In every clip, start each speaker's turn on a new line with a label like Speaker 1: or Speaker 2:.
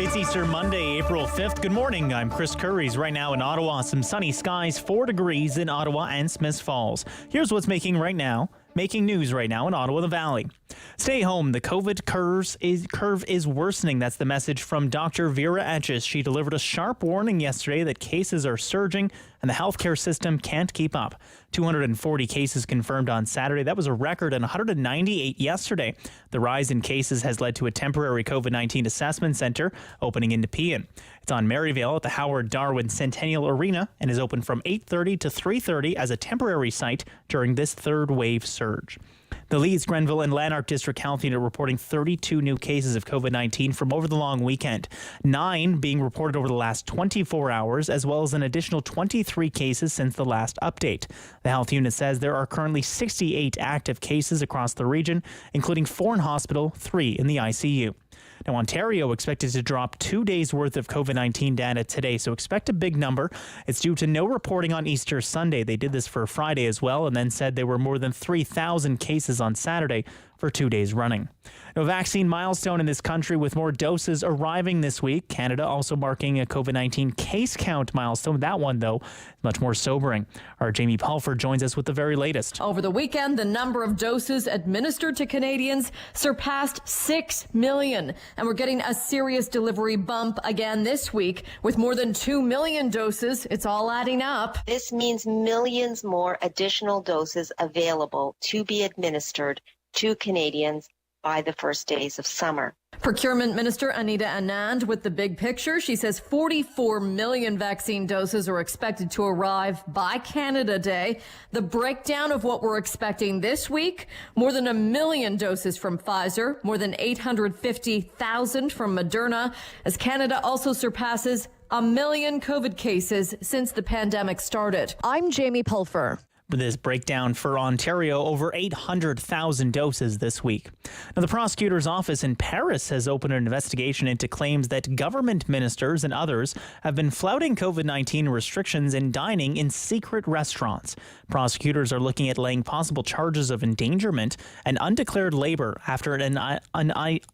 Speaker 1: It's Easter Monday, April 5th. Good morning. I'm Chris Curries. Right now in Ottawa, some sunny skies, 4 degrees in Ottawa and Smiths Falls. Here's what's making news right now in Ottawa, the Valley. Stay home. The COVID curve is worsening. That's the message from Dr. Vera Etches. She delivered a sharp warning yesterday that cases are surging and the healthcare system can't keep up. 240 cases confirmed on Saturday. That was a record, and 198 yesterday. The rise in cases has led to a temporary COVID-19 assessment center opening in Nepean. It's on Maryvale at the Howard Darwin Centennial Arena and is open from 8:30 to 3:30 as a temporary site during this third wave surge. The Leeds, Grenville, and Lanark District Health Unit reporting 32 new cases of COVID-19 from over the long weekend. 9 being reported over the last 24 hours, as well as an additional 23 cases since the last update. The health unit says there are currently 68 active cases across the region, including 4 in hospital, 3 in the ICU. Now, Ontario expected to drop 2 days' worth of COVID-19 data today, so expect a big number. It's due to no reporting on Easter Sunday. They did this for Friday as well, and then said there were more than 3,000 cases on Saturday for 2 days running. No vaccine milestone in this country with more doses arriving this week. Canada also marking a COVID-19 case count milestone. That one, though, is much more sobering. Our Jamie Pulford joins us with the very latest.
Speaker 2: Over the weekend, the number of doses administered to Canadians surpassed 6 million. And we're getting a serious delivery bump again this week with more than 2 million doses. It's all adding up.
Speaker 3: This means millions more additional doses available to be administered to Canadians by the first days of summer.
Speaker 2: Procurement Minister Anita Anand with the big picture. She says 44 million vaccine doses are expected to arrive by Canada Day. The breakdown of what we're expecting this week: more than 1 million doses from Pfizer, more than 850,000 from Moderna, as Canada also surpasses 1 million COVID cases since the pandemic started. I'm Jamie Pulfer.
Speaker 1: This breakdown for Ontario, over 800,000 doses this week. Now, the prosecutor's office in Paris has opened an investigation into claims that government ministers and others have been flouting COVID-19 restrictions in dining in secret restaurants. Prosecutors are looking at laying possible charges of endangerment and undeclared labor after an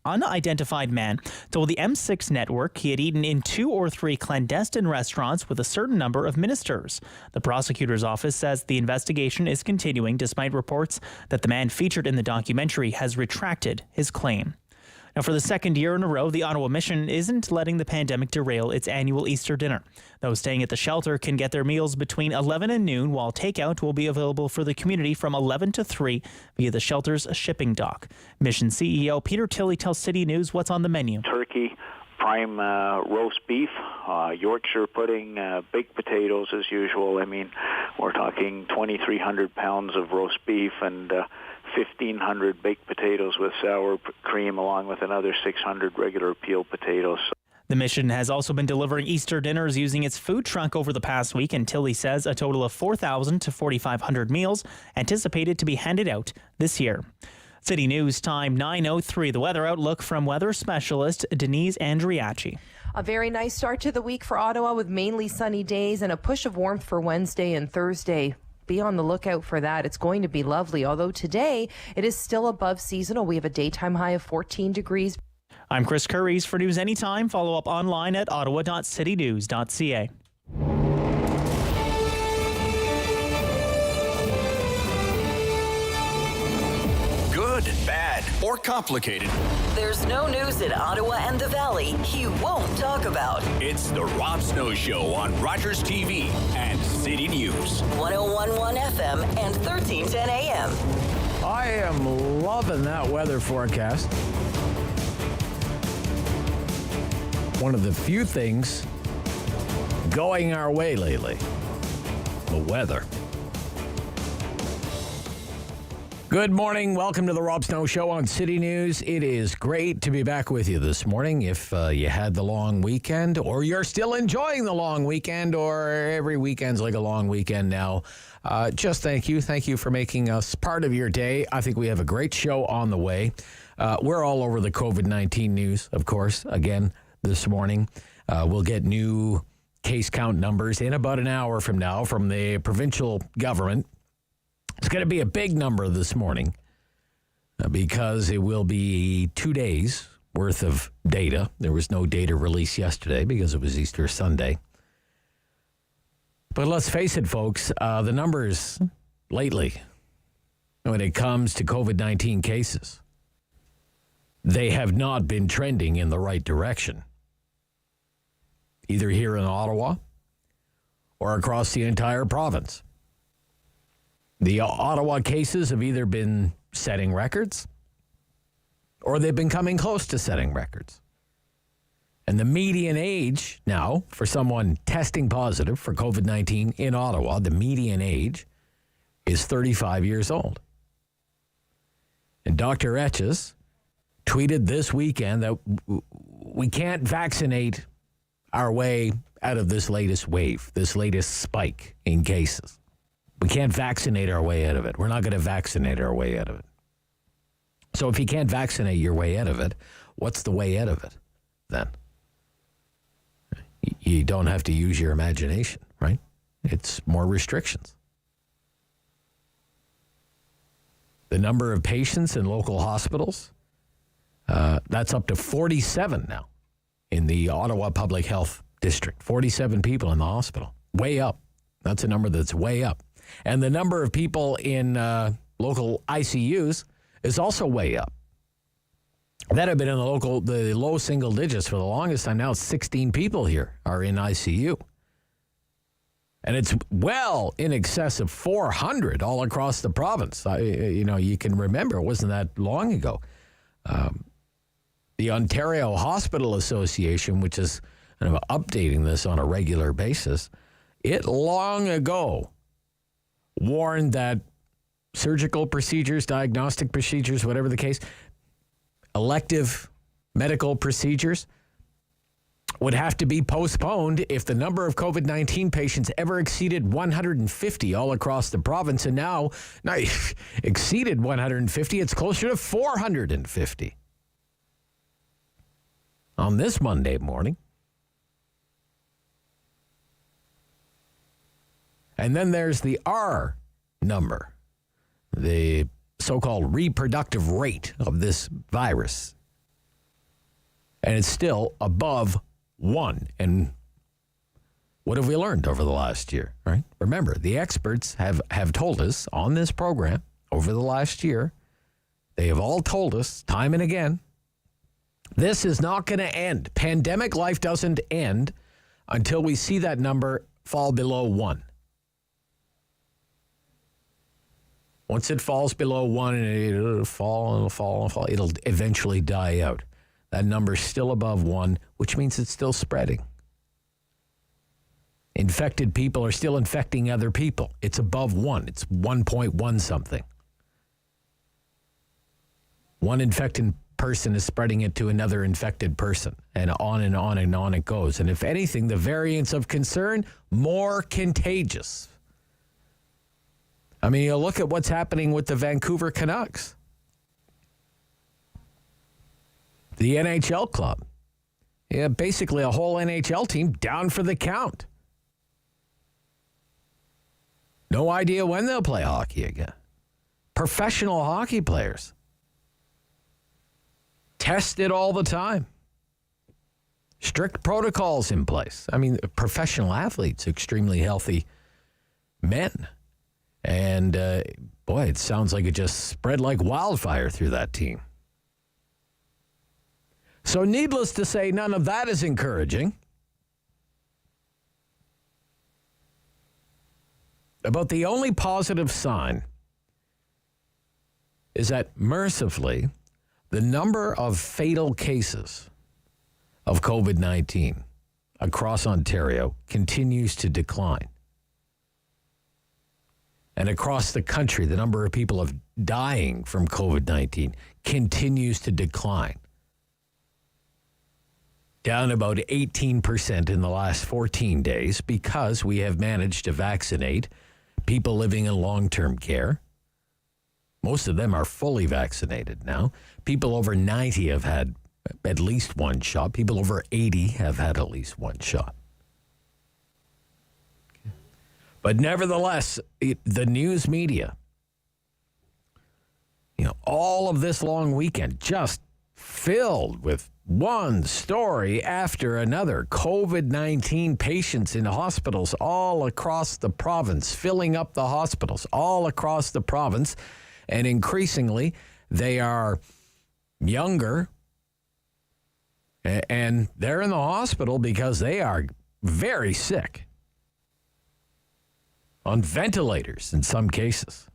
Speaker 1: unidentified man told the M6 network he had eaten in 2 or 3 clandestine restaurants with a certain number of ministers. The prosecutor's office says the investigation is continuing despite reports that the man featured in the documentary has retracted his claim. Now, for the second year in a row, the Ottawa Mission isn't letting the pandemic derail its annual Easter dinner. Those staying at the shelter can get their meals between 11 and noon, while takeout will be available for the community from 11 to 3 via the shelter's shipping dock. Mission CEO Peter Tilley tells City News what's on the menu.
Speaker 4: Turkey, prime roast beef, Yorkshire pudding, baked potatoes as usual. I mean, we're talking 2,300 pounds of roast beef and 1,500 baked potatoes with sour cream, along with another 600 regular peeled potatoes.
Speaker 1: The mission has also been delivering Easter dinners using its food truck over the past week, and Tilley says a total of 4,000 to 4,500 meals anticipated to be handed out this year. City News time 9:03. The weather outlook from weather specialist Denise Andriachi.
Speaker 5: A very nice start to the week for Ottawa with mainly sunny days and a push of warmth for Wednesday and Thursday. Be on the lookout for that. It's going to be lovely, although today it is still above seasonal. We have a daytime high of 14 degrees.
Speaker 1: I'm Chris Curries. For news anytime, follow up online at ottawa.citynews.ca.
Speaker 6: Good, bad, or complicated.
Speaker 7: There's no news in Ottawa and the Valley he won't talk about.
Speaker 6: It's the Rob Snow Show on Rogers TV and City News.
Speaker 7: 101.1 FM and 1310 AM.
Speaker 8: I am loving that weather forecast. One of the few things going our way lately. The weather. Good morning. Welcome to the Rob Snow Show on City News. It is great to be back with you this morning. If you had the long weekend, or you're still enjoying the long weekend, or every weekend's like a long weekend now, just thank you. Thank you for making us part of your day. I think we have a great show on the way. We're all over the COVID-19 news, of course, again this morning. We'll get new case count numbers in about an hour from now from the provincial government. It's going to be a big number this morning because it will be 2 days worth of data. There was no data released yesterday because it was Easter Sunday. But let's face it, folks, the numbers lately, when it comes to COVID-19 cases, they have not been trending in the right direction, either here in Ottawa or across the entire province. The Ottawa cases have either been setting records or they've been coming close to setting records. And the median age now for someone testing positive for COVID-19 in Ottawa, the median age is 35 years old. And Dr. Etches tweeted this weekend that we can't vaccinate our way out of this latest wave, this latest spike in cases. We can't vaccinate our way out of it. We're not going to vaccinate our way out of it. So if you can't vaccinate your way out of it, what's the way out of it then? You don't have to use your imagination, right? It's more restrictions. The number of patients in local hospitals, that's up to 47 now in the Ottawa Public Health District. 47 people in the hospital. Way up. That's a number that's way up. And the number of people in local ICUs is also way up. That had been in the low single digits for the longest time. Now 16 people here are in ICU. And it's well in excess of 400 all across the province. You can remember, it wasn't that long ago. The Ontario Hospital Association, which is kind of updating this on a regular basis, it long ago warned that surgical procedures, diagnostic procedures, whatever the case, elective medical procedures would have to be postponed if the number of COVID-19 patients ever exceeded 150 all across the province. And now exceeded 150, it's closer to 450. On this Monday morning. And then there's the R number, the so-called reproductive rate of this virus. And it's still above 1. And what have we learned over the last year, right? Remember, the experts have told us on this program over the last year, they have all told us time and again, this is not going to end. Pandemic life doesn't end until we see that number fall below 1. Once it falls below 1, and it'll fall and fall and fall, it'll eventually die out. That number's still above 1, which means it's still spreading. Infected people are still infecting other people. It's above 1. It's 1.1 something. One infected person is spreading it to another infected person, and on and on and on it goes. And if anything, the variants of concern, more contagious. I mean, you look at what's happening with the Vancouver Canucks. The NHL club. Yeah, basically a whole NHL team down for the count. No idea when they'll play hockey again. Professional hockey players. Tested all the time. Strict protocols in place. I mean, professional athletes, extremely healthy men. And, boy, it sounds like it just spread like wildfire through that team. So needless to say, none of that is encouraging. About the only positive sign is that, mercifully, the number of fatal cases of COVID-19 across Ontario continues to decline. And across the country, the number of people dying from COVID-19 continues to decline. Down about 18% in the last 14 days because we have managed to vaccinate people living in long-term care. Most of them are fully vaccinated now. People over 90 have had at least one shot. People over 80 have had at least one shot. But nevertheless, the news media, all of this long weekend just filled with one story after another. COVID-19 patients in hospitals all across the province, filling up the hospitals all across the province. And increasingly, they are younger, and they're in the hospital because they are very sick. On ventilators in some cases.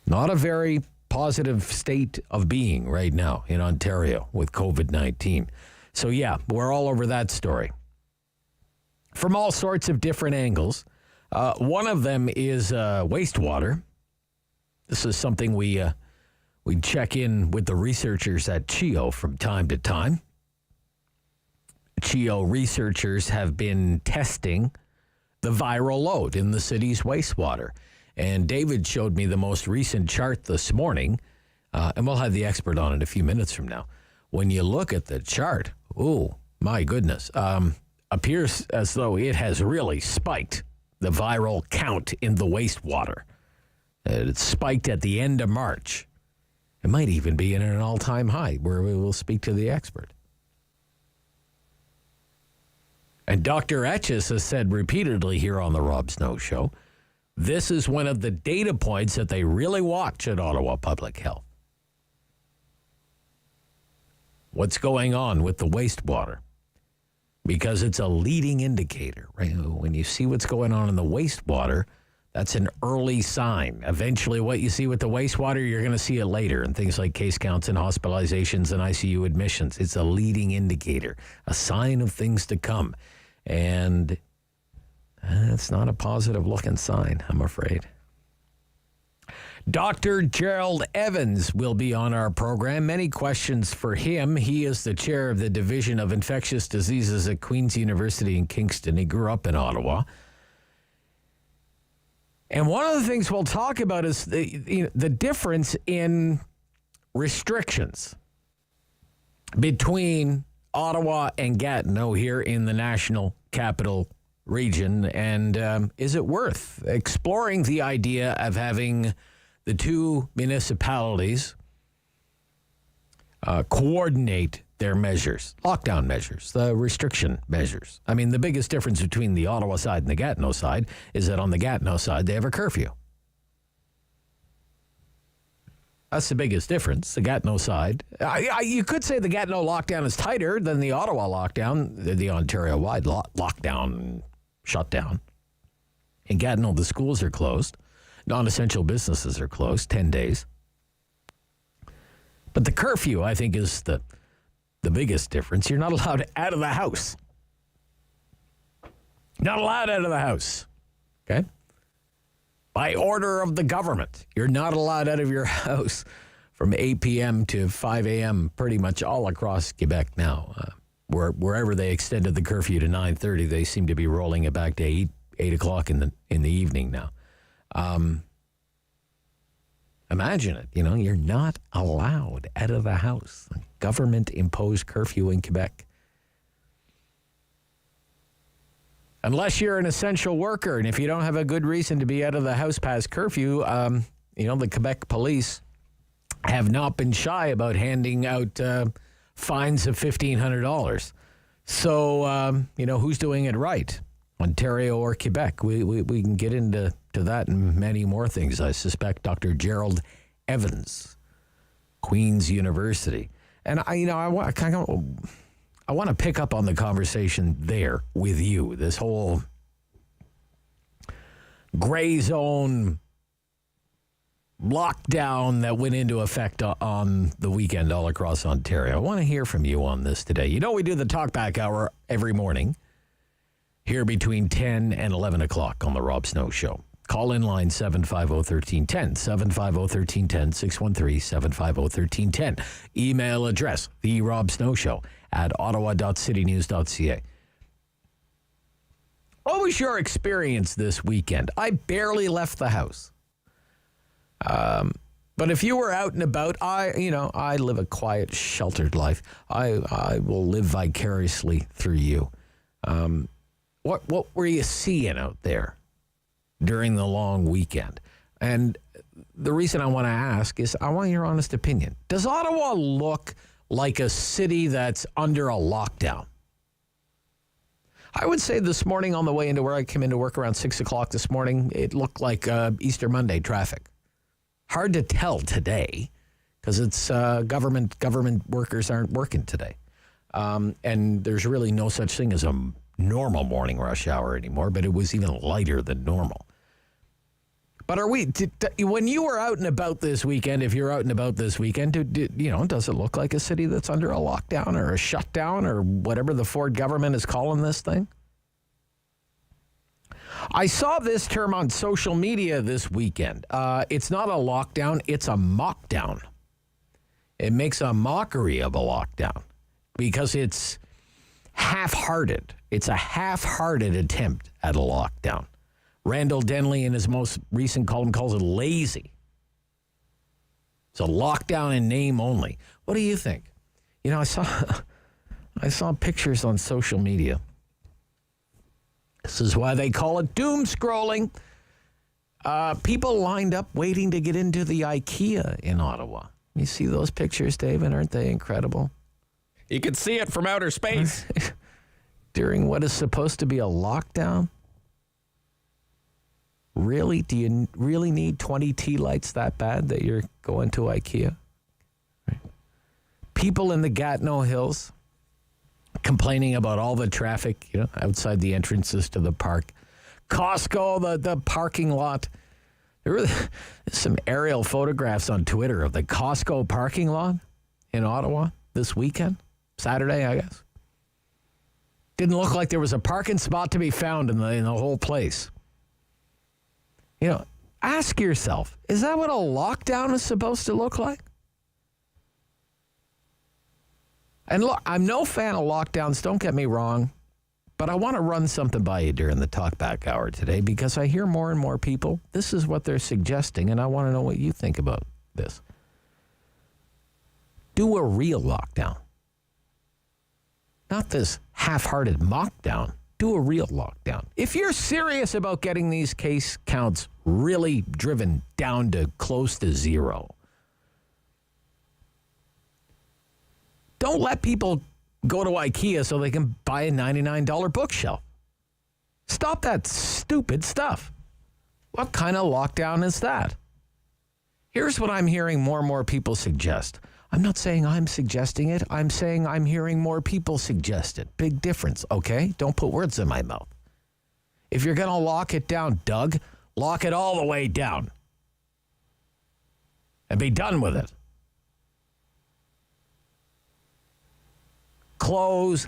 Speaker 8: Not a very positive state of being right now in Ontario with COVID-19. So yeah, we're all over that story. From all sorts of different angles. One of them is wastewater. This is something we check in with the researchers at CHEO from time to time. CHEO researchers have been testing the viral load in the city's wastewater. And David showed me the most recent chart this morning, and we'll have the expert on it a few minutes from now. When you look at the chart, oh, my goodness, appears as though it has really spiked, the viral count in the wastewater. It spiked at the end of March. It might even be in an all-time high, where we will speak to the expert. And Dr. Etches has said repeatedly here on the Rob Snow Show, this is one of the data points that they really watch at Ottawa Public Health. What's going on with the wastewater? Because it's a leading indicator, right? When you see what's going on in the wastewater, that's an early sign. Eventually, what you see with the wastewater, you're going to see it later in things like case counts and hospitalizations and ICU admissions. It's a leading indicator, a sign of things to come. And it's not a positive-looking sign, I'm afraid. Dr. Gerald Evans will be on our program. Many questions for him. He is the chair of the Division of Infectious Diseases at Queen's University in Kingston. He grew up in Ottawa. And one of the things we'll talk about is the difference in restrictions between Ottawa and Gatineau here in the National Capital Region. And is it worth exploring the idea of having the two municipalities coordinate their measures, lockdown measures, the restriction measures? I mean, the biggest difference between the Ottawa side and the Gatineau side is that on the Gatineau side, they have a curfew. That's the biggest difference. The Gatineau side. You could say the Gatineau lockdown is tighter than the Ottawa lockdown, the Ontario-wide lockdown, shutdown. In Gatineau, the schools are closed. Non-essential businesses are closed, 10 days. But the curfew, I think, is the biggest difference. You're not allowed out of the house. Not allowed out of the house. Okay? By order of the government, you're not allowed out of your house from 8 p.m. to 5 a.m. pretty much all across Quebec now. Wherever they extended the curfew to 9:30, they seem to be rolling it back to 8 o'clock in the evening now. Imagine it, you're not allowed out of the house. Government-imposed curfew in Quebec. Unless you're an essential worker, and if you don't have a good reason to be out of the house past curfew, the Quebec police have not been shy about handing out fines of $1,500. So, who's doing it right? Ontario or Quebec? We can get into that and many more things. I suspect Dr. Gerald Evans, Queen's University. And I want to pick up on the conversation there with you. This whole gray zone lockdown that went into effect on the weekend all across Ontario. I want to hear from you on this today. We do the Talkback Hour every morning here between 10 and 11 o'clock on the Rob Snow Show. Call in line 750-1310, 750-1310, 613-750-1310. Email address, therobsnowshow at ottawa.citynews.ca. What was your experience this weekend? I barely left the house. But if you were out and about, I live a quiet, sheltered life. I will live vicariously through you. What were you seeing out there during the long weekend? And the reason I want to ask is I want your honest opinion. Does Ottawa look like a city that's under a lockdown? I would say this morning on the way into where I came into work around 6 o'clock this morning, it looked like Easter Monday traffic. Hard to tell today because it's government workers aren't working today. And there's really no such thing as a normal morning rush hour anymore, but it was even lighter than normal. But when you were out and about this weekend, if you're out and about this weekend, does it look like a city that's under a lockdown or a shutdown or whatever the Ford government is calling this thing? I saw this term on social media this weekend. It's not a lockdown, it's a mockdown. It makes a mockery of a lockdown because it's half-hearted. It's a half-hearted attempt at a lockdown. Randall Denley, in his most recent column, calls it lazy. It's a lockdown in name only. What do you think? I saw pictures on social media. This is why they call it doom scrolling. People lined up waiting to get into the IKEA in Ottawa. You see those pictures, David? Aren't they incredible?
Speaker 9: You can see it from outer space.
Speaker 8: During what is supposed to be a lockdown? Really? Do you really need 20 tea lights that bad that you're going to IKEA? Right. People in the Gatineau Hills complaining about all the traffic, outside the entrances to the park. Costco, the parking lot. There were some aerial photographs on Twitter of the Costco parking lot in Ottawa this weekend. Saturday, I guess. Didn't look like there was a parking spot to be found in the whole place. Ask yourself, is that what a lockdown is supposed to look like? And look, I'm no fan of lockdowns, don't get me wrong, but I want to run something by you during the talkback hour today because I hear more and more people, this is what they're suggesting, and I want to know what you think about this. Do a real lockdown. Not this half-hearted mockdown. Do a real lockdown. If you're serious about getting these case counts really driven down to close to zero, don't let people go to IKEA so they can buy a $99 bookshelf. Stop that stupid stuff. What kind of lockdown is that? Here's what I'm hearing more and more people suggest. I'm not saying I'm suggesting it. I'm saying I'm hearing more people suggest it. Big difference, okay? Don't put words in my mouth. If you're going to lock it down, Doug, lock it all the way down. And be done with it. Close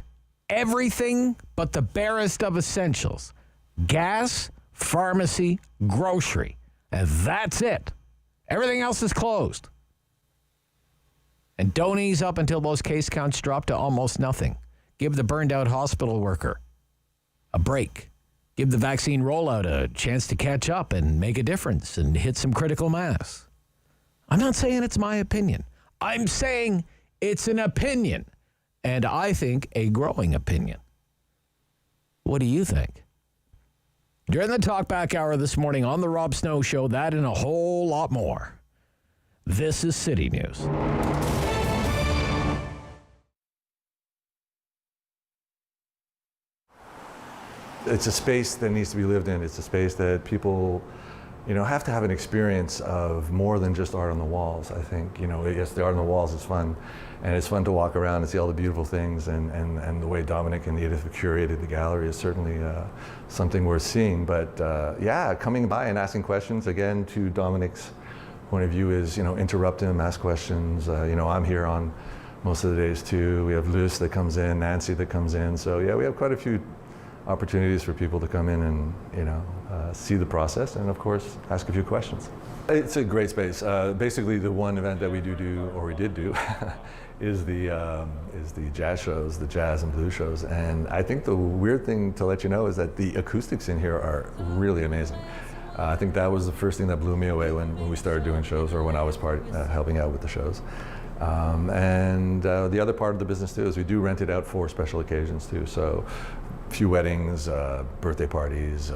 Speaker 8: everything but the barest of essentials. Gas, pharmacy, grocery. And that's it. Everything else is closed. And don't ease up until those case counts drop to almost nothing. Give the burned out hospital worker a break. Give the vaccine rollout a chance to catch up and make a difference and hit some critical mass. I'm not saying it's my opinion. I'm saying it's an opinion. And I think a growing opinion. What do you think? During the talkback hour this morning on the Rob Snow Show, that and a whole lot more. This is City News.
Speaker 10: It's a space that needs to be lived in. It's a space that people, have to have an experience of more than just art on the walls. I think, yes, the art on the walls is fun, and it's fun to walk around and see all the beautiful things, and the way Dominic and Edith have curated the gallery is certainly something worth seeing. But coming by and asking questions, again, to Dominic's point of view is, interrupt him, ask questions. I'm here on most of the days too. We have Luce that comes in, Nancy that comes in. So yeah, we have quite a few opportunities for people to come in and see the process, and of course ask a few questions. It's a great space. Basically, the one event that we did do, is the jazz shows, the jazz and blues shows. And I think the weird thing to let you know is that the acoustics in here are really amazing. I think that was the first thing that blew me away when we started doing shows, or when I was helping out with the shows. The other part of the business too is we do rent it out for special occasions too. So a few weddings, birthday parties,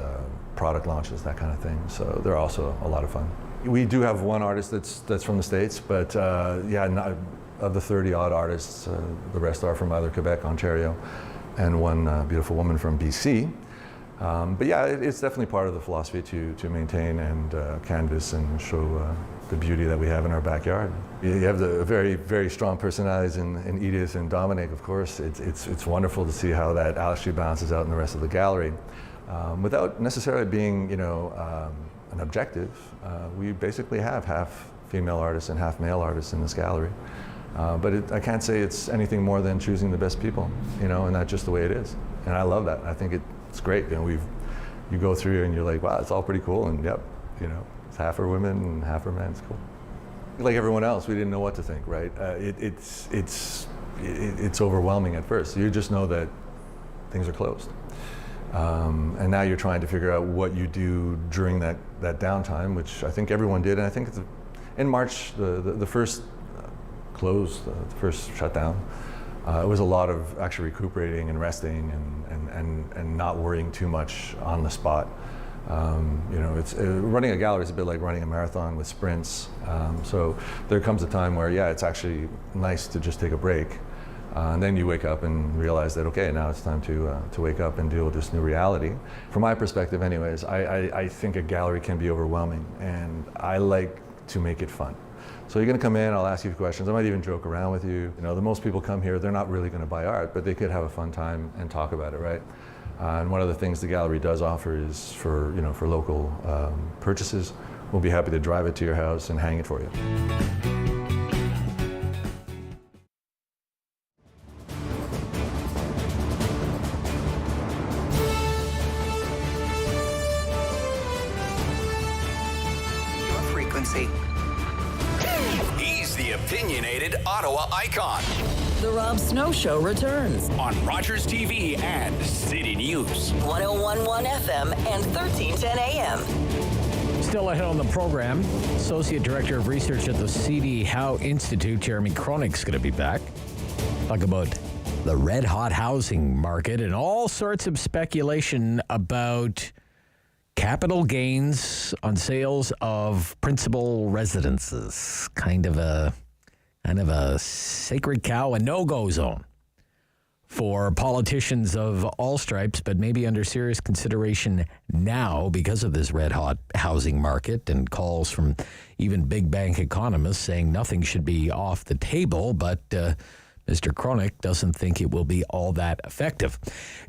Speaker 10: product launches, that kind of thing. So they're also a lot of fun. We do have one artist that's from the States, but of the 30 odd artists, the rest are from either Quebec, Ontario, and one beautiful woman from BC. But yeah, it's definitely part of the philosophy to maintain and canvas and show the beauty that we have in our backyard. You have the very, very strong personalities in Edith and Dominic, of course. It's wonderful to see how that actually balances out in the rest of the gallery. Without necessarily being, an objective, we basically have half female artists and half male artists in this gallery. But I can't say it's anything more than choosing the best people, and that's just the way it is. And I love that. I think it's great. You go through and you're like, wow, it's all pretty cool. And yep, it's half are women and half are men. It's cool. Like everyone else, we didn't know what to think, right? It's overwhelming at first. You just know that things are closed. And now you're trying to figure out what you do during that downtime, which I think everyone did. And I think in March, the first close, the first shutdown, it was a lot of actually recuperating and resting and not worrying too much on the spot. It's running a gallery is a bit like running a marathon with sprints. So there comes a time where, it's actually nice to just take a break. And then you wake up and realize that, okay, now it's time to wake up and deal with this new reality. From my perspective anyways, I think a gallery can be overwhelming, and I like to make it fun. So you're going to come in, I'll ask you questions, I might even joke around with you. The most people come here, they're not really going to buy art, but they could have a fun time and talk about it, right? And one of the things the gallery does offer is for local purchases, we'll be happy to drive it to your house and hang it for you.
Speaker 6: He's the opinionated Ottawa icon.
Speaker 7: The Rob Snow Show returns
Speaker 6: On Rogers TV and City News.
Speaker 7: 101.1 FM and 1310 AM.
Speaker 8: Still ahead on the program, Associate Director of Research at the C.D. Howe Institute, Jeremy Kronick's going to be back. Talk about the red-hot housing market and all sorts of speculation about capital gains on sales of principal residences. Kind of a sacred cow, a no-go zone for politicians of all stripes, but maybe under serious consideration now because of this red-hot housing market and calls from even big bank economists saying nothing should be off the table, but Mr. Cronick doesn't think it will be all that effective.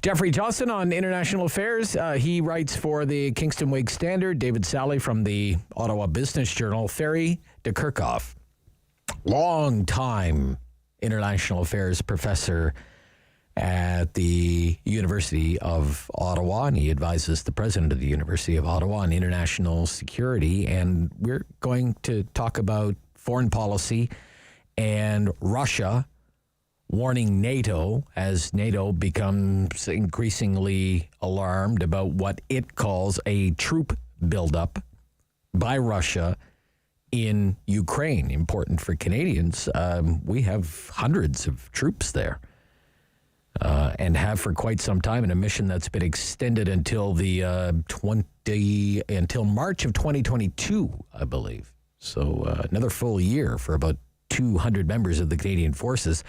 Speaker 8: Geoffrey Johnston on international affairs. He writes for the Kingston Whig-Standard. David Sali from the Ottawa Business Journal. Ferry to Kerchkove. Long-time international affairs professor at the University of Ottawa, and he advises the president of the University of Ottawa on international security. And we're going to talk about foreign policy and Russia warning NATO as NATO becomes increasingly alarmed about what it calls a troop buildup by Russia in Ukraine. Important for Canadians. We have hundreds of troops there and have for quite some time in a mission that's been extended until until March of 2022, I believe. So another full year for about 200 members of the Canadian Forces.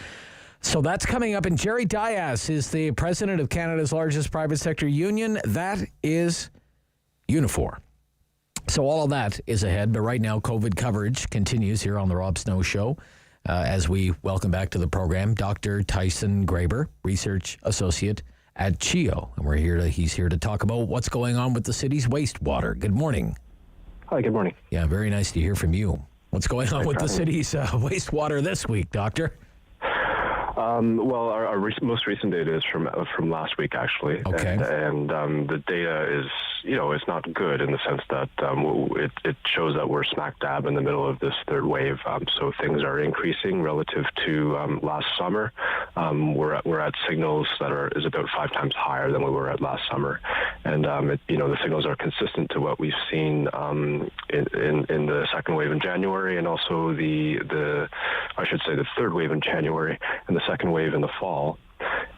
Speaker 8: So that's coming up. And Jerry Dias is the president of Canada's largest private sector union. That is UNIFOR. So all of that is ahead. But right now, COVID coverage continues here on the Rob Snow Show as we welcome back to the program Dr. Tyson Graber, research associate at CHEO. And he's here to talk about what's going on with the city's wastewater. Good morning.
Speaker 11: Hi, good morning.
Speaker 8: Yeah, very nice to hear from you. What's going on with the city's wastewater this week, Doctor?
Speaker 11: Well, our most recent data is from last week, actually.
Speaker 8: Okay.
Speaker 11: And the data is, it's not good in the sense that it shows that we're smack dab in the middle of this third wave. So things are increasing relative to last summer. We're at signals that is about 5 times higher than we were at last summer. And, the signals are consistent to what we've seen in the second wave in January, and also the third wave in January and the second wave in the fall.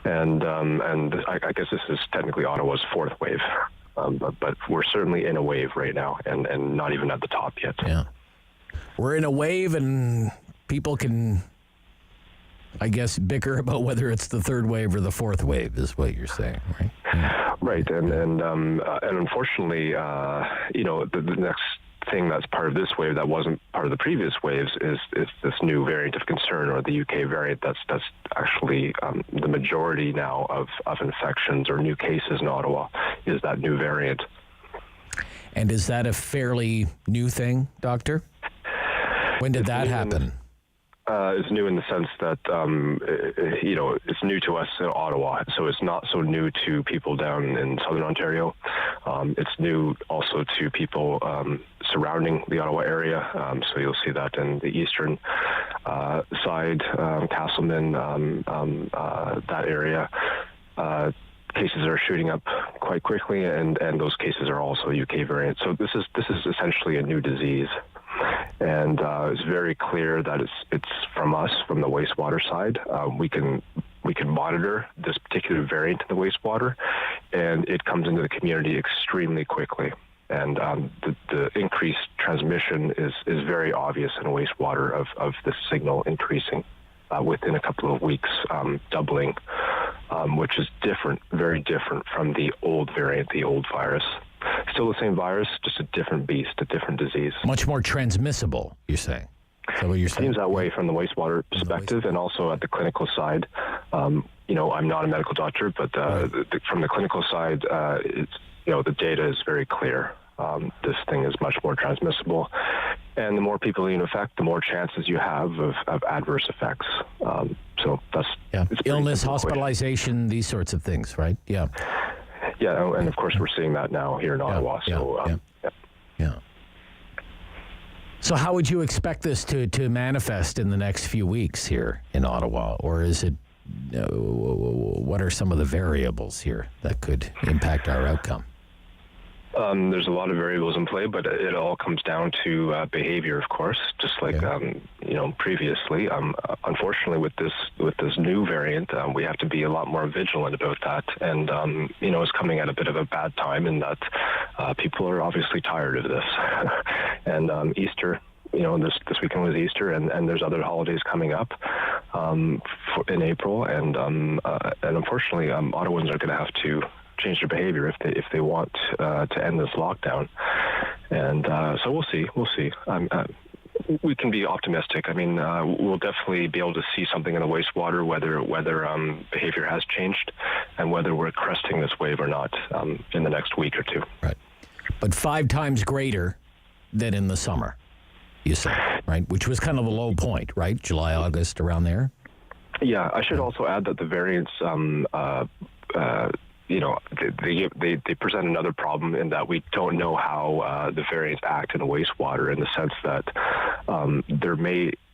Speaker 11: And I guess this is technically Ottawa's fourth wave. but we're certainly in a wave right now, and not even at the top yet.
Speaker 8: Yeah, we're in a wave, and people can, I guess, bicker about whether it's the third wave or the fourth wave, is what you're saying, right? Yeah.
Speaker 11: Right, and unfortunately, the next thing that's part of this wave that wasn't part of the previous waves is this new variant of concern, or the UK variant. That's actually the majority now of infections or new cases in Ottawa is that new variant.
Speaker 8: And is that a fairly new thing, Doctor? When did that happen?
Speaker 11: It's new in the sense that, it's new to us in Ottawa, so it's not so new to people down in southern Ontario. It's new also to people surrounding the Ottawa area, so you'll see that in the eastern side, Castleman, that area. Cases are shooting up quite quickly, and those cases are also UK variants. So this is essentially a new disease. And it's very clear that it's from us, from the wastewater side. We can monitor this particular variant in the wastewater, and it comes into the community extremely quickly. And the increased transmission is very obvious in wastewater of this signal increasing within a couple of weeks, doubling, which is different, very different from the old variant, the old virus. Still the same virus, just a different beast, a different disease.
Speaker 8: Much more transmissible, you're saying? Is that what you're saying?
Speaker 11: Seems that way from the wastewater perspective, and also at the clinical side. I'm not a medical doctor, but from the clinical side, the data is very clear. This thing is much more transmissible, and the more people you infect, the more chances you have of adverse effects. So that's
Speaker 8: illness, hospitalization, these sorts of things, right? Yeah.
Speaker 11: Yeah, and of course we're seeing that now here in Ottawa.
Speaker 8: So how would you expect this to manifest in the next few weeks here in Ottawa? Or is it, what are some of the variables here that could impact our outcome?
Speaker 11: There's a lot of variables in play, but it all comes down to behavior, of course, just like previously. Unfortunately, with this new variant, we have to be a lot more vigilant about that. And it's coming at a bit of a bad time in that people are obviously tired of this. And Easter, this weekend was Easter, and there's other holidays coming up in April, and unfortunately, Ottawans are going to have to change their behavior if they want to end this lockdown, and so we'll see. We can be optimistic. I mean, we'll definitely be able to see something in the wastewater, whether behavior has changed and whether we're cresting this wave or not in the next week or two.
Speaker 8: Right, but 5 times greater than in the summer, you say, right? Which was kind of a low point, right? July, August, around there.
Speaker 11: Yeah, I should also add that the variants. They present another problem in that we don't know how the variants act in the wastewater, in the sense that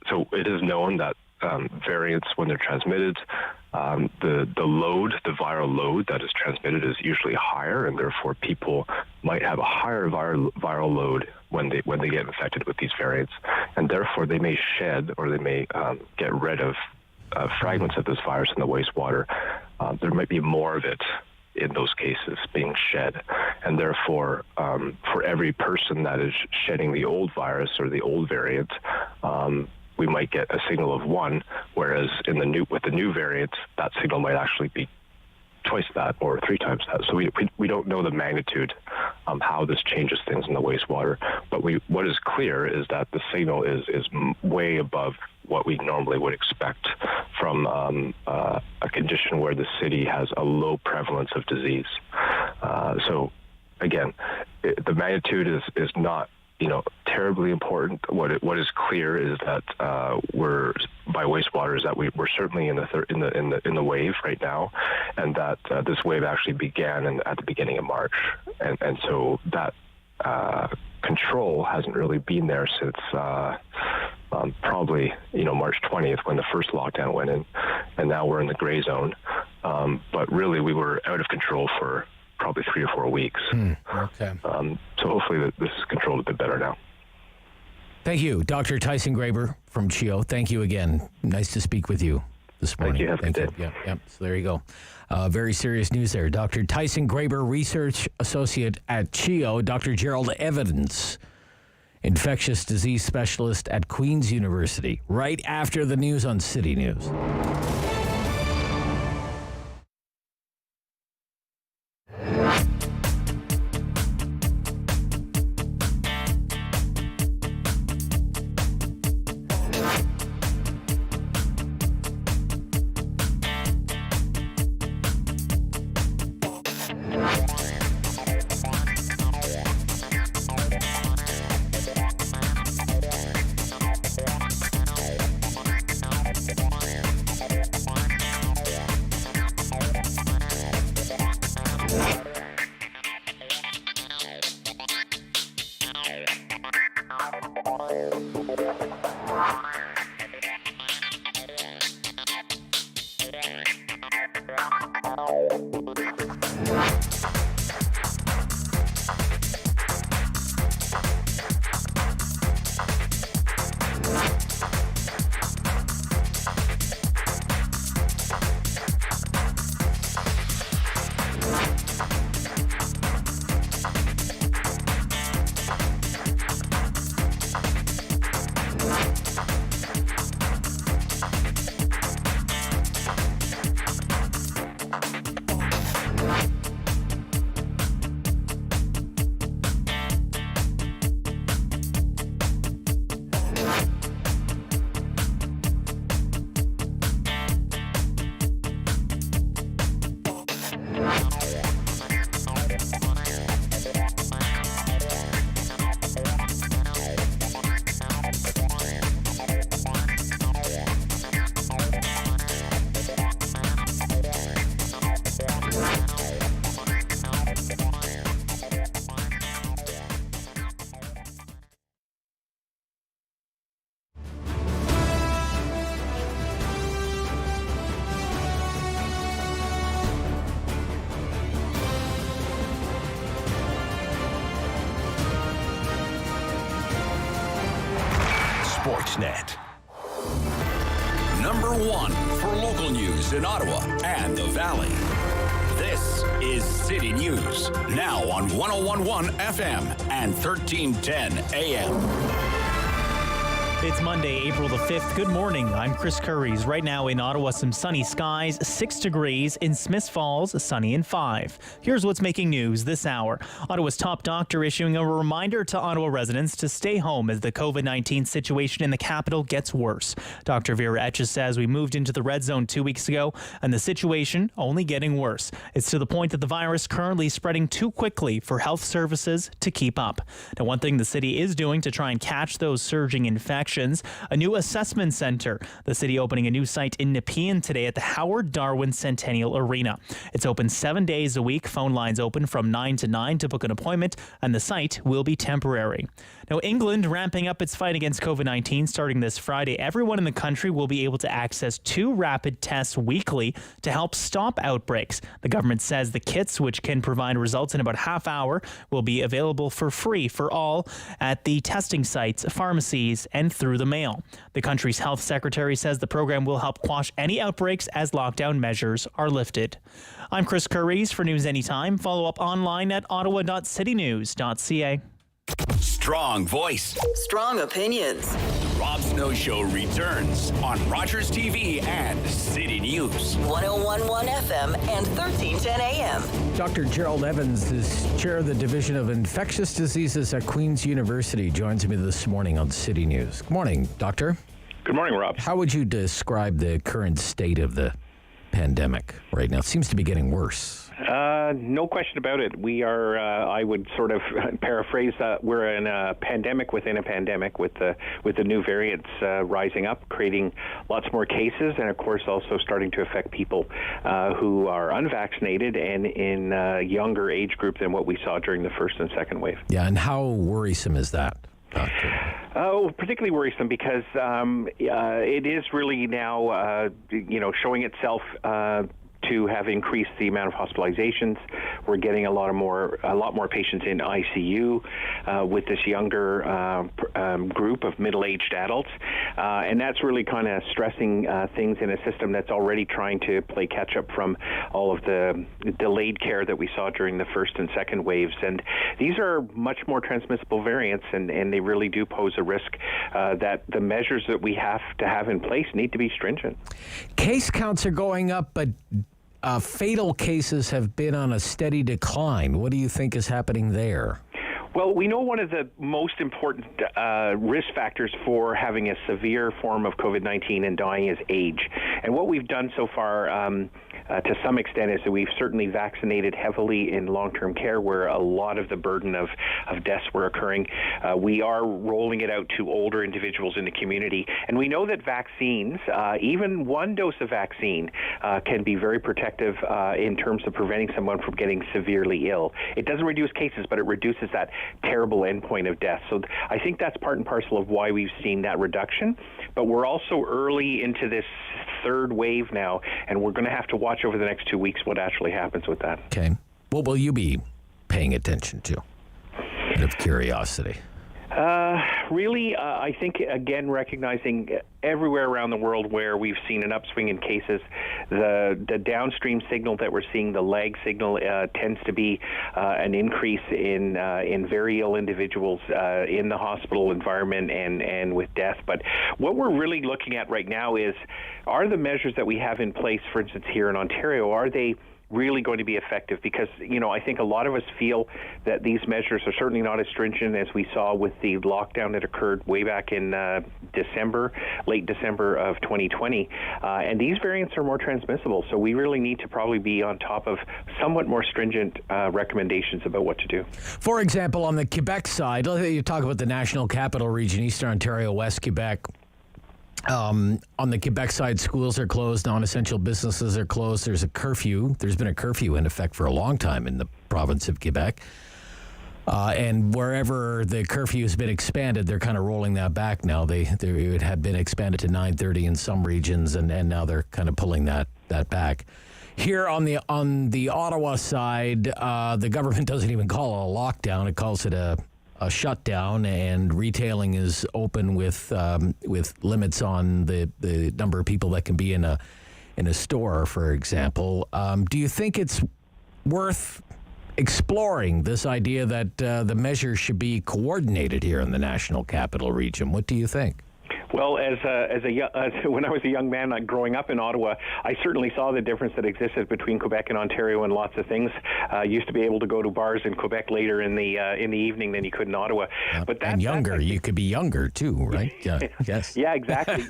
Speaker 11: so it is known that variants, when they're transmitted, the viral load that is transmitted is usually higher, and therefore people might have a higher viral load when they get infected with these variants, and therefore they may shed or they may get rid of fragments of this virus in the wastewater. There might be more of it in those cases being shed, and therefore for every person that is shedding the old virus or the old variant, we might get a signal of 1, whereas with the new variant, that signal might actually be twice that or 3 times that. So we don't know the magnitude how this changes things in the wastewater, but what is clear is that the signal is way above what we normally would expect from a condition where the city has a low prevalence of disease. So again, the magnitude is not terribly important. What is clear is that by wastewater is that we're certainly in the wave right now, and that this wave actually began at the beginning of March, and so that control hasn't really been there since probably March 20th, when the first lockdown went in, and now we're in the gray zone. But really, we were out of control for probably 3 or 4 weeks.
Speaker 8: Okay.
Speaker 11: So hopefully this is controlled a bit better now.
Speaker 8: Thank you, Dr. Tyson Graber from CHEO. Thank you again. Nice to speak with you. this morning.
Speaker 11: Thank you.
Speaker 8: Yeah. So there you go. Very serious news there. Dr. Tyson Graber, Research Associate at CHEO. Dr. Gerald Evans, Infectious Disease Specialist at Queen's University. Right after the news on City News.
Speaker 6: Sportsnet. Number one for local news in Ottawa and the Valley. This is City News, now on 101.1 FM and 1310 AM.
Speaker 1: It's Monday, April the 5th. Good morning. I'm Chris Curries. Right now in Ottawa, some sunny skies, 6 degrees. In Smiths Falls, sunny and 5. Here's what's making news this hour. Ottawa's top doctor issuing a reminder to Ottawa residents to stay home as the COVID-19 situation in the capital gets worse. Dr. Vera Etches says we moved into the red zone 2 weeks ago, and the situation only getting worse. It's to the point that the virus currently spreading too quickly for health services to keep up. Now, one thing the city is doing to try and catch those surging infections, a new assessment center. The city opening a new site in Nepean today at the Howard Darwin Centennial Arena. It's open 7 days a week. Phone lines open from 9 to 9 to book an appointment, and the site will be temporary. Now, England ramping up its fight against COVID-19 starting this Friday. Everyone in the country will be able to access 2 rapid tests weekly to help stop outbreaks. The government says the kits, which can provide results in about half hour, will be available for free for all at the testing sites, pharmacies, and through the mail. The country's health secretary says the program will help quash any outbreaks as lockdown measures are lifted. I'm Chris Curries for News Anytime. Follow up online at ottawa.citynews.ca.
Speaker 6: Strong voice.
Speaker 7: Strong opinions.
Speaker 6: The Rob Snow Show returns on Rogers TV and City News.
Speaker 7: 101.1 FM and 1310 AM.
Speaker 8: Dr. Gerald Evans is chair of the Division of Infectious Diseases at Queen's University. Joins me this morning on City News. Good morning, Doctor.
Speaker 11: Good morning, Rob.
Speaker 8: How would you describe the current state of the pandemic right now? It seems to be getting worse.
Speaker 12: No question about it. We are, I would sort of paraphrase that, we're in a pandemic within a pandemic with the new variants rising up, creating lots more cases, and of course also starting to affect people who are unvaccinated and in a younger age group than what we saw during the first and second wave.
Speaker 8: Yeah, and how worrisome is that, Doctor?
Speaker 12: Oh, particularly worrisome because it is really now, showing itself to have increased the amount of hospitalizations. We're getting a lot more patients in ICU with this younger group of middle-aged adults, and that's really kind of stressing things in a system that's already trying to play catch-up from all of the delayed care that we saw during the first and second waves. And these are much more transmissible variants, and they really do pose a risk that the measures that we have to have in place need to be stringent.
Speaker 8: Case counts are going up, but fatal cases have been on a steady decline. What do you think is happening there?
Speaker 12: Well, we know one of the most important risk factors for having a severe form of COVID-19 and dying is age. And what we've done so far, to some extent, is that we've certainly vaccinated heavily in long-term care, where a lot of the burden of deaths were occurring. We are rolling it out to older individuals in the community. And we know that vaccines, even one dose of vaccine, can be very protective in terms of preventing someone from getting severely ill. It doesn't reduce cases, but it reduces that terrible endpoint of death. So I think that's part and parcel of why we've seen that reduction. But we're also early into this third wave now, and we're going to have to watch over the next 2 weeks what actually happens with that.
Speaker 8: Okay. What will you be paying attention to out of curiosity?
Speaker 12: Really, I think, again, recognizing everywhere around the world where we've seen an upswing in cases, the downstream signal that we're seeing, the lag signal, tends to be an increase in very ill individuals in the hospital environment and with death. But what we're really looking at right now is, are the measures that we have in place, for instance, here in Ontario, are they really going to be effective? Because, I think a lot of us feel that these measures are certainly not as stringent as we saw with the lockdown that occurred way back in late December of 2020. And these variants are more transmissible, so we really need to probably be on top of somewhat more stringent recommendations about what to do.
Speaker 8: For example, on the Quebec side, you talk about the National Capital Region, Eastern Ontario, West Quebec. On the Quebec side, schools are closed, non-essential businesses are closed. There's a curfew. There's been a curfew in effect for a long time in the province of Quebec. And wherever the curfew has been expanded, they're kind of rolling that back now. It had been expanded to 9:30 in some regions, and now they're kind of pulling that back. Here on the Ottawa side, the government doesn't even call it a lockdown. It calls it a shutdown, and retailing is open with limits on the number of people that can be in a store, for example. Do you think it's worth exploring this idea that the measures should be coordinated here in the National Capital Region? What do you think?
Speaker 12: Well, when I was a young man growing up in Ottawa, I certainly saw the difference that existed between Quebec and Ontario in lots of things. Used to be able to go to bars in Quebec later in the evening than you could in Ottawa. But
Speaker 8: and younger, you could be younger too, right? Yeah, yes.
Speaker 12: Yeah, exactly.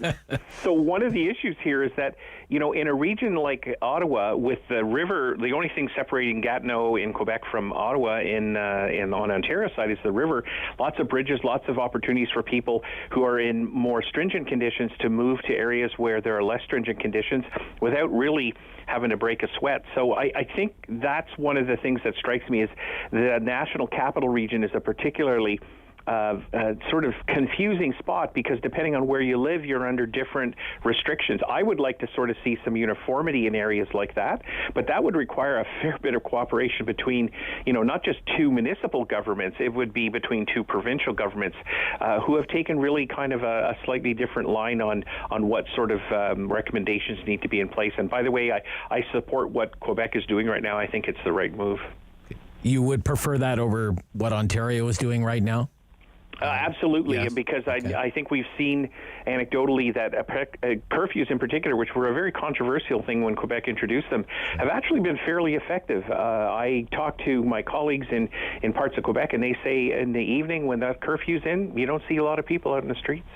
Speaker 12: So one of the issues here is that, in a region like Ottawa, with the river, the only thing separating Gatineau in Quebec from Ottawa on Ontario side is the river. Lots of bridges, lots of opportunities for people who are in more stringent conditions to move to areas where there are less stringent conditions without really having to break a sweat. So I think that's one of the things that strikes me is the National Capital Region is a particularly sort of confusing spot, because depending on where you live, you're under different restrictions. I would like to sort of see some uniformity in areas like that, but that would require a fair bit of cooperation between, not just two municipal governments, it would be between two provincial governments who have taken really kind of a slightly different line on what sort of recommendations need to be in place. And by the way, I support what Quebec is doing right now. I think it's the right move.
Speaker 8: You would prefer that over what Ontario is doing right now?
Speaker 12: Absolutely,
Speaker 8: yes.
Speaker 12: Because I think we've seen anecdotally that curfews in particular, which were a very controversial thing when Quebec introduced them, have actually been fairly effective. I talk to my colleagues in parts of Quebec, and they say in the evening when that curfew's in, you don't see a lot of people out in the streets.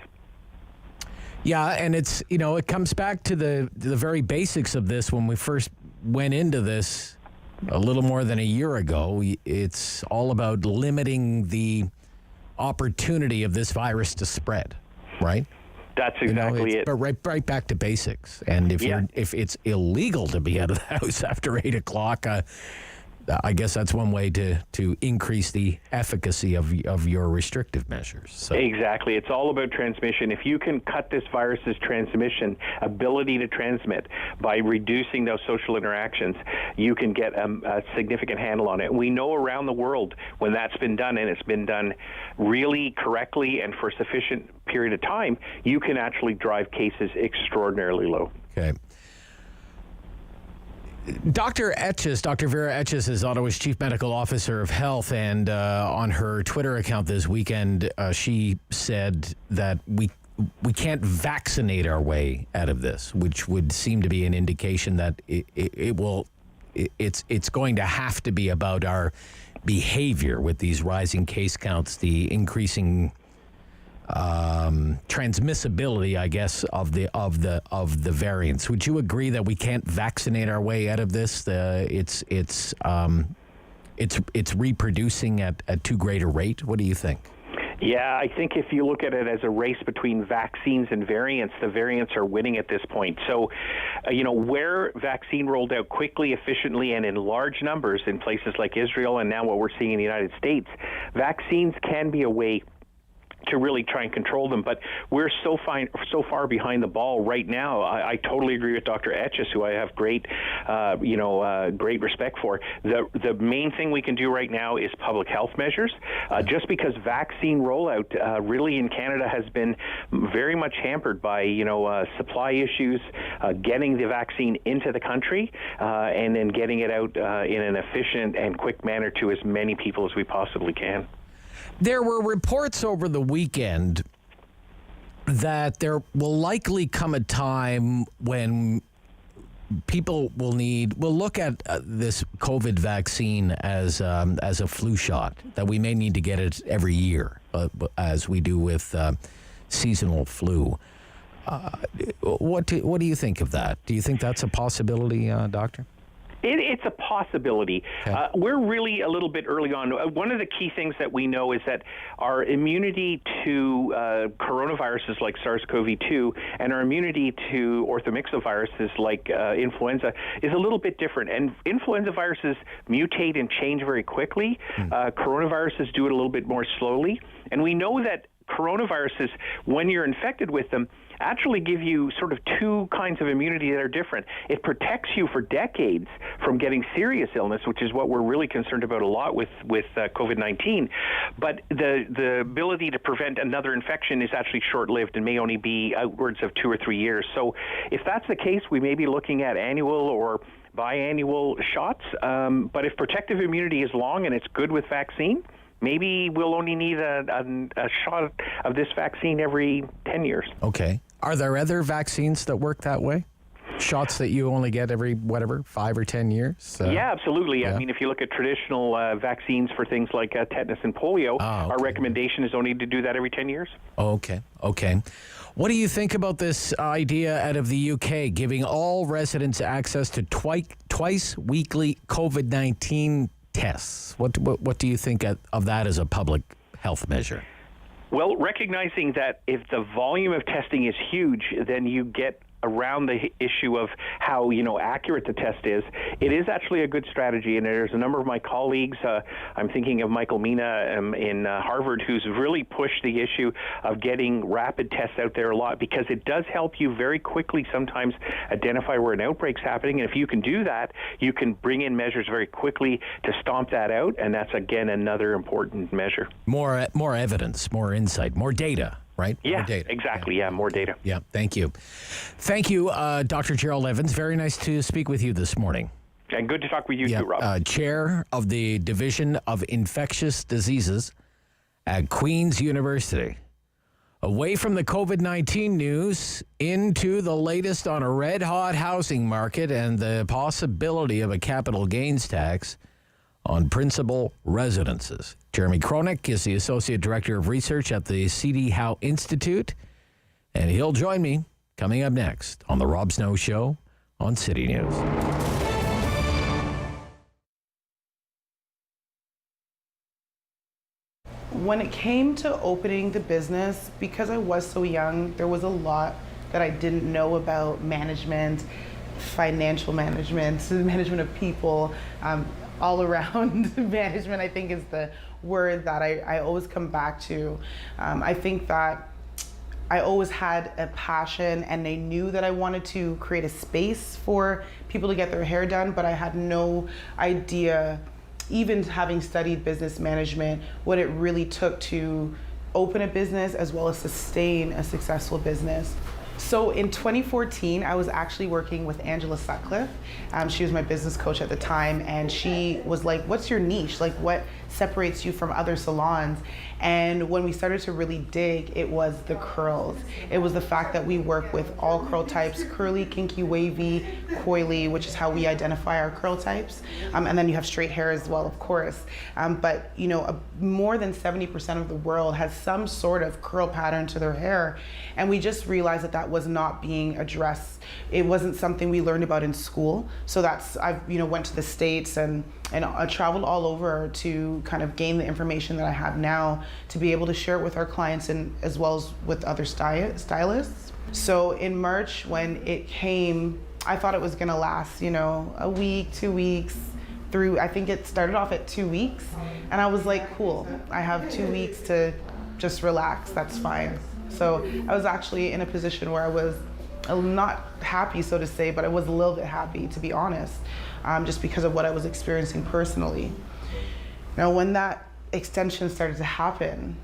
Speaker 8: Yeah, and it's, it comes back to the very basics of this. When we first went into this a little more than a year ago, it's all about limiting the opportunity of this virus to spread, right?
Speaker 12: That's exactly it.
Speaker 8: But right back to basics. And if it's illegal to be out of the house after 8 o'clock, I guess that's one way to increase the efficacy of your restrictive measures. So.
Speaker 12: Exactly. It's all about transmission. If you can cut this virus's transmission, ability to transmit, by reducing those social interactions, you can get a significant handle on it. We know around the world when that's been done, and it's been done really correctly and for a sufficient period of time, you can actually drive cases extraordinarily low.
Speaker 8: Okay. Dr. Vera Etches is Ottawa's Chief Medical Officer of Health, and on her Twitter account this weekend, she said that we can't vaccinate our way out of this, which would seem to be an indication that it's going to have to be about our behavior with these rising case counts, the increasing transmissibility, I guess, of the variants. Would you agree that we can't vaccinate our way out of this? It's reproducing at too great a rate. What do you think?
Speaker 12: Yeah, I think if you look at it as a race between vaccines and variants, the variants are winning at this point. So, where vaccine rolled out quickly, efficiently, and in large numbers in places like Israel and now what we're seeing in the United States, vaccines can be a way to really try and control them, but we're so far behind the ball right now. I totally agree with Dr. Etches, who I have great respect for. The main thing we can do right now is public health measures. Just because vaccine rollout really in Canada has been very much hampered by supply issues, getting the vaccine into the country, and then getting it out in an efficient and quick manner to as many people as we possibly can.
Speaker 8: There were reports over the weekend that there will likely come a time when people will look at this COVID vaccine as a flu shot, that we may need to get it every year, as we do with seasonal flu. What do you think of that? Do you think that's a possibility, Doctor?
Speaker 12: It's a possibility. Okay. We're really a little bit early on. One of the key things that we know is that our immunity to coronaviruses like SARS-CoV-2 and our immunity to orthomyxoviruses like influenza is a little bit different. And influenza viruses mutate and change very quickly. Coronaviruses do it a little bit more slowly. And we know that coronaviruses, when you're infected with them, actually give you sort of two kinds of immunity that are different. It protects you for decades from getting serious illness, which is what we're really concerned about a lot with COVID-19. But the ability to prevent another infection is actually short-lived and may only be outwards of 2 or 3 years. So if that's the case, we may be looking at annual or biannual shots. But if protective immunity is long and it's good with vaccine, maybe we'll only need a shot of this vaccine every 10 years.
Speaker 8: Okay. Are there other vaccines that work that way? Shots that you only get every, 5 or 10 years?
Speaker 12: Yeah, absolutely. Yeah. I mean, if you look at traditional vaccines for things like tetanus and polio, our recommendation is only to do that every 10 years.
Speaker 8: Okay. What do you think about this idea out of the UK, giving all residents access to twice weekly COVID-19 tests? What do you think of that as a public health measure?
Speaker 12: Well, recognizing that if the volume of testing is huge, then you get around the issue of how accurate the test is. It is actually a good strategy, and there's a number of my colleagues. I'm thinking of Michael Mina in Harvard, who's really pushed the issue of getting rapid tests out there a lot, because it does help you very quickly sometimes identify where an outbreak's happening. And if you can do that, you can bring in measures very quickly to stomp that out, and that's again another important measure.
Speaker 8: More evidence, more insight, more data. Right?
Speaker 12: Yeah,
Speaker 8: more data.
Speaker 12: Exactly. Yeah, more data.
Speaker 8: Yeah, thank you. Thank you, Dr. Gerald Evans. Very nice to speak with you this morning.
Speaker 12: And good to talk with you too, Rob.
Speaker 8: Chair of the Division of Infectious Diseases at Queen's University. Away from the COVID-19 news, into the latest on a red-hot housing market and the possibility of a capital gains tax on principal residences. Jeremy Cronick is the Associate Director of Research at the C.D. Howe Institute, and he'll join me coming up next on The Rob Snow Show on City News.
Speaker 13: When it came to opening the business, because I was so young, there was a lot that I didn't know about management, financial management, management of people. all around management, I think, is the word that I always come back to. I think that I always had a passion, and I knew that I wanted to create a space for people to get their hair done, but I had no idea, even having studied business management, what it really took to open a business as well as sustain a successful business. So in 2014, I was actually working with Angela Sutcliffe. She was my business coach at the time, and she was like, what's your niche? Like, what separates you from other salons? And when we started to really dig, it was the curls. It was the fact that we work with all curl types: curly, kinky, wavy, coily, which is how we identify our curl types. And then you have straight hair as well, of course. But you know, more than 70% of the world has some sort of curl pattern to their hair. And we just realized that that was not being addressed. It wasn't something we learned about in school. So I went to the States and I traveled all over to kind of gain the information that I have now to be able to share it with our clients and as well as with other stylists. So in March, when it came, I thought it was gonna last, a week, 2 weeks, I think it started off at 2 weeks. And I was like, cool, I have 2 weeks to just relax, that's fine. So I was actually in a position where I was not happy, so to say, but I was a little bit happy, to be honest, just because of what I was experiencing personally. Now, when that extension started to happen,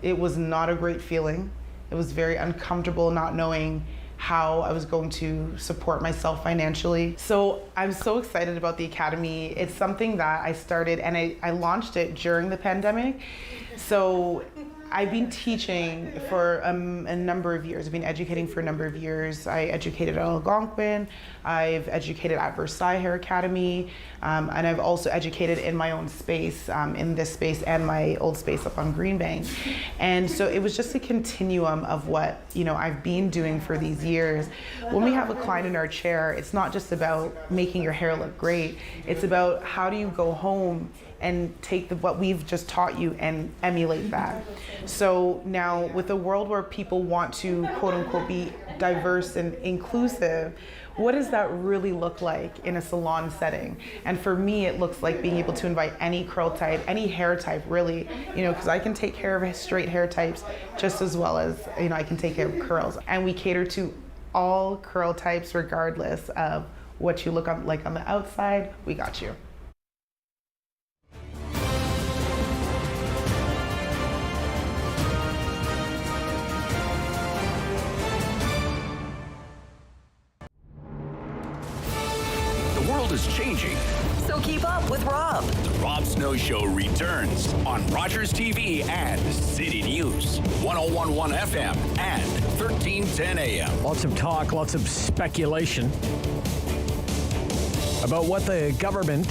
Speaker 13: it was not a great feeling. It was very uncomfortable not knowing how I was going to support myself financially. So I'm so excited about the Academy. It's something that I started, and I launched it during the pandemic. So I've been teaching for a number of years. I've been educating for a number of years. I educated at Algonquin. I've educated at Versailles Hair Academy. And I've also educated in my own space, in this space and my old space up on Green Bank. And so it was just a continuum of what I've been doing for these years. When we have a client in our chair, it's not just about making your hair look great. It's about how do you go home and take what we've just taught you and emulate that. So now, with a world where people want to, quote unquote, be diverse and inclusive, what does that really look like in a salon setting? And for me, it looks like being able to invite any curl type, any hair type, really, because I can take care of straight hair types just as well as, I can take care of curls. And we cater to all curl types regardless of what you look like on the outside. We got you.
Speaker 6: The world is changing.
Speaker 7: So keep up with Rob.
Speaker 6: The Rob Snow Show returns on Rogers TV and City News, 101.1 FM and 1310 AM.
Speaker 8: Lots of talk, lots of speculation about what the government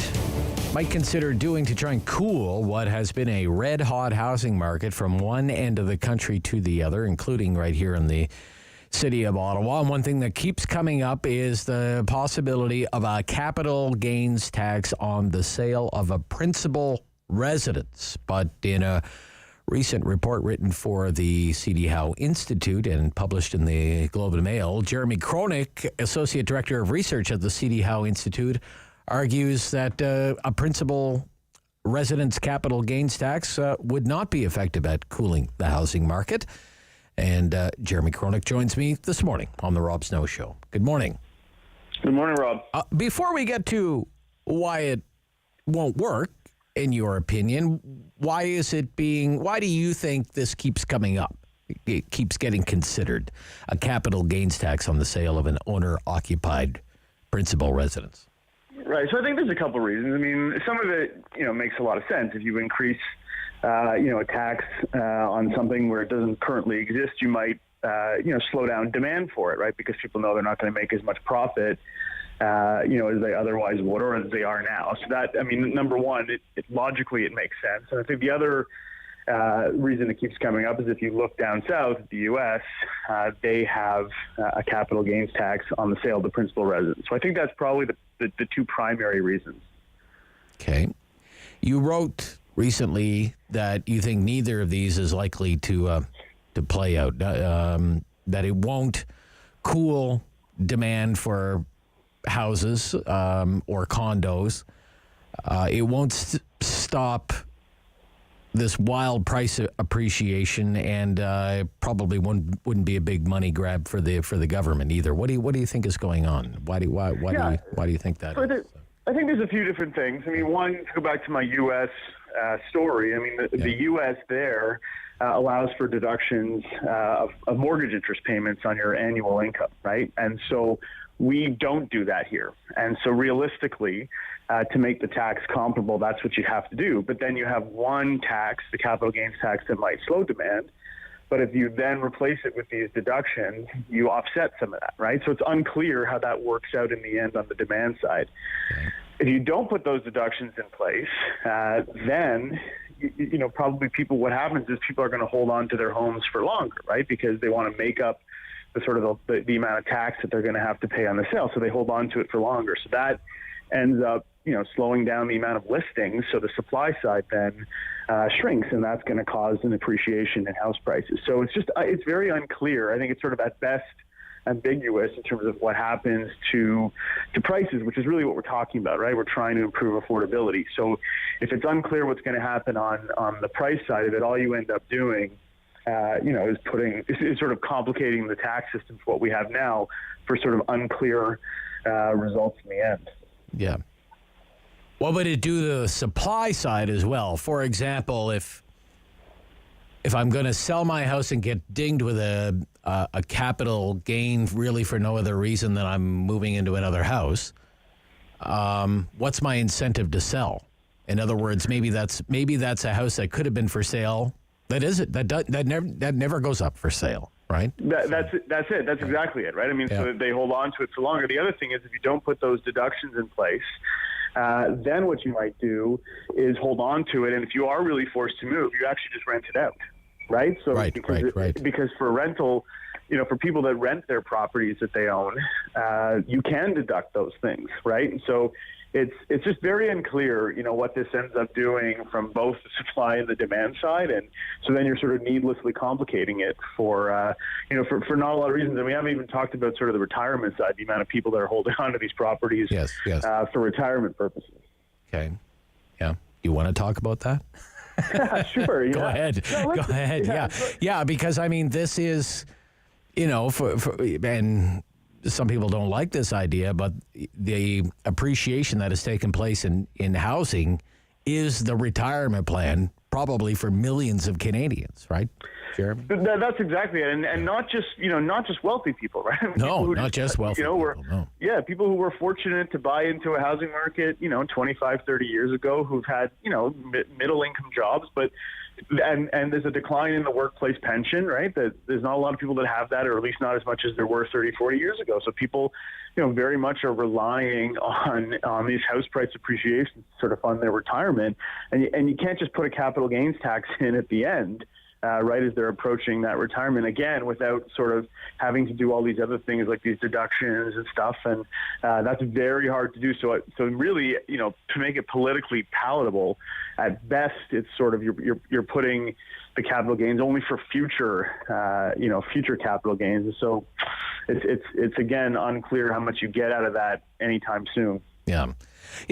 Speaker 8: might consider doing to try and cool what has been a red-hot housing market from one end of the country to the other, including right here in the city of Ottawa. And one thing that keeps coming up is the possibility of a capital gains tax on the sale of a principal residence. But in a recent report written for the C.D. Howe Institute and published in the Globe and Mail, Jeremy Cronick, Associate Director of Research at the C.D. Howe Institute, argues that a principal residence capital gains tax would not be effective at cooling the housing market. And Jeremy Cronick joins me this morning on the Rob Snow Show. Good morning.
Speaker 14: Good morning, Rob.
Speaker 8: Before we get to why it won't work, in your opinion, why do you think this keeps coming up? It keeps getting considered a capital gains tax on the sale of an owner-occupied principal residence.
Speaker 14: Right. So I think there's a couple reasons. I mean, some of it, makes a lot of sense. If you increase a tax on something where it doesn't currently exist, you might, slow down demand for it, right? Because people know they're not going to make as much profit, as they otherwise would or as they are now. So that, number one, it logically it makes sense. And I think the other reason it keeps coming up is if you look down south at the U.S., they have a capital gains tax on the sale of the principal residence. So I think that's probably the two primary reasons.
Speaker 8: Okay. You wrote recently that you think neither of these is likely to play out, that it won't cool demand for houses or condos, It won't stop this wild price appreciation, and probably wouldn't be a big money grab for the government either. What do you think is going on? Why do you think that is?
Speaker 14: I think there's a few different things. I mean, one, to go back to my U.S. Story. I mean, the U.S. there allows for deductions of mortgage interest payments on your annual income, right? And so we don't do that here. And so realistically, to make the tax comparable, that's what you have to do. But then you have one tax, the capital gains tax, that might slow demand. But if you then replace it with these deductions, you offset some of that, right? So it's unclear how that works out in the end on the demand side. If you don't put those deductions in place, then probably what happens is people are going to hold on to their homes for longer, right? Because they want to make up the sort of the amount of tax that they're going to have to pay on the sale. So they hold on to it for longer. So that ends up, slowing down the amount of listings. So the supply side then shrinks, and that's going to cause an appreciation in house prices. So it's very unclear. I think it's sort of at best ambiguous in terms of what happens to prices, which is really what we're talking about, right? We're trying to improve affordability. So if it's unclear what's going to happen on the price side of it, all you end up doing, is sort of complicating the tax system for what we have now for sort of unclear results in the end.
Speaker 8: Yeah. What would it do to the supply side as well? For example, if I'm going to sell my house and get dinged with a capital gain really for no other reason than I'm moving into another house, what's my incentive to sell? In other words, maybe that's a house that could have been for sale. That never goes up for sale, right?
Speaker 14: That's it. That's exactly it, right? I mean, so they hold on to it for longer. The other thing is, if you don't put those deductions in place, then what you might do is hold on to it, and if you are really forced to move, you actually just rent it out, right? So because for rental, for people that rent their properties that they own, you can deduct those things, right? And so it's just very unclear, what this ends up doing from both the supply and the demand side, and so then you're sort of needlessly complicating it for not a lot of reasons. And we haven't even talked about sort of the retirement side, the amount of people that are holding on to these properties for retirement purposes.
Speaker 8: Okay, yeah, you want to talk about that?
Speaker 14: Sure. Yeah.
Speaker 8: Go ahead.
Speaker 14: No,
Speaker 8: Go ahead. Yeah. Because I mean, this is, and some people don't like this idea, but the appreciation that has taken place in housing is the retirement plan, probably for millions of Canadians, right, Jeremy?
Speaker 14: That's exactly it, and not just wealthy people, right?
Speaker 8: No, not just wealthy people. No.
Speaker 14: Yeah, people who were fortunate to buy into a housing market, 25, 30 years ago, who've had, middle income jobs, but and there's a decline in the workplace pension, right? That there's not a lot of people that have that, or at least not as much as there were 30, 40 years ago. So people, very much are relying on these house price appreciations to sort of fund their retirement. And you can't just put a capital gains tax in at the end, right as they're approaching that retirement, again, without sort of having to do all these other things like these deductions and stuff. And that's very hard to do. So really, to make it politically palatable, at best, it's sort of you're putting the capital gains only for future capital gains. And so it's again unclear how much you get out of that anytime soon.
Speaker 8: Yeah.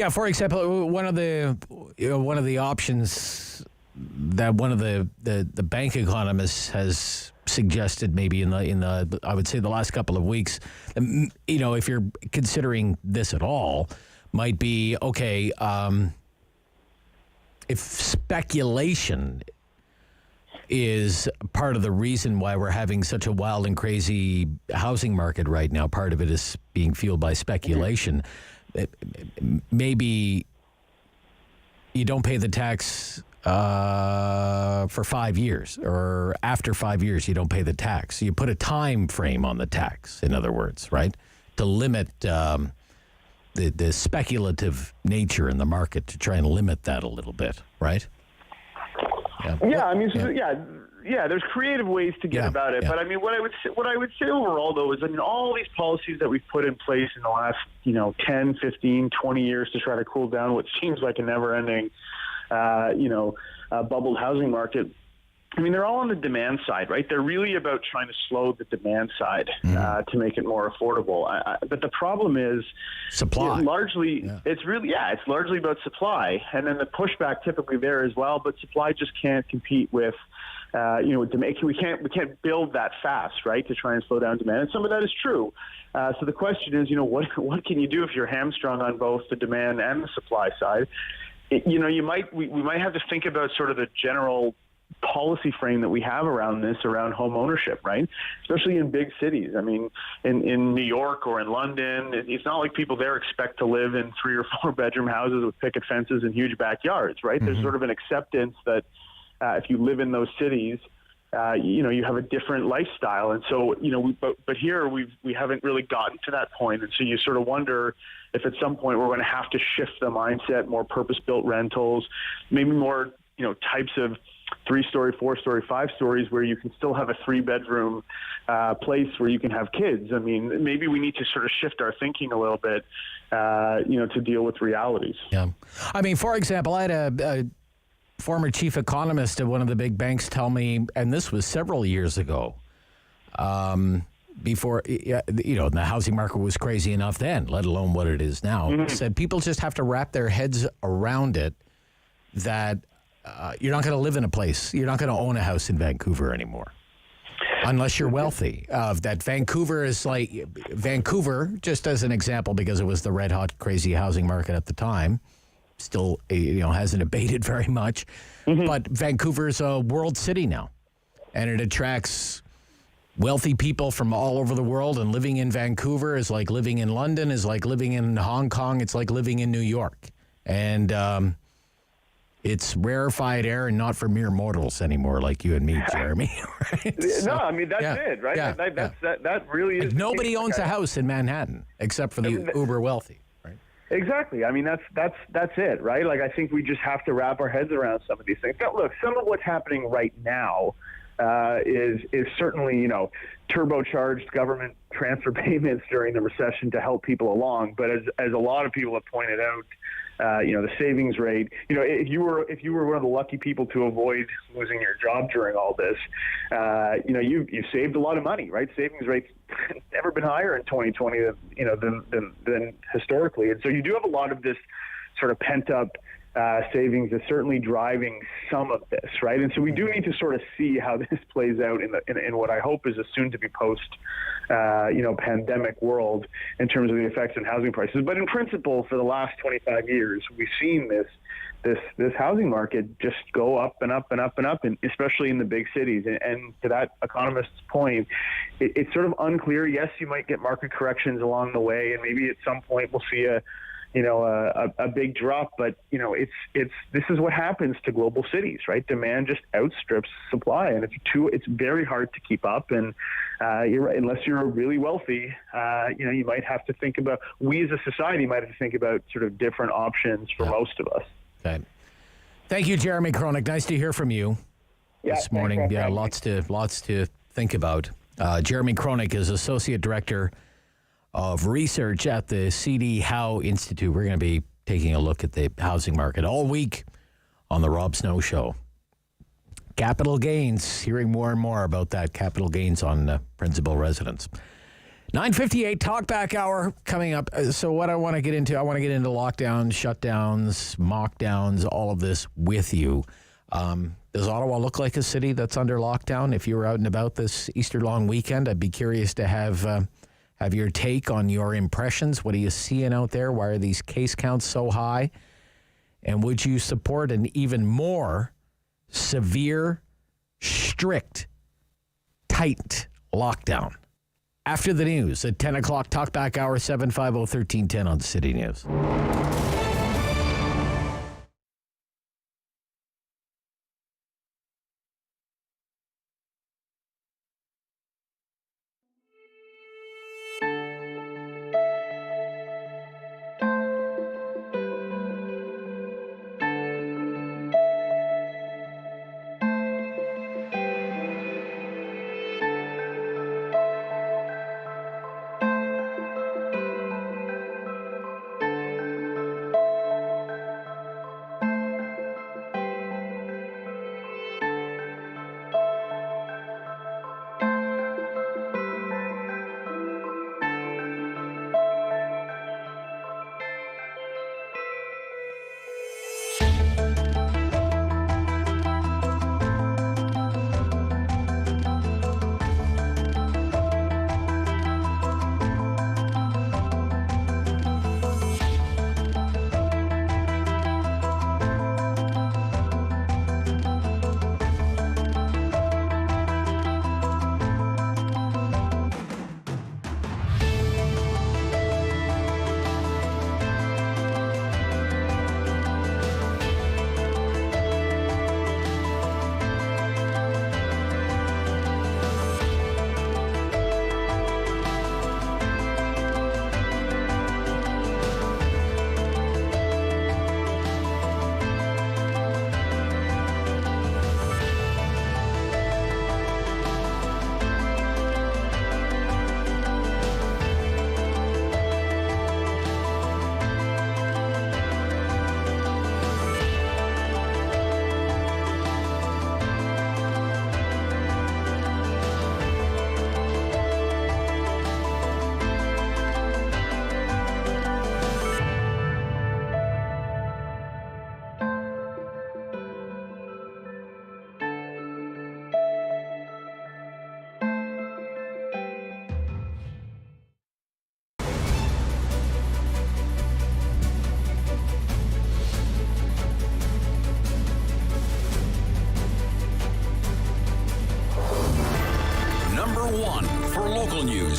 Speaker 8: For example, one of the options that one of the bank economists has suggested, maybe in the I would say the last couple of weeks, if you're considering this at all, might be okay. If speculation is part of the reason why we're having such a wild and crazy housing market right now, part of it is being fueled by speculation. Maybe you don't pay the tax for 5 years, or after 5 years you don't pay the tax. You put a time frame on the tax, in other words, right, to limit the speculative nature in the market, to try and limit that a little bit, right?
Speaker 14: There's creative ways to get about it. But I mean, what I would say overall, though, is, all these policies that we've put in place in the last 10, 15, 20 years to try to cool down what seems like a never-ending bubbled housing market, I mean, they're all on the demand side, right? They're really about trying to slow the demand side to make it more affordable. But the problem is
Speaker 8: supply.
Speaker 14: It's largely about supply, and then the pushback typically there as well. But supply just can't compete with, we can't build that fast, right? To try and slow down demand, and some of that is true. So the question is, what can you do if you're hamstrung on both the demand and the supply side? We might have to think about sort of the general policy frame that we have around home ownership, right? Especially in big cities. I mean, in New York or in London, it's not like people there expect to live in 3 or 4 bedroom houses with picket fences and huge backyards, right? There's sort of an acceptance that if you live in those cities, you have a different lifestyle. And so, but here we haven't really gotten to that point. And so you sort of wonder if at some point we're going to have to shift the mindset, more purpose-built rentals, maybe more, types of 3-story, 4-story, 5 stories where you can still have a 3-bedroom place where you can have kids. I mean, maybe we need to sort of shift our thinking a little bit, to deal with realities. Yeah.
Speaker 8: I mean, for example, I had a former chief economist at one of the big banks tell me, and this was several years ago, before, the housing market was crazy enough then, let alone what it is now, said people just have to wrap their heads around it that you're not going to live in a place. You're not going to own a house in Vancouver anymore unless you're wealthy. That Vancouver is like Vancouver, just as an example, because it was the red hot, crazy housing market at the time. Still, hasn't abated very much. But Vancouver is a world city now, and it attracts wealthy people from all over the world. And living in Vancouver is like living in London, is like living in Hong Kong. It's like living in New York. And it's rarefied air and not for mere mortals anymore, like you and me, Jeremy. Right?
Speaker 14: No, I mean, that's it, right?
Speaker 8: Yeah,
Speaker 14: that really is.
Speaker 8: Like nobody owns a house in Manhattan except for the uber wealthy.
Speaker 14: Exactly. I mean, that's it, right? Like, I think we just have to wrap our heads around some of these things. Now, look, some of what's happening right now is certainly, turbocharged government transfer payments during the recession to help people along. But as a lot of people have pointed out, the savings rate, if you were one of the lucky people to avoid losing your job during all this, you saved a lot of money, right? Savings rates never been higher in 2020 than historically. And so you do have a lot of this sort of pent up savings is certainly driving some of this, right? And so we do need to sort of see how this plays out in what I hope is a soon-to-be post-pandemic world in terms of the effects on housing prices. But in principle, for the last 25 years, we've seen this housing market just go up and up and up and up, and especially in the big cities. And to that economist's point, it's sort of unclear. Yes, you might get market corrections along the way, and maybe at some point we'll see a big drop, but this is what happens to global cities, right? Demand just outstrips supply, and it's very hard to keep up. And you're right, unless you're really wealthy, you might have to think about. We as a society might have to think about sort of different options for most of us.
Speaker 8: Okay. Thank you, Jeremy Cronick. Nice to hear from you this morning. Yeah, lots to think about. Jeremy Cronick is Associate Director of Research at the C.D. Howe Institute. We're going to be taking a look at the housing market all week on the Rob Snow Show. Capital gains, hearing more and more about that, capital gains on principal residence. 9:58 Talkback Hour coming up. So what I want to get into lockdowns, shutdowns, mockdowns, all of this with you. Does Ottawa look like a city that's under lockdown? If you were out and about this Easter long weekend, I'd be curious to have your take on your impressions. What are you seeing out there? Why are these case counts so high? And would you support an even more severe, strict, tight lockdown? After the news at 10 o'clock, Talkback Hour, 750-1310 on City News.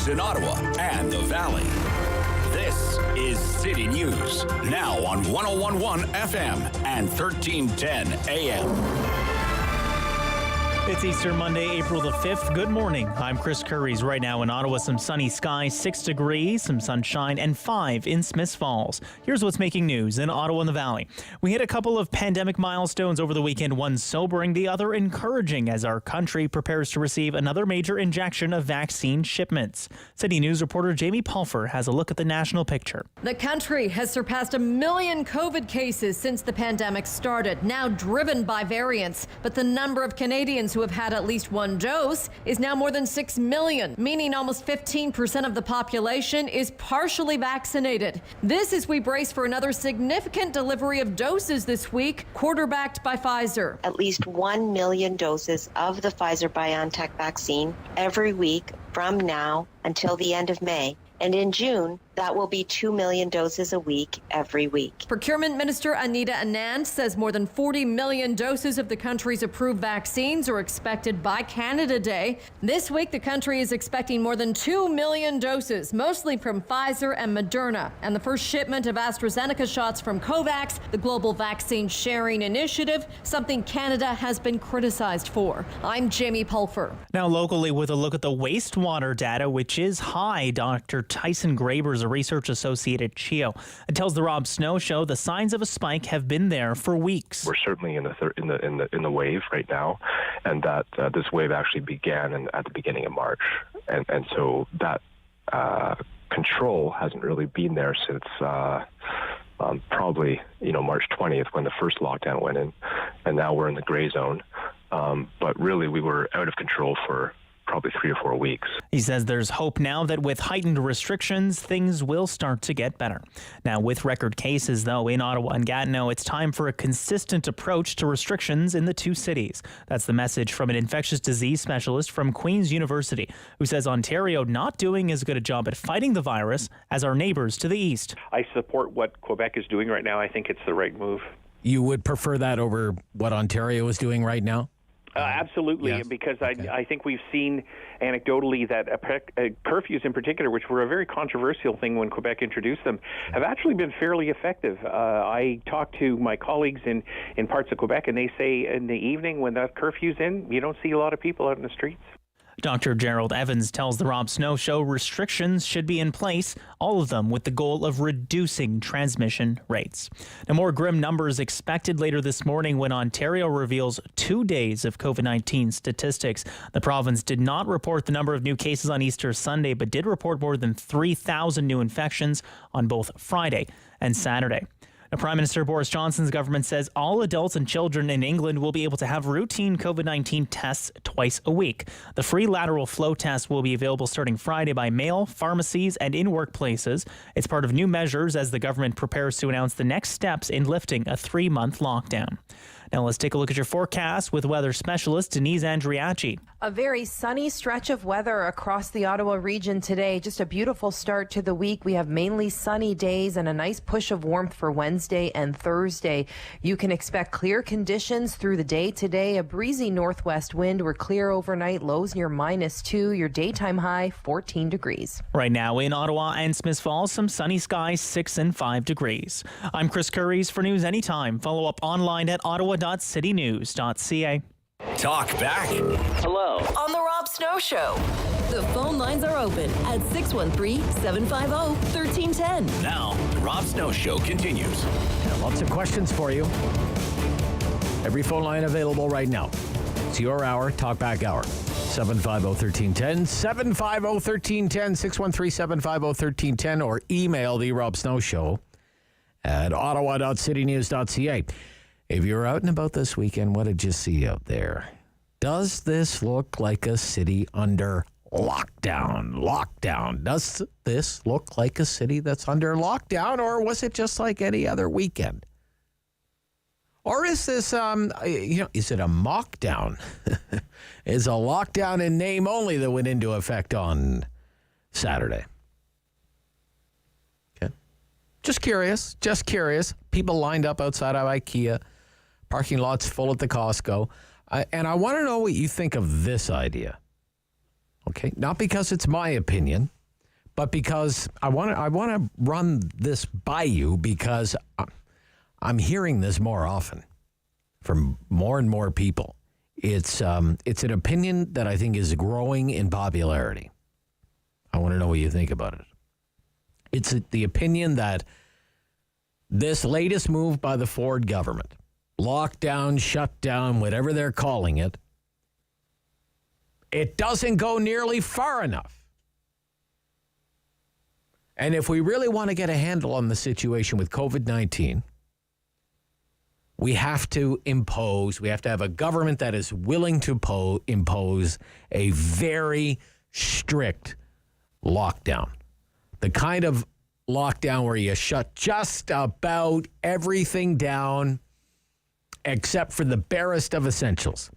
Speaker 6: news in Ottawa and the Valley. This is City News, now on 101.1 FM and 1310 AM.
Speaker 1: It's Easter Monday, April the 5th. Good morning. I'm Chris Curries. Right now in Ottawa, some sunny skies, 6 degrees, some sunshine, and 5 in Smiths Falls. Here's what's making news in Ottawa and the Valley. We hit a couple of pandemic milestones over the weekend, one sobering, the other encouraging as our country prepares to receive another major injection of vaccine shipments. City News reporter Jamie Pulfer has a look at the national picture.
Speaker 2: The country has surpassed 1 million COVID cases since the pandemic started, now driven by variants. But the number of Canadians who have had at least one dose is now more than 6 million, meaning almost 15% of the population is partially vaccinated. This as we brace for another significant delivery of doses this week, quarterbacked by Pfizer.
Speaker 3: At least 1 million doses of the Pfizer-BioNTech vaccine every week from now until the end of May. And in June, that will be 2 million doses a week every week.
Speaker 2: Procurement Minister Anita Anand says more than 40 million doses of the country's approved vaccines are expected by Canada Day. This week, the country is expecting more than 2 million doses, mostly from Pfizer and Moderna. And the first shipment of AstraZeneca shots from COVAX, the global vaccine sharing initiative, something Canada has been criticized for. I'm Jamie Pulfer.
Speaker 1: Now locally with a look at the wastewater data, which is high. Dr. Tyson is a research associate at CHEO. It tells the Rob Snow Show the signs of a spike have been there for weeks.
Speaker 11: We're certainly in the wave right now, and that this wave actually began at the beginning of March, and so that control hasn't really been there since probably March 20th when the first lockdown went in, and now we're in the gray zone. But really, we were out of control for probably 3 or 4 weeks.
Speaker 1: He says there's hope now that with heightened restrictions, things will start to get better. Now, with record cases, though, in Ottawa and Gatineau, it's time for a consistent approach to restrictions in the two cities. That's the message from an infectious disease specialist from Queen's University, who says Ontario not doing as good a job at fighting the virus as our neighbors to the east.
Speaker 12: I support what Quebec is doing right now. I think it's the right move.
Speaker 8: You would prefer that over what Ontario is doing right now?
Speaker 12: Absolutely, yes. Because I think we've seen anecdotally that curfews in particular, which were a very controversial thing when Quebec introduced them, have actually been fairly effective. I talked to my colleagues in parts of Quebec, and they say in the evening when that curfew's in, you don't see a lot of people out in the streets.
Speaker 1: Dr. Gerald Evans tells the Rob Snow Show restrictions should be in place, all of them with the goal of reducing transmission rates. Now, more grim numbers expected later this morning when Ontario reveals 2 days of COVID-19 statistics. The province did not report the number of new cases on Easter Sunday, but did report more than 3,000 new infections on both Friday and Saturday. Now, Prime Minister Boris Johnson's government says all adults and children in England will be able to have routine COVID-19 tests twice a week. The free lateral flow test will be available starting Friday by mail, pharmacies, and in workplaces. It's part of new measures as the government prepares to announce the next steps in lifting a 3-month lockdown. Now let's take a look at your forecast with weather specialist Denise Andriachi.
Speaker 5: A very sunny stretch of weather across the Ottawa region today. Just a beautiful start to the week. We have mainly sunny days and a nice push of warmth for Wednesday and Thursday. You can expect clear conditions through the day today. A breezy northwest wind. We're clear overnight. Lows near -2. Your daytime high 14 degrees.
Speaker 1: Right now in Ottawa and Smiths Falls, some sunny skies, 6 and 5 degrees. I'm Chris Curries for News Anytime. Follow up online at ottawa.citynews.ca.
Speaker 6: Talk back.
Speaker 7: Hello. On the Rob Snow Show. The phone lines are open at 613-750-1310.
Speaker 6: Now, the Rob Snow Show continues.
Speaker 8: Lots of questions for you. Every phone line available right now. It's your hour, Talk Back Hour. 750-1310, 750-1310, 613-750-1310, or email the Rob Snow Show at ottawa.citynews.ca. If you're out and about this weekend, what did you see out there? Does this look like a city under lockdown? Does this look like a city that's under lockdown, or was it just like any other weekend? Or is this, is it a mockdown? Is a lockdown in name only that went into effect on Saturday? Okay. Just curious. People lined up outside of IKEA. Parking lots full at the Costco. And I want to know what you think of this idea. Okay, not because it's my opinion, but because I want to run this by you because I'm hearing this more often from more and more people. It's an opinion that I think is growing in popularity. I want to know what you think about it. It's the opinion that this latest move by the Ford government, lockdown, shutdown, whatever they're calling it, it doesn't go nearly far enough. And if we really want to get a handle on the situation with COVID-19, we have to have a government that is willing to impose a very strict lockdown. The kind of lockdown where you shut just about everything down except for the barest of essentials.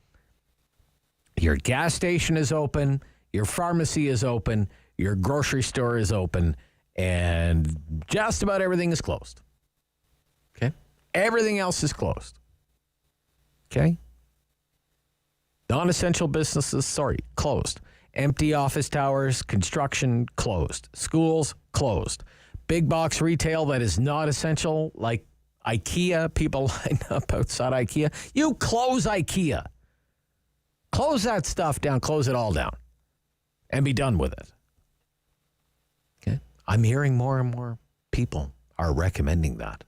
Speaker 8: Your gas station is open, your pharmacy is open, your grocery store is open, and just about everything is closed. Okay? Everything else is closed. Okay? Non-essential businesses, closed. Empty office towers, construction, closed. Schools, closed. Big box retail that is not essential, like IKEA, people line up outside IKEA. You close IKEA. Close that stuff down, close it all down, and be done with it. Okay? I'm hearing more and more people are recommending that.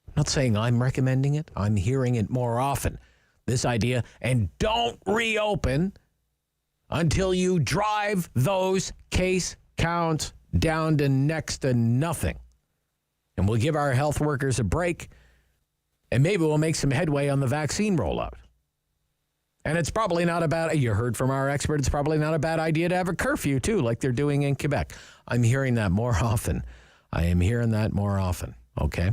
Speaker 8: I'm not saying I'm recommending it. I'm hearing it more often. This idea, and don't reopen until you drive those case counts down to next to nothing. And we'll give our health workers a break, and maybe we'll make some headway on the vaccine rollout. And it's probably not a bad, you heard from our expert, it's probably not a bad idea to have a curfew, too, like they're doing in Quebec. I'm hearing that more often. I am hearing that more often, okay?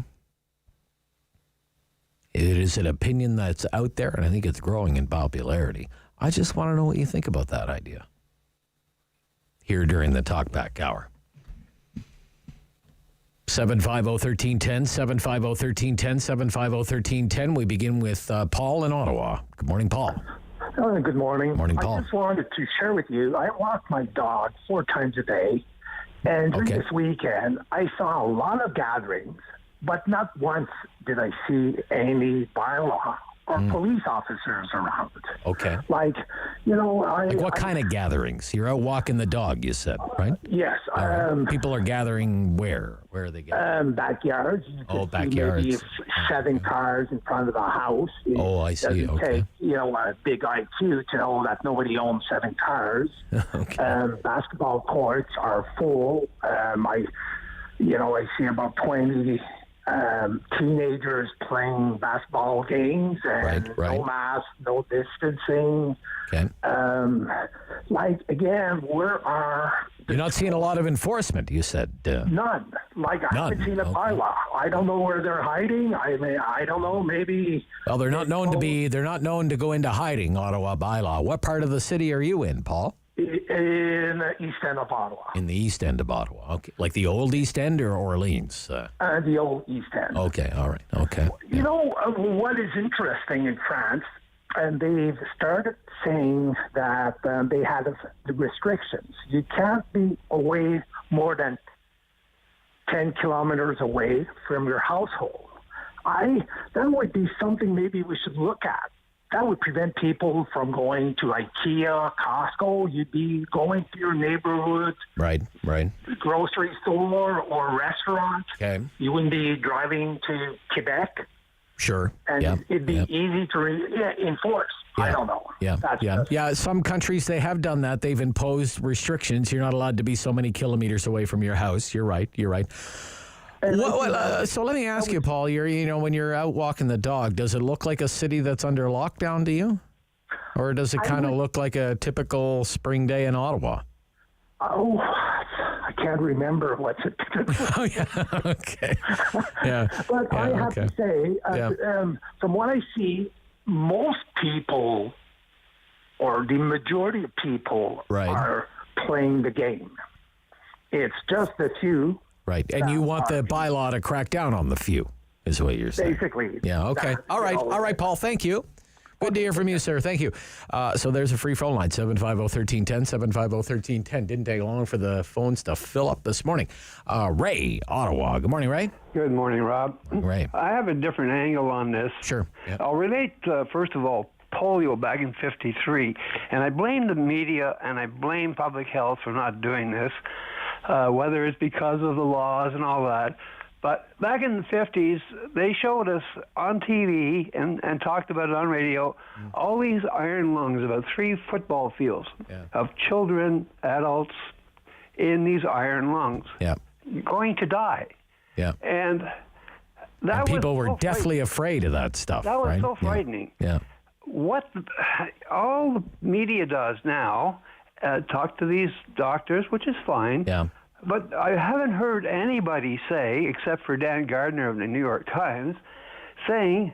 Speaker 8: It is an opinion that's out there, and I think it's growing in popularity. I just want to know what you think about that idea here during the Talkback Hour. 750-1310, 750-1310, 750-1310. We begin with Paul in Ottawa. Good morning, Paul.
Speaker 15: Good morning.
Speaker 8: Morning, Paul.
Speaker 15: I just wanted to share with you, I walk my dog 4 times a day, and during this weekend, I saw a lot of gatherings, but not once did I see any bylaw or police officers around.
Speaker 8: Okay.
Speaker 15: Like,
Speaker 8: what kind of gatherings? You're out walking the dog, you said, right?
Speaker 15: Yes.
Speaker 8: People are gathering where? Where are they gathering?
Speaker 15: Backyards.
Speaker 8: Backyards.
Speaker 15: Maybe 7 cars in front of the house.
Speaker 8: I see.
Speaker 15: Doesn't take, a big IQ to know that nobody owns 7 cars. Basketball courts are full. I see about 20 teenagers playing basketball games and no mask, no distancing.
Speaker 8: Okay.
Speaker 15: Again,
Speaker 8: you're not seeing a lot of enforcement, you said.
Speaker 15: None. I haven't seen a bylaw. I don't know where they're hiding. I don't know, maybe.
Speaker 8: Well, they're not known to go into hiding, Ottawa bylaw. What part of the city are you in, Paul?
Speaker 15: In the east end of Ottawa.
Speaker 8: In the east end of Ottawa. Okay. Like the old East End or Orleans?
Speaker 15: The old East End.
Speaker 8: Okay. All right. Okay.
Speaker 15: You know, what is interesting in France, and they've started saying that they had the restrictions. You can't be away more than 10 kilometers away from your household. That would be something maybe we should look at. That would prevent people from going to IKEA, Costco. You'd be going to your neighborhood grocery store or restaurant.
Speaker 8: Okay.
Speaker 15: You wouldn't be driving to Quebec.
Speaker 8: Sure.
Speaker 15: And it'd be easy to enforce.
Speaker 8: Yeah.
Speaker 15: I don't know.
Speaker 8: Yeah. Some countries, they have done that. They've imposed restrictions. You're not allowed to be so many kilometers away from your house. You're right. So let me ask you, Paul, when you're out walking the dog, does it look like a city that's under lockdown to you? Or does it kind of look like a typical spring day in Ottawa?
Speaker 15: Oh, I can't remember what's it.
Speaker 8: Oh, yeah. Okay. Yeah.
Speaker 15: But I have to say, from what I see, most people, or the majority of people, are playing the game. It's just a few.
Speaker 8: Right, and you want the bylaw to crack down on the few, is what you're saying.
Speaker 15: Basically.
Speaker 8: Yeah, okay. All right, Paul, thank you. Good to hear from you, sir. Thank you. So there's a free phone line, 750-1310, 750-1310. Didn't take long for the phones to fill up this morning. Ray, Ottawa. Good morning, Ray.
Speaker 16: Good morning, Rob.
Speaker 8: Ray.
Speaker 16: I have a different angle on this.
Speaker 8: Sure. Yeah.
Speaker 16: I'll relate, first of all, polio back in 53. And I blame the media and I blame public health for not doing this, whether it's because of the laws and all that. But back in the 50s, they showed us on TV and talked about it on radio, all these iron lungs, about 3 football fields of children, adults in these iron lungs going to die.
Speaker 8: Yeah.
Speaker 16: And
Speaker 8: people were deathly afraid of that stuff.
Speaker 16: That was
Speaker 8: right?
Speaker 16: so frightening.
Speaker 8: Yeah.
Speaker 16: What all the media does now, talk to these doctors, which is fine.
Speaker 8: Yeah.
Speaker 16: But I haven't heard anybody say, except for Dan Gardner of the New York Times, saying,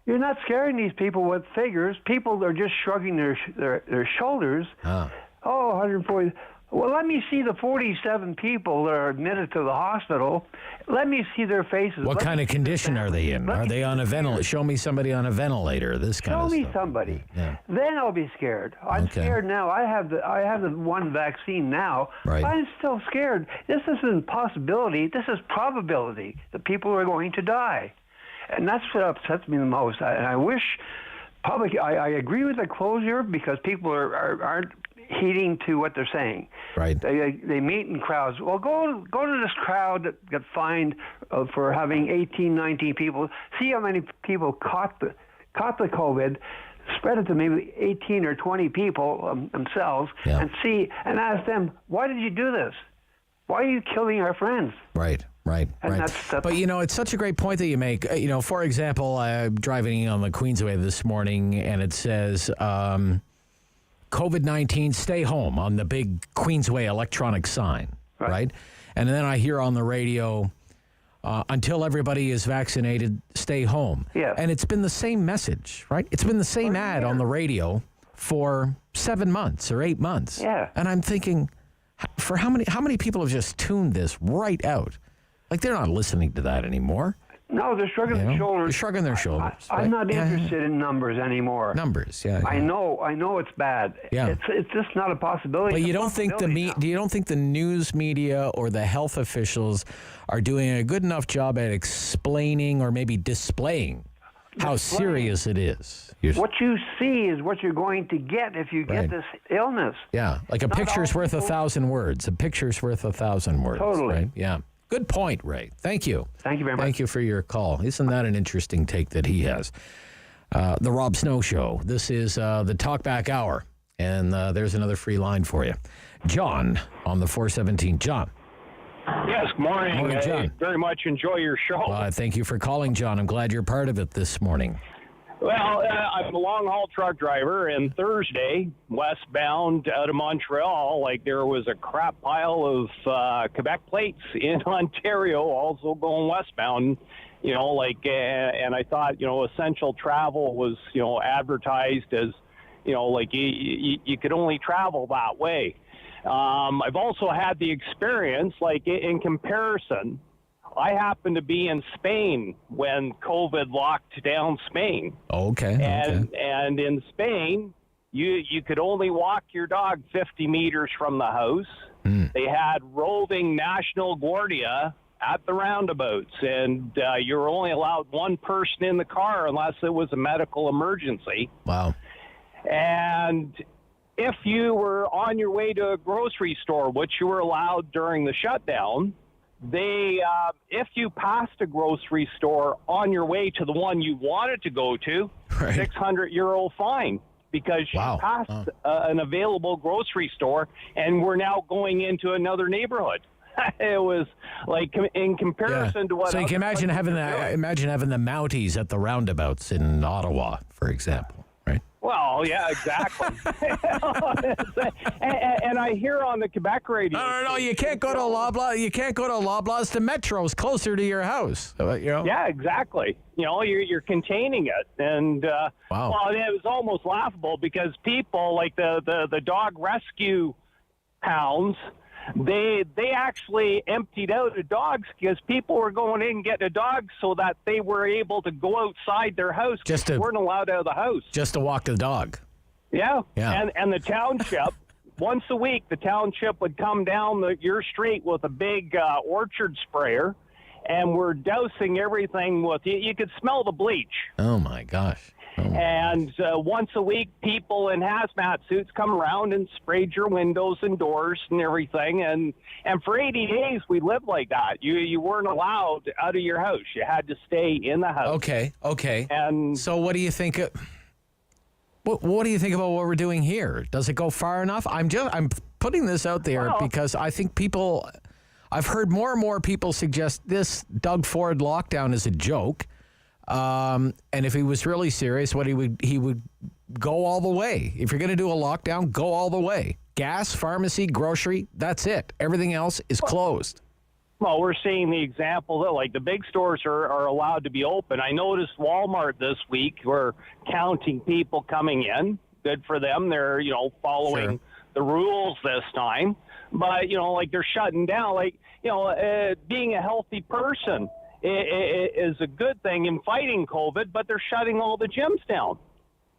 Speaker 16: you're not scaring these people with figures. People are just shrugging their shoulders. Oh, 140. Well, let me see the 47 people that are admitted to the hospital. Let me see their faces.
Speaker 8: What kind of condition are they in? Are they on a ventilator? Show me somebody on a ventilator. This kind of stuff.
Speaker 16: Show me somebody.
Speaker 8: Yeah.
Speaker 16: Then I'll be scared. I'm scared now. I have the one vaccine now.
Speaker 8: Right.
Speaker 16: I'm still scared. This isn't possibility. This is probability that people are going to die. And that's what upsets me the most. I wish I agree with the closure because people aren't heeding to what they're saying.
Speaker 8: Right.
Speaker 16: They meet in crowds. Well, go to this crowd that got fined for having 18, 19 people. See how many people caught the COVID, spread it to maybe 18 or 20 people themselves, and ask them, why did you do this? Why are you killing our friends?
Speaker 8: Right. Right. But, it's such a great point that you make. For example, I'm driving on the Queensway this morning, and it says, COVID-19, stay home on the big Queensway electronic sign, right? And then I hear on the radio, until everybody is vaccinated, stay home. Yeah. And it's been the same message, right? It's been the same ad on the radio for 7 months or 8 months. Yeah. And I'm thinking, for how many people have just tuned this right out? Like, they're not listening to that anymore.
Speaker 16: No, they're shrugging their shoulders.
Speaker 8: They're shrugging their shoulders.
Speaker 16: I'm not interested in numbers anymore.
Speaker 8: Numbers, yeah.
Speaker 16: I know it's bad.
Speaker 8: Yeah.
Speaker 16: It's just not a possibility.
Speaker 8: But you don't think the news media or the health officials are doing a good enough job at explaining or maybe displaying how serious it is?
Speaker 16: What you see is what you're going to get if you get this illness.
Speaker 8: Yeah, like a picture's worth 1,000 words. A picture's worth 1,000 words.
Speaker 16: Totally.
Speaker 8: Right? Yeah. Good point, Ray. Thank you.
Speaker 16: Thank you very much.
Speaker 8: Thank you for your call. Isn't that an interesting take that he has? The Rob Snow Show. This is the Talkback Hour, and there's another free line for you. John on the 417. John.
Speaker 17: Yes, good morning.
Speaker 8: Morning, John.
Speaker 17: I very much enjoy your show.
Speaker 8: Thank you for calling, John. I'm glad you're part of it this morning.
Speaker 17: Well, I'm a long-haul truck driver, and Thursday, westbound out of Montreal, there was a crap pile of Quebec plates in Ontario also going westbound, and I thought, essential travel was, advertised as, you could only travel that way. I've also had the experience, in comparison, I happened to be in Spain when COVID locked down Spain.
Speaker 8: Okay.
Speaker 17: And in Spain, you could only walk your dog 50 meters from the house. They had roving National Guardia at the roundabouts, and you were only allowed one person in the car unless it was a medical emergency.
Speaker 8: Wow.
Speaker 17: And if you were on your way to a grocery store, which you were allowed during the shutdown, if you passed a grocery store on your way to the one you wanted to go to, €600 fine because you passed an available grocery store and we're now going into another neighborhood. It was in comparison to what.
Speaker 8: So you can imagine having the Mounties at the roundabouts in Ottawa, for example, right?
Speaker 17: Well, yeah, exactly. and I hear on the Quebec radio.
Speaker 8: No, you can't go to Loblaws. You can't go to Loblaws. The Metro's closer to your house.
Speaker 17: Yeah, exactly. You're containing it, and
Speaker 8: wow.
Speaker 17: Well, it was almost laughable because people like the dog rescue hounds they actually emptied out the dogs because people were going in and getting a dog so that they were able to go outside their house. They weren't allowed out of the house.
Speaker 8: Just to walk the dog.
Speaker 17: Yeah.
Speaker 8: Yeah.
Speaker 17: And the township, once a week, the township would come down your street with a big orchard sprayer, and we're dousing everything with, you could smell the bleach.
Speaker 8: Oh, my gosh.
Speaker 17: And once a week, people in hazmat suits come around and sprayed your windows and doors and everything. And for 80 days, we lived like that. You weren't allowed out of your house. You had to stay in the house.
Speaker 8: Okay.
Speaker 17: And
Speaker 8: so what do you think? What do you think about what we're doing here? Does it go far enough? I'm putting this out there because I think people. I've heard more and more people suggest this Doug Ford lockdown is a joke. And if he was really serious, he would go all the way. If you're going to do a lockdown, go all the way. Gas, pharmacy, grocery, that's it. Everything else is closed.
Speaker 17: Well, we're seeing the example that, like, the big stores are allowed to be open. I noticed Walmart this week were counting people coming in. Good for them. They're, following the rules this time. But, like, they're shutting down. Like, being a healthy person is a good thing in fighting COVID, but they're shutting all the gyms down.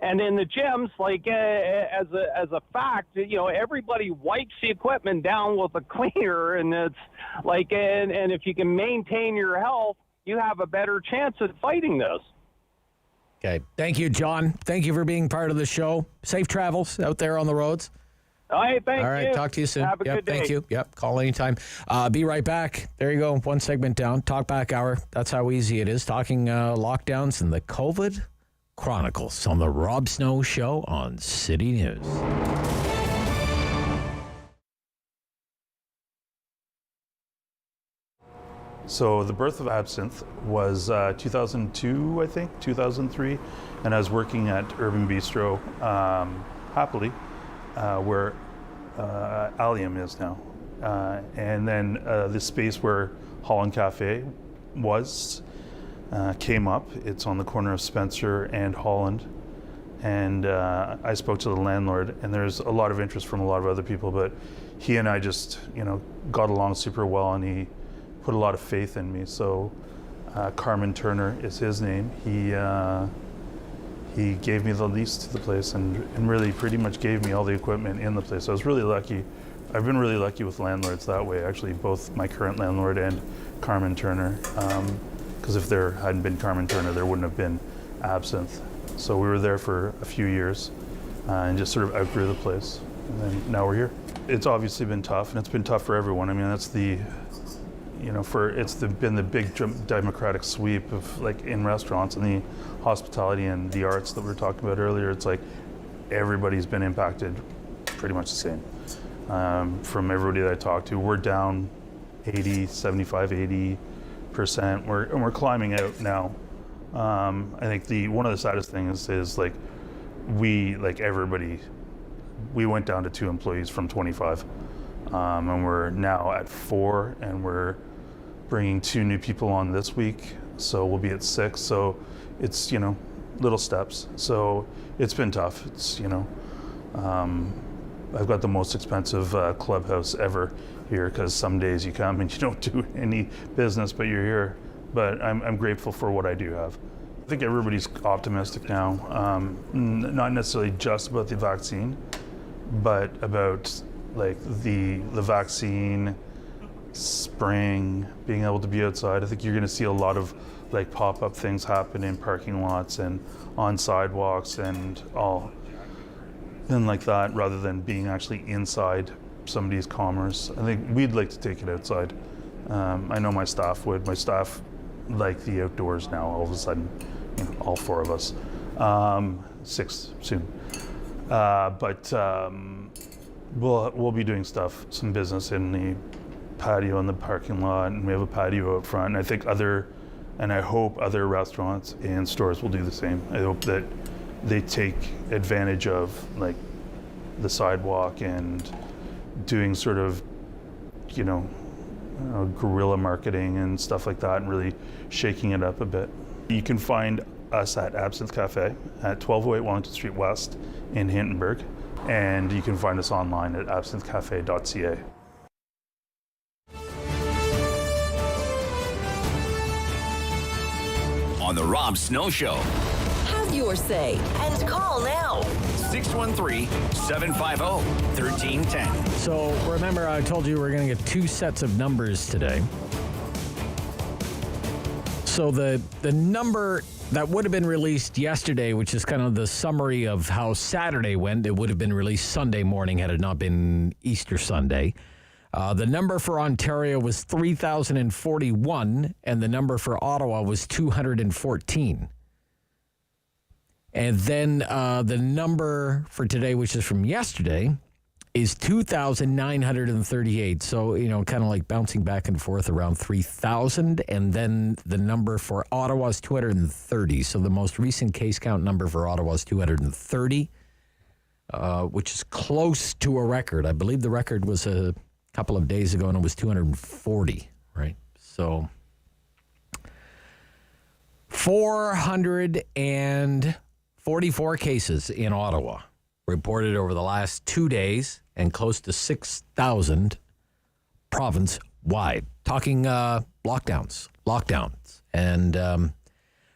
Speaker 17: And in the gyms, like as a fact, everybody wipes the equipment down with a cleaner, and it's like, and if you can maintain your health, you have a better chance at fighting this.
Speaker 8: Okay, thank you, John. Thank you for being part of the show. Safe travels out there on the roads.
Speaker 17: All right, thank you.
Speaker 8: All right, talk to you soon.
Speaker 17: Have a good day.
Speaker 8: Thank you. Yep, call anytime. Be right back. There you go, one segment down. Talk back hour. That's how easy it is. Talking lockdowns and the COVID Chronicles on the Rob Snow Show on City News.
Speaker 18: So the birth of absinthe was 2002, I think, 2003, and I was working at Urban Bistro, happily, where Allium is now. And then the space where Holland Cafe was came up. It's on the corner of Spencer and Holland. And I spoke to the landlord, and there's a lot of interest from a lot of other people, but he and I just, got along super well, and he put a lot of faith in me. So Carmen Turner is his name. He gave me the lease to the place and really pretty much gave me all the equipment in the place. I was really lucky. I've been really lucky with landlords that way, actually, both my current landlord and Carmen Turner. Because if there hadn't been Carmen Turner, there wouldn't have been Absinthe. So we were there for a few years and just sort of outgrew the place. And then now we're here. It's obviously been tough, and it's been tough for everyone. I mean, that's been the big democratic sweep of, like, in restaurants and the hospitality and the arts that we were talking about earlier. It's like everybody's been impacted pretty much the same. From everybody that I talked to, we're down 80%. We're climbing out now. I think one of the saddest things is like everybody, we went down to 2 employees from 25, and we're now at 4, and we're bringing 2 new people on this week, so we'll be at 6. So it's, little steps. So it's been tough. It's, I've got the most expensive clubhouse ever here, because some days you come and you don't do any business, but you're here. But I'm grateful for what I do have. I think everybody's optimistic now, not necessarily just about the vaccine, but about like the vaccine, spring, being able to be outside. I think you're going to see a lot of like pop-up things happen in parking lots and on sidewalks and all, and like that, rather than being actually inside somebody's commerce. I think we'd like to take it outside. I know my staff would. My staff like the outdoors now, all of a sudden, all 4 of us. 6 soon. But we'll be doing some business in the patio in the parking lot, and we have a patio out front. And I hope other restaurants and stores will do the same. I hope that they take advantage of like the sidewalk and doing sort of, guerrilla marketing and stuff like that, and really shaking it up a bit. You can find us at Absinthe Cafe at 1208 Wellington Street West in Hintonburg, and you can find us online at absinthecafe.ca.
Speaker 6: on The Rob Snow Show.
Speaker 7: Have your say and call now.
Speaker 6: 613-750-1310.
Speaker 8: So remember, I told you we're going to get two sets of numbers today. So the number that would have been released yesterday, which is kind of the summary of how Saturday went, it would have been released Sunday morning had it not been Easter Sunday. The number for Ontario was 3,041, and the number for Ottawa was 214. And then the number for today, which is from yesterday, is 2,938. So, kind of like bouncing back and forth around 3,000. And then the number for Ottawa is 230. So the most recent case count number for Ottawa is 230, which is close to a record. I believe the record was a couple of days ago, and it was 240, right? So 444 cases in Ottawa reported over the last 2 days, and close to 6,000 province-wide. Talking lockdowns. And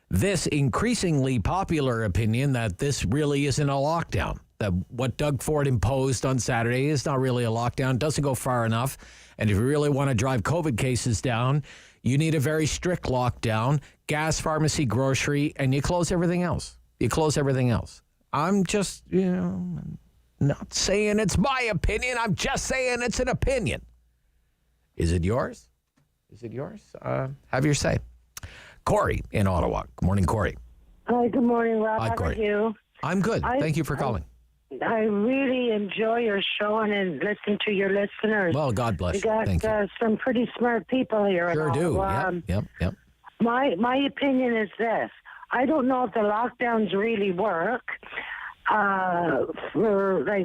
Speaker 8: this increasingly popular opinion that this really isn't a lockdown, that what Doug Ford imposed on Saturday is not really a lockdown, doesn't go far enough, and if you really want to drive COVID cases down, you need a very strict lockdown, gas, pharmacy, grocery, and you close everything else. I'm just, not saying it's my opinion. I'm just saying it's an opinion. Is it yours? Have your say. Corey in Ottawa. Good morning, Corey.
Speaker 19: Hi, good morning, Rob.
Speaker 8: Hi, Corey.
Speaker 19: How are you?
Speaker 8: I'm good. Thank you for calling.
Speaker 19: I really enjoy your show and listen to your listeners.
Speaker 8: Well, God bless you.
Speaker 19: Thank you. Some pretty smart people here.
Speaker 8: Sure do. Yep.
Speaker 19: My opinion is this. I don't know if the lockdowns really work. For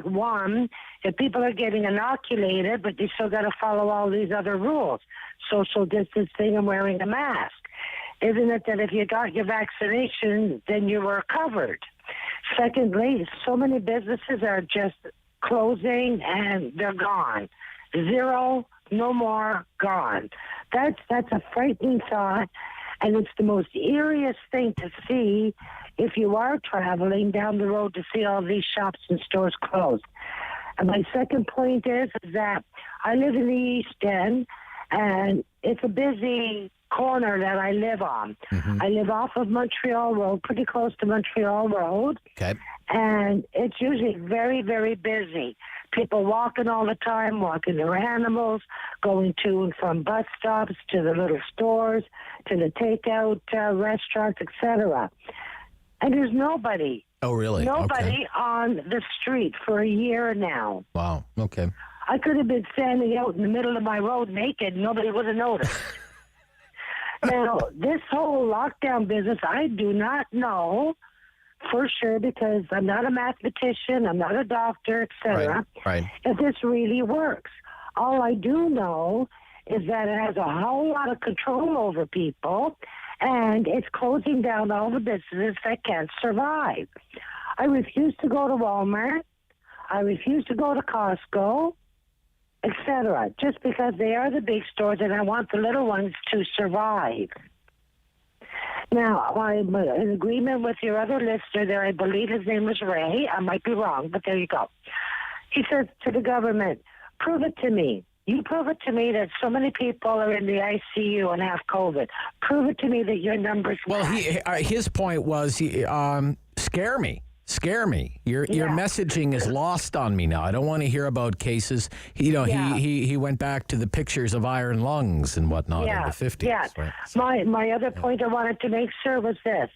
Speaker 19: one, if people are getting inoculated, but they still got to follow all these other rules, social distancing and wearing a mask. Isn't it that if you got your vaccination, then you were covered? Secondly, so many businesses are just closing and they're gone. Zero, no more, gone. That's a frightening thought. And it's the most eeriest thing to see if you are traveling down the road to see all these shops and stores closed. And my second point is that I live in the East End, and it's a busy corner that I live on. Mm-hmm. I live off of Montreal Road, pretty close to Montreal Road.
Speaker 8: Okay.
Speaker 19: And it's usually very, very busy. People walking all the time, walking their animals, going to and from bus stops, to the little stores, to the takeout restaurants, etc. And there's nobody.
Speaker 8: Oh, really?
Speaker 19: Nobody on the street for a year now.
Speaker 8: Wow. Okay.
Speaker 19: I could have been standing out in the middle of my road naked. Nobody would have noticed. Now, this whole lockdown business, I do not know for sure, because I'm not a mathematician, I'm not a doctor, etc.
Speaker 8: Right.
Speaker 19: If this really works. All I do know is that it has a whole lot of control over people, and it's closing down all the businesses that can't survive. I refuse to go to Walmart. I refuse to go to Costco, etc., just because they are the big stores, and I want the little ones to survive. Now, I'm in agreement with your other listener there. I believe his name was Ray. I might be wrong, but there you go. He says to the government, prove it to me. You prove it to me that so many people are in the ICU and have COVID. Prove it to me that your numbers...
Speaker 8: Well, his point was, scare me. Your messaging is lost on me now. I don't want to hear about cases. He went back to the pictures of iron lungs and whatnot in the 50s.
Speaker 19: Yeah.
Speaker 8: Right?
Speaker 19: My other point I wanted to make sure was this.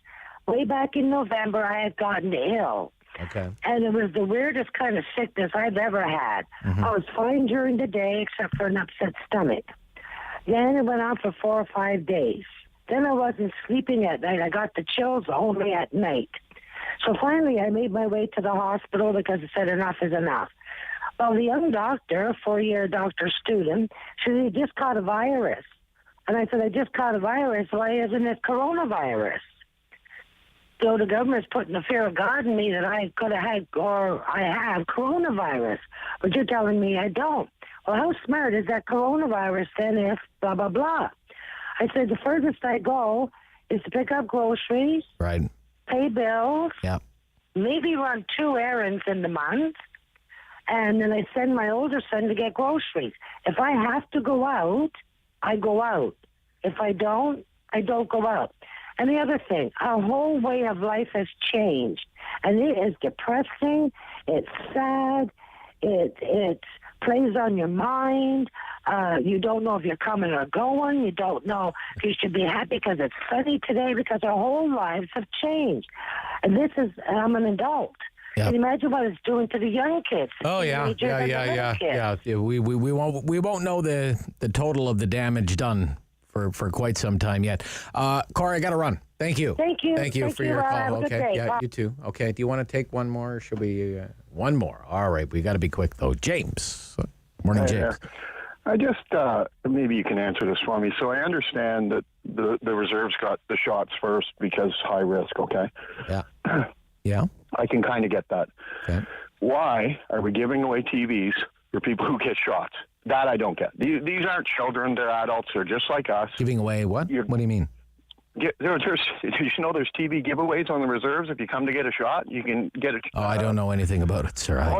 Speaker 19: Way back in November, I had gotten ill.
Speaker 8: Okay.
Speaker 19: And it was the weirdest kind of sickness I've ever had. Mm-hmm. I was fine during the day except for an upset stomach. Then it went on for 4 or 5 days. Then I wasn't sleeping at night. I got the chills only at night. So finally, I made my way to the hospital because it said enough is enough. Well, the young doctor, a 4-year doctor student, said he just caught a virus. And I said, I just caught a virus. Why isn't it coronavirus? So the government's putting the fear of God in me that I could have had, or I have coronavirus. But you're telling me I don't. Well, how smart is that coronavirus then if blah, blah, blah? I said, the furthest I go is to pick up groceries,
Speaker 8: Right.
Speaker 19: pay bills,
Speaker 8: Yeah.
Speaker 19: maybe run 2 errands in the month, and then I send my older son to get groceries. If I have to go out, I go out. If I don't go out. And the other thing, our whole way of life has changed. And it is depressing. It's sad. It plays on your mind. You don't know if you're coming or going. You don't know if you should be happy because it's sunny today, because our whole lives have changed. And I'm an adult.
Speaker 8: Yep.
Speaker 19: Can you imagine what it's doing to the young kids?
Speaker 8: Oh yeah. We won't know the total of the damage done for quite some time yet. Corey, I got to run. Thank you.
Speaker 19: Thank you.
Speaker 8: Thank you for your
Speaker 19: Rob.
Speaker 8: call.
Speaker 19: Have a good
Speaker 8: Okay.
Speaker 19: day.
Speaker 8: Yeah,
Speaker 19: Bye.
Speaker 8: you too. Okay. Do you want to take one more? Or should we? One more. All right. We got to be quick though. James. Morning, James.
Speaker 11: I just maybe you can answer this for me. So I understand that the reserves got the shots first because high risk. Okay.
Speaker 8: Yeah. Yeah.
Speaker 11: I can kind of get that.
Speaker 8: Okay.
Speaker 11: Why are we giving away TVs for people who get shots? That I don't get. These aren't children; they're adults. They're just like us.
Speaker 8: Giving away what? What do you mean?
Speaker 11: There's there's TV giveaways on the reserves. If you come to get a shot, you can get it.
Speaker 8: Oh, I don't know anything about it, sir.
Speaker 11: No,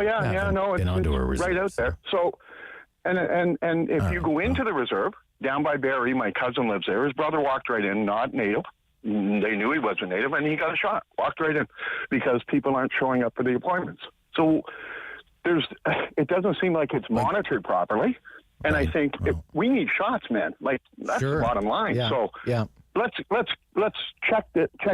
Speaker 8: it's
Speaker 11: it's right out there. So, and if you go into the reserve down by Barrie, my cousin lives there. His brother walked right in, not native. They knew he wasn't native, and he got a shot. Walked right in because people aren't showing up for the appointments. So it doesn't seem like it's monitored properly. And I think we need shots, man. Like that's the bottom line.
Speaker 8: Yeah.
Speaker 11: So
Speaker 8: yeah.
Speaker 11: Let's check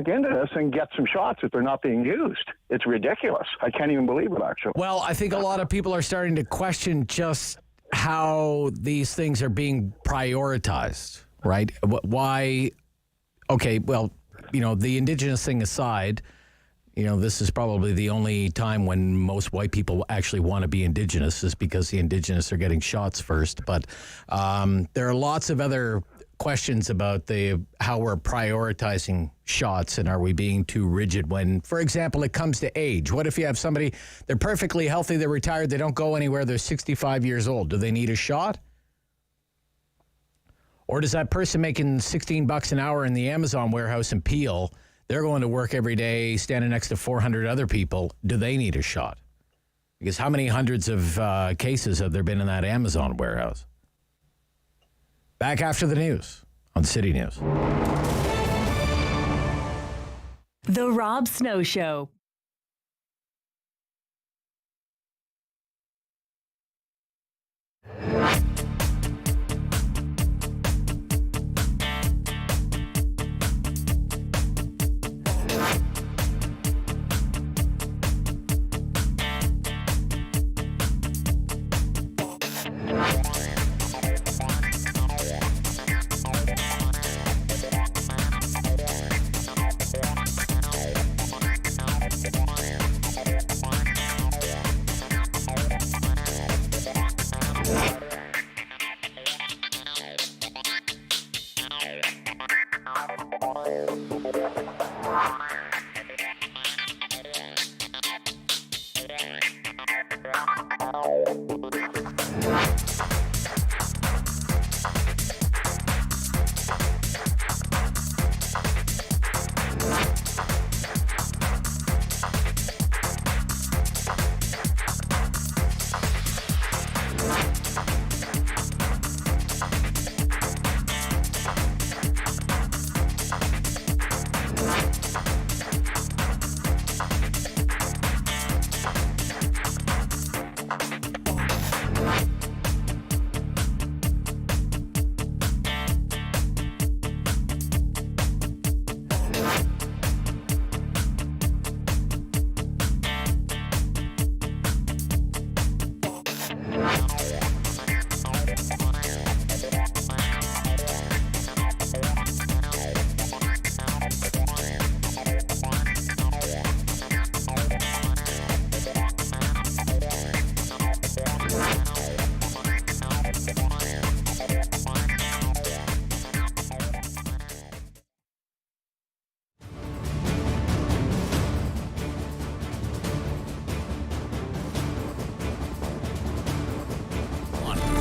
Speaker 11: into this and get some shots if they're not being used. It's ridiculous. I can't even believe it, actually.
Speaker 8: Well, I think a lot of people are starting to question just how these things are being prioritized, right? Why? Okay, well, the Indigenous thing aside, this is probably the only time when most white people actually want to be Indigenous is because the Indigenous are getting shots first. But there are lots of other questions about how we're prioritizing shots, and are we being too rigid when, for example, it comes to age? What if you have somebody, they're perfectly healthy, they're retired, they don't go anywhere, they're 65 years old. Do they need a shot? Or does that person making $16 an hour in the Amazon warehouse in Peel, they're going to work every day, standing next to 400 other people, do they need a shot? Because how many hundreds of cases have there been in that Amazon warehouse? Back after the news on City News.
Speaker 20: The Rob Snow Show.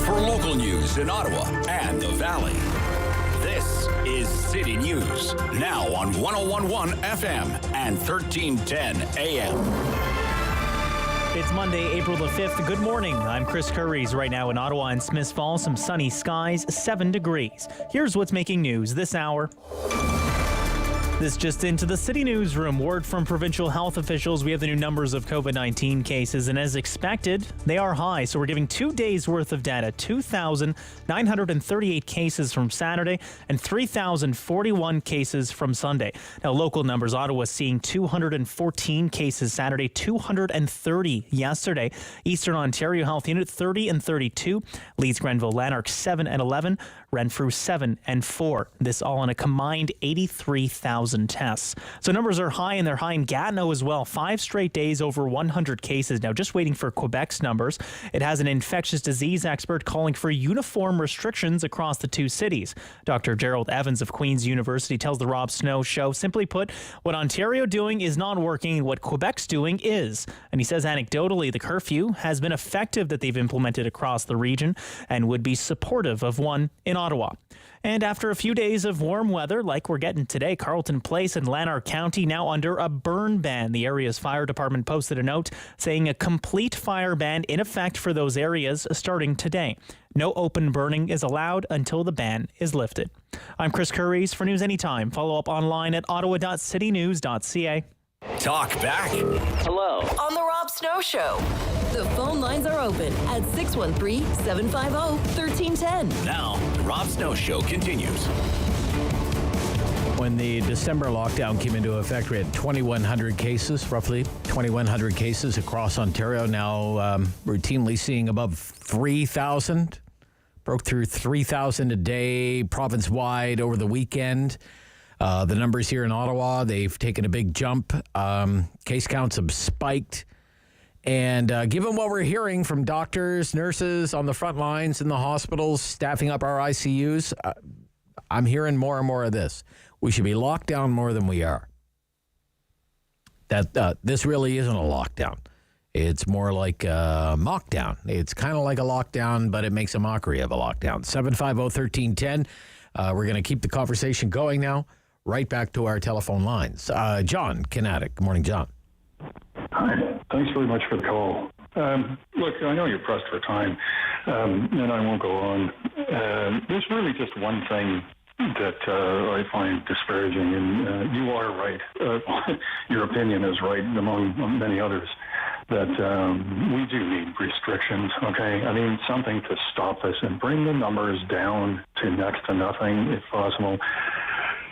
Speaker 6: For local news in Ottawa and the Valley, this is City News, now on 101.1 FM and 1310 AM.
Speaker 1: It's Monday, April the 5th. Good morning. I'm Chris Curries. Right now in Ottawa and Smiths Falls, some sunny skies, 7 degrees. Here's what's making news this hour. This just into the City Newsroom. Word from provincial health officials. We have the new numbers of COVID-19 cases, and as expected, they are high. So we're giving 2 days worth of data. 2,938 cases from Saturday and 3,041 cases from Sunday. Now, local numbers. Ottawa seeing 214 cases Saturday, 230 yesterday. Eastern Ontario Health Unit 30 and 32. Leeds, Grenville, Lanark 7 and 11. Renfrew 7 and 4. This all on a combined 83,000 tests. So numbers are high, and they're high in Gatineau as well. 5 straight days over 100 cases. Now just waiting for Quebec's numbers. It has an infectious disease expert calling for uniform restrictions across the 2 cities. Dr. Gerald Evans of Queen's University tells the Rob Snow Show, simply put, what Ontario doing is not working, what Quebec's doing is. And he says anecdotally the curfew has been effective that they've implemented across the region and would be supportive of one in Ottawa. And after a few days of warm weather like we're getting today, Carleton Place in Lanark County now under a burn ban. The area's fire department posted a note saying a complete fire ban in effect for those areas starting today. No open burning is allowed until the ban is lifted. I'm Chris Curries for News Anytime. Follow up online at ottawa.citynews.ca.
Speaker 6: Talk back.
Speaker 7: Hello. On the Rob Snow Show. The phone lines are open at 613-750-1310.
Speaker 6: Now, the Rob Snow Show continues.
Speaker 8: When the December lockdown came into effect, we had 2,100 cases, roughly 2,100 cases across Ontario. Now, routinely seeing above 3,000. Broke through 3,000 a day province-wide over the weekend. The numbers here in Ottawa, they've taken a big jump. Case counts have spiked. And given what we're hearing from doctors, nurses on the front lines in the hospitals, staffing up our ICUs, I'm hearing more and more of this. We should be locked down more than we are. This really isn't a lockdown. It's more like a mockdown. It's kind of like a lockdown, but it makes a mockery of a lockdown. 750-1310. We're going to keep the conversation going now. Right back to our telephone lines. John Kinetic. Good morning, John.
Speaker 21: Hi. Thanks very much for the call. Look, I know you're pressed for time, and I won't go on. There's really just one thing that I find disparaging, and you are right. Your opinion is right, among many others, that we do need restrictions, okay? I mean, something to stop this and bring the numbers down to next to nothing, if possible.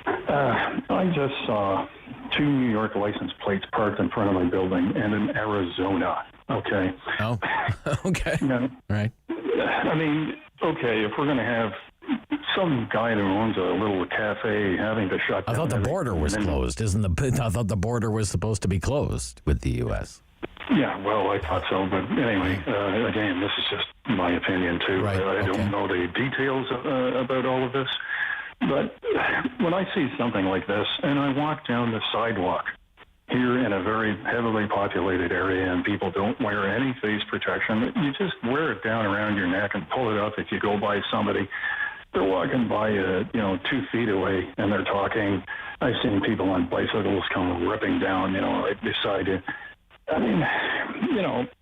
Speaker 21: I just saw 2 New York license plates parked in front of my building, and in Arizona, okay?
Speaker 8: Oh, okay.
Speaker 21: Yeah.
Speaker 8: Right.
Speaker 21: I mean, okay, if we're going to have some guy that owns a little cafe having to shut down.
Speaker 8: I thought the border was closed. I thought the border was supposed to be closed with the U.S.
Speaker 21: Yeah, well, I thought so, but anyway, again, this is just my opinion, too.
Speaker 8: Right.
Speaker 21: I don't know the details about all of this. But when I see something like this, and I walk down the sidewalk here in a very heavily populated area, and people don't wear any face protection, you just wear it down around your neck and pull it up if you go by somebody. They're walking by you, 2 feet away, and they're talking. I've seen people on bicycles come ripping down, right beside you. I mean,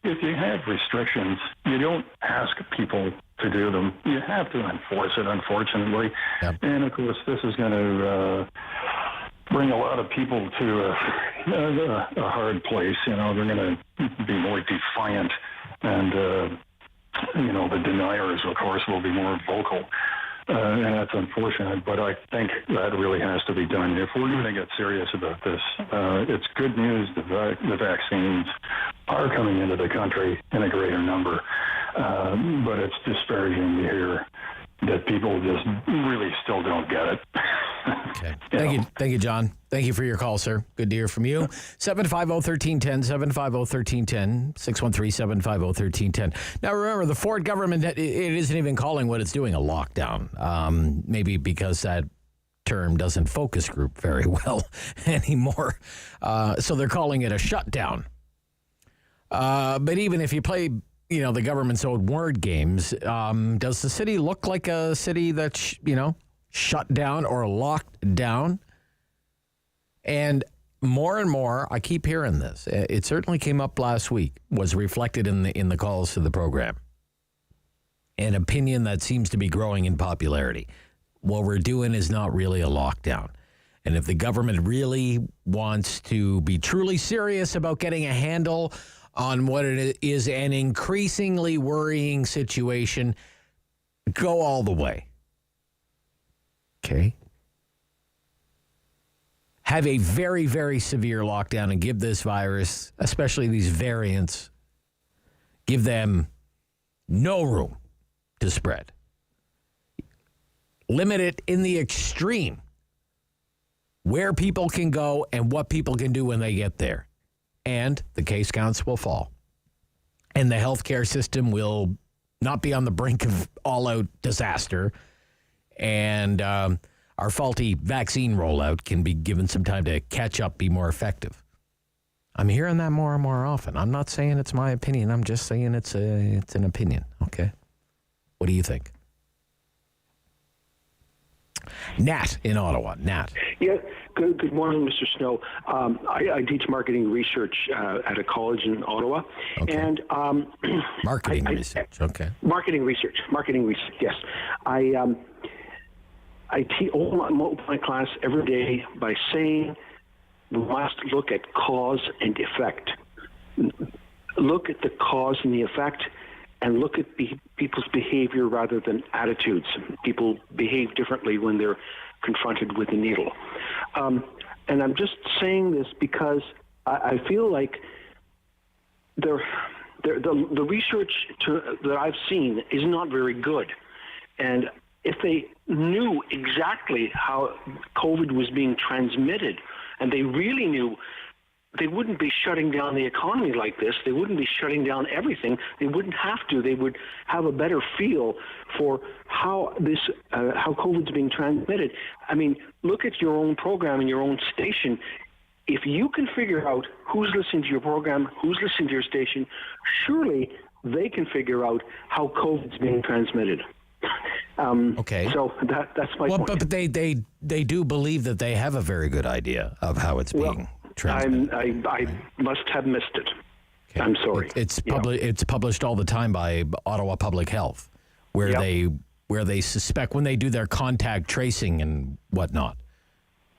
Speaker 21: if you have restrictions, you don't ask people to do them. You have to enforce it, unfortunately. Yep. And, of course, this is going to bring a lot of people to a hard place. They're going to be more defiant. And, the deniers, of course, will be more vocal. And that's unfortunate, but I think that really has to be done. If we're going to get serious about this, it's good news the vaccines are coming into the country in a greater number, but it's disparaging to hear that people just really still don't get it.
Speaker 8: Okay. Thank you, John. Thank you for your call, sir. Good to hear from you. 750-1310, 750-1310, 613-750-1310. Now, remember, the Ford government, it isn't even calling what it's doing a lockdown, maybe because that term doesn't focus group very well anymore. So they're calling it a shutdown. But even if you play, the government's old word games, does the city look like a city that's, shut down or locked down. And more, I keep hearing this. It certainly came up last week, was reflected in the calls to the program. An opinion that seems to be growing in popularity. What we're doing is not really a lockdown. And if the government really wants to be truly serious about getting a handle on what it is an increasingly worrying situation, go all the way. Okay? Have a very, very severe lockdown and give this virus, especially these variants, give them no room to spread. Limit it in the extreme where people can go and what people can do when they get there. And the case counts will fall. And the healthcare system will not be on the brink of all-out disaster. And our faulty vaccine rollout can be given some time to catch up, be more effective. I'm hearing that more and more often. I'm not saying it's my opinion. I'm just saying it's an opinion, okay? What do you think? Nat in Ottawa. Nat.
Speaker 4: Yeah. Good morning, Mr. Snow. I teach marketing research at a college in Ottawa, and
Speaker 8: marketing research. Okay.
Speaker 4: Marketing research. Yes. I open my class every day by saying we must look at cause and effect. Look at the cause and the effect, and look at people's behavior rather than attitudes. People behave differently when they're confronted with a needle. And I'm just saying this because I feel like the research that I've seen is not very good. And if they knew exactly how COVID was being transmitted, and they really knew, they wouldn't be shutting down the economy like this. They wouldn't be shutting down everything. They wouldn't have to. They would have a better feel for how COVID's being transmitted. I mean, look at your own program and your own station. If you can figure out who's listening to your program, who's listening to your station, surely they can figure out how COVID's being transmitted.
Speaker 8: Okay.
Speaker 4: So that's my point.
Speaker 8: But they do believe that they have a very good idea of how it's being transmitted.
Speaker 4: I must have missed it.
Speaker 8: Okay.
Speaker 4: I'm sorry.
Speaker 8: It's published all the time by Ottawa Public Health, where they suspect when they do their contact tracing and whatnot.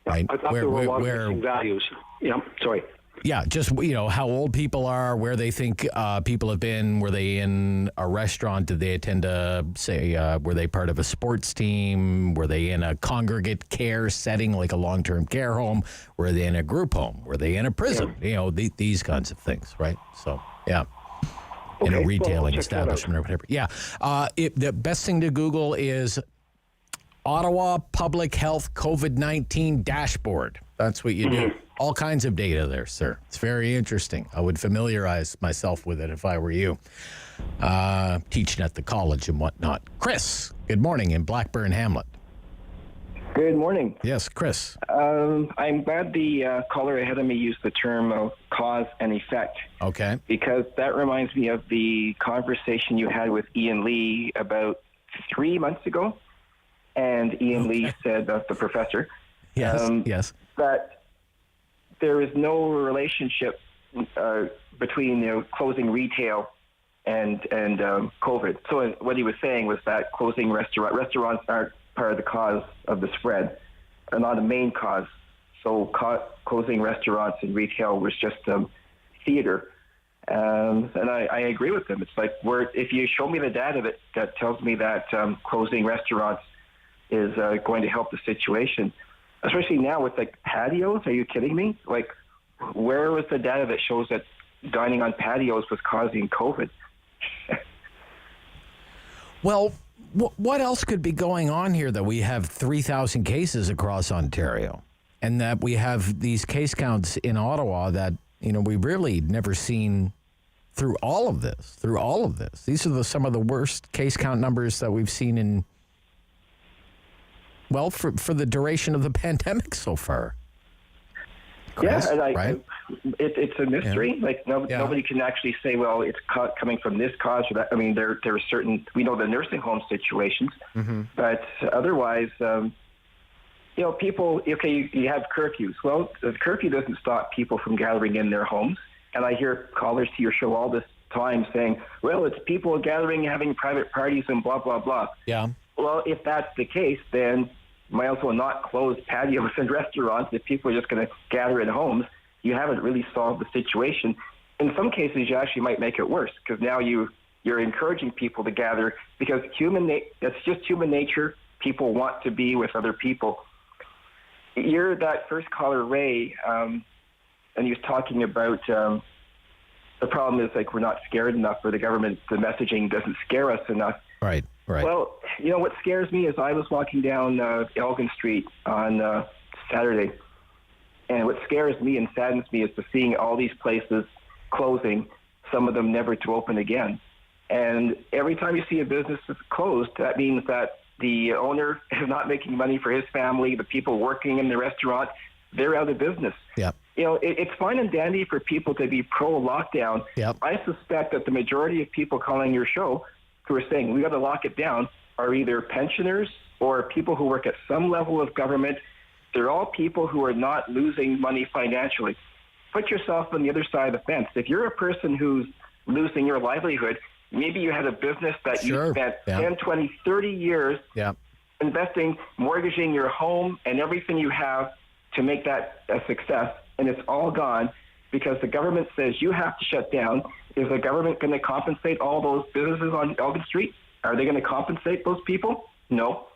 Speaker 8: Right?
Speaker 4: I thought there were a lot of missing values. Yeah, sorry.
Speaker 8: Yeah, just, how old people are, where they think people have been. Were they in a restaurant? Did they attend were they part of a sports team? Were they in a congregate care setting, like a long-term care home? Were they in a group home? Were they in a prison? Yeah. These kinds of things, right? So, yeah. In a retailing establishment or whatever. Yeah. The best thing to Google is Ottawa Public Health COVID-19 dashboard. That's what you do. All kinds of data there, sir. It's very interesting. I would familiarize myself with it if I were you. Teaching at the college and whatnot. Chris, good morning in Blackburn Hamlet.
Speaker 22: Good morning.
Speaker 8: Yes, Chris.
Speaker 22: I'm glad the caller ahead of me used the term cause and effect.
Speaker 8: Okay.
Speaker 22: Because that reminds me of the conversation you had with Ian Lee about 3 months ago. And Ian Lee said, the professor,
Speaker 8: yes,
Speaker 22: that there is no relationship between closing retail and COVID. So what he was saying was that closing restaurants aren't part of the cause of the spread, are not a main cause. So closing restaurants and retail was just theater. And I agree with him. It's like if you show me the data that tells me that closing restaurants is going to help the situation, especially now with patios. Are you kidding me? Where was the data that shows that dining on patios was causing COVID?
Speaker 8: Well, what else could be going on here that we have 3,000 cases across Ontario and that we have these case counts in Ottawa that, we really never seen through all of this. These are some of the worst case count numbers that we've seen for the duration of the pandemic so far. Chris, right?
Speaker 22: It's a mystery.
Speaker 8: Yeah.
Speaker 22: Nobody can actually say, well, it's coming from this cause or that. I mean, there are certain, we know the nursing home situations, but otherwise, people, okay, you have curfews. Well, the curfew doesn't stop people from gathering in their homes. And I hear callers to your show all this time saying, well, it's people gathering, having private parties and blah, blah, blah.
Speaker 8: Yeah.
Speaker 22: Well, if that's the case, then might as well not close patios and restaurants if people are just going to gather in homes. You haven't really solved the situation. In some cases, you actually might make it worse because now you're encouraging people to gather because that's just human nature. People want to be with other people. You're that first caller, Ray, and he was talking about the problem is like we're not scared enough, or the messaging doesn't scare us enough.
Speaker 8: Right.
Speaker 22: Well, what scares me is I was walking down Elgin Street on Saturday, and what scares me and saddens me is to seeing all these places closing, some of them never to open again. And every time you see a business that's closed, that means that the owner is not making money for his family. The people working in the restaurant, they're out of business.
Speaker 8: Yeah.
Speaker 22: It's fine and dandy for people to be pro-lockdown.
Speaker 8: Yep.
Speaker 22: I suspect that the majority of people calling your show who are saying we got to lock it down are either pensioners or people who work at some level of government. They're all people who are not losing money financially. Put yourself on the other side of the fence. If you're a person who's losing your livelihood, maybe you had a business that you spent 10, 20, 30 years investing, mortgaging your home and everything you have to make that a success, and it's all gone because the government says you have to shut down. Is the government going to compensate all those businesses on Elgin Street? Are they going to compensate those people? No.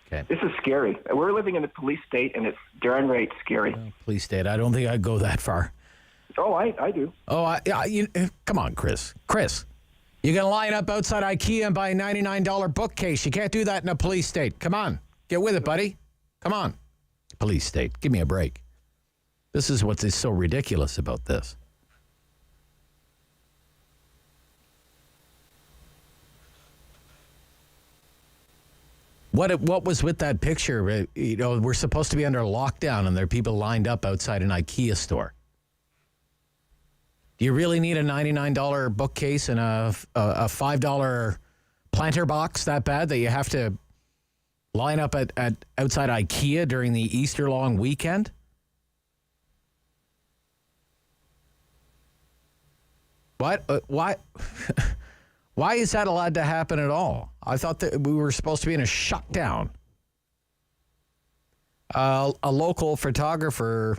Speaker 8: Okay.
Speaker 22: This is scary. We're living in a police state, and it's darn right scary.
Speaker 8: Police state. I don't think I'd go that far.
Speaker 22: Oh, I do.
Speaker 8: Oh, come on, Chris. You're going to line up outside IKEA and buy a $99 bookcase. You can't do that in a police state. Come on. Get with it, buddy. Come on. Police state. Give me a break. This is what is so ridiculous about this. What was with that picture? We're supposed to be under lockdown and there are people lined up outside an IKEA store. Do you really need a $99 bookcase and a $5 planter box that bad that you have to line up at outside IKEA during the Easter long weekend? What? Why? Why is that allowed to happen at all? I thought that we were supposed to be in a shutdown. A local photographer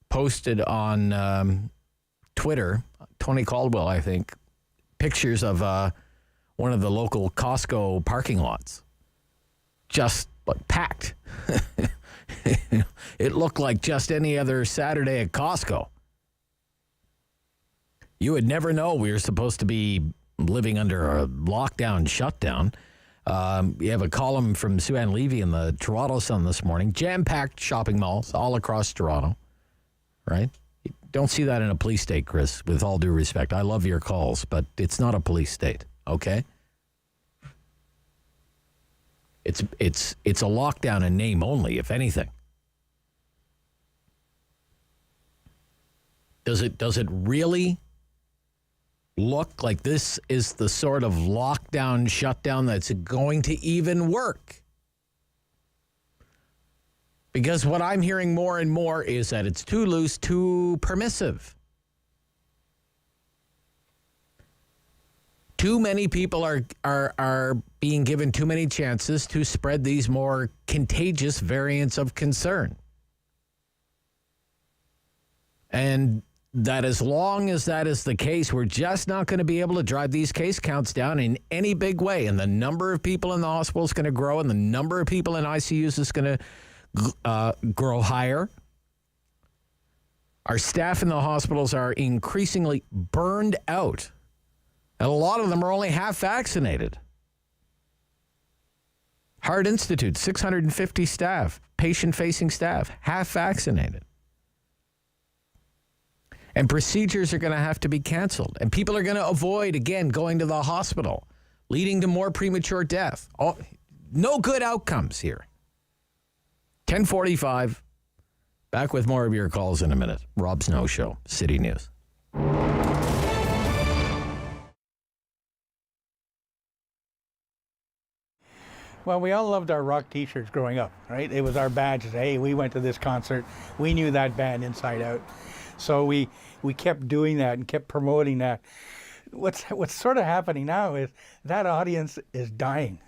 Speaker 8: posted on Twitter, Tony Caldwell, I think, pictures of one of the local Costco parking lots. Just packed. It looked like just any other Saturday at Costco. You would never know we were supposed to be living under a lockdown shutdown. You have a column from Sue Ann Levy in the Toronto Sun this morning. Jam-packed shopping malls all across Toronto, right? You don't see that in a police state, Chris, with all due respect. I love your calls, but it's not a police state, okay? It's a lockdown in name only, if anything. Does it really look like this is the sort of lockdown, shutdown that's going to even work? Because what I'm hearing more and more is that it's too loose, too permissive. Too many people are being given too many chances to spread these more contagious variants of concern. And that as long as that is the case, we're just not going to be able to drive these case counts down in any big way. And the number of people in the hospital is going to grow, and the number of people in ICUs is going to grow higher. Our staff in the hospitals are increasingly burned out, and a lot of them are only half vaccinated. Heart Institute, 650 staff, patient-facing staff, half vaccinated. And procedures are going to have to be canceled. And people are going to avoid, again, going to the hospital, leading to more premature death. No good outcomes here. 10:45. Back with more of your calls in a minute. Rob Snow Show, City News.
Speaker 9: Well, we all loved our rock T-shirts growing up, right? It was our badge. Hey, we went to this concert. We knew that band inside out. So we kept doing that and kept promoting that. What's sort of happening now is that audience is dying.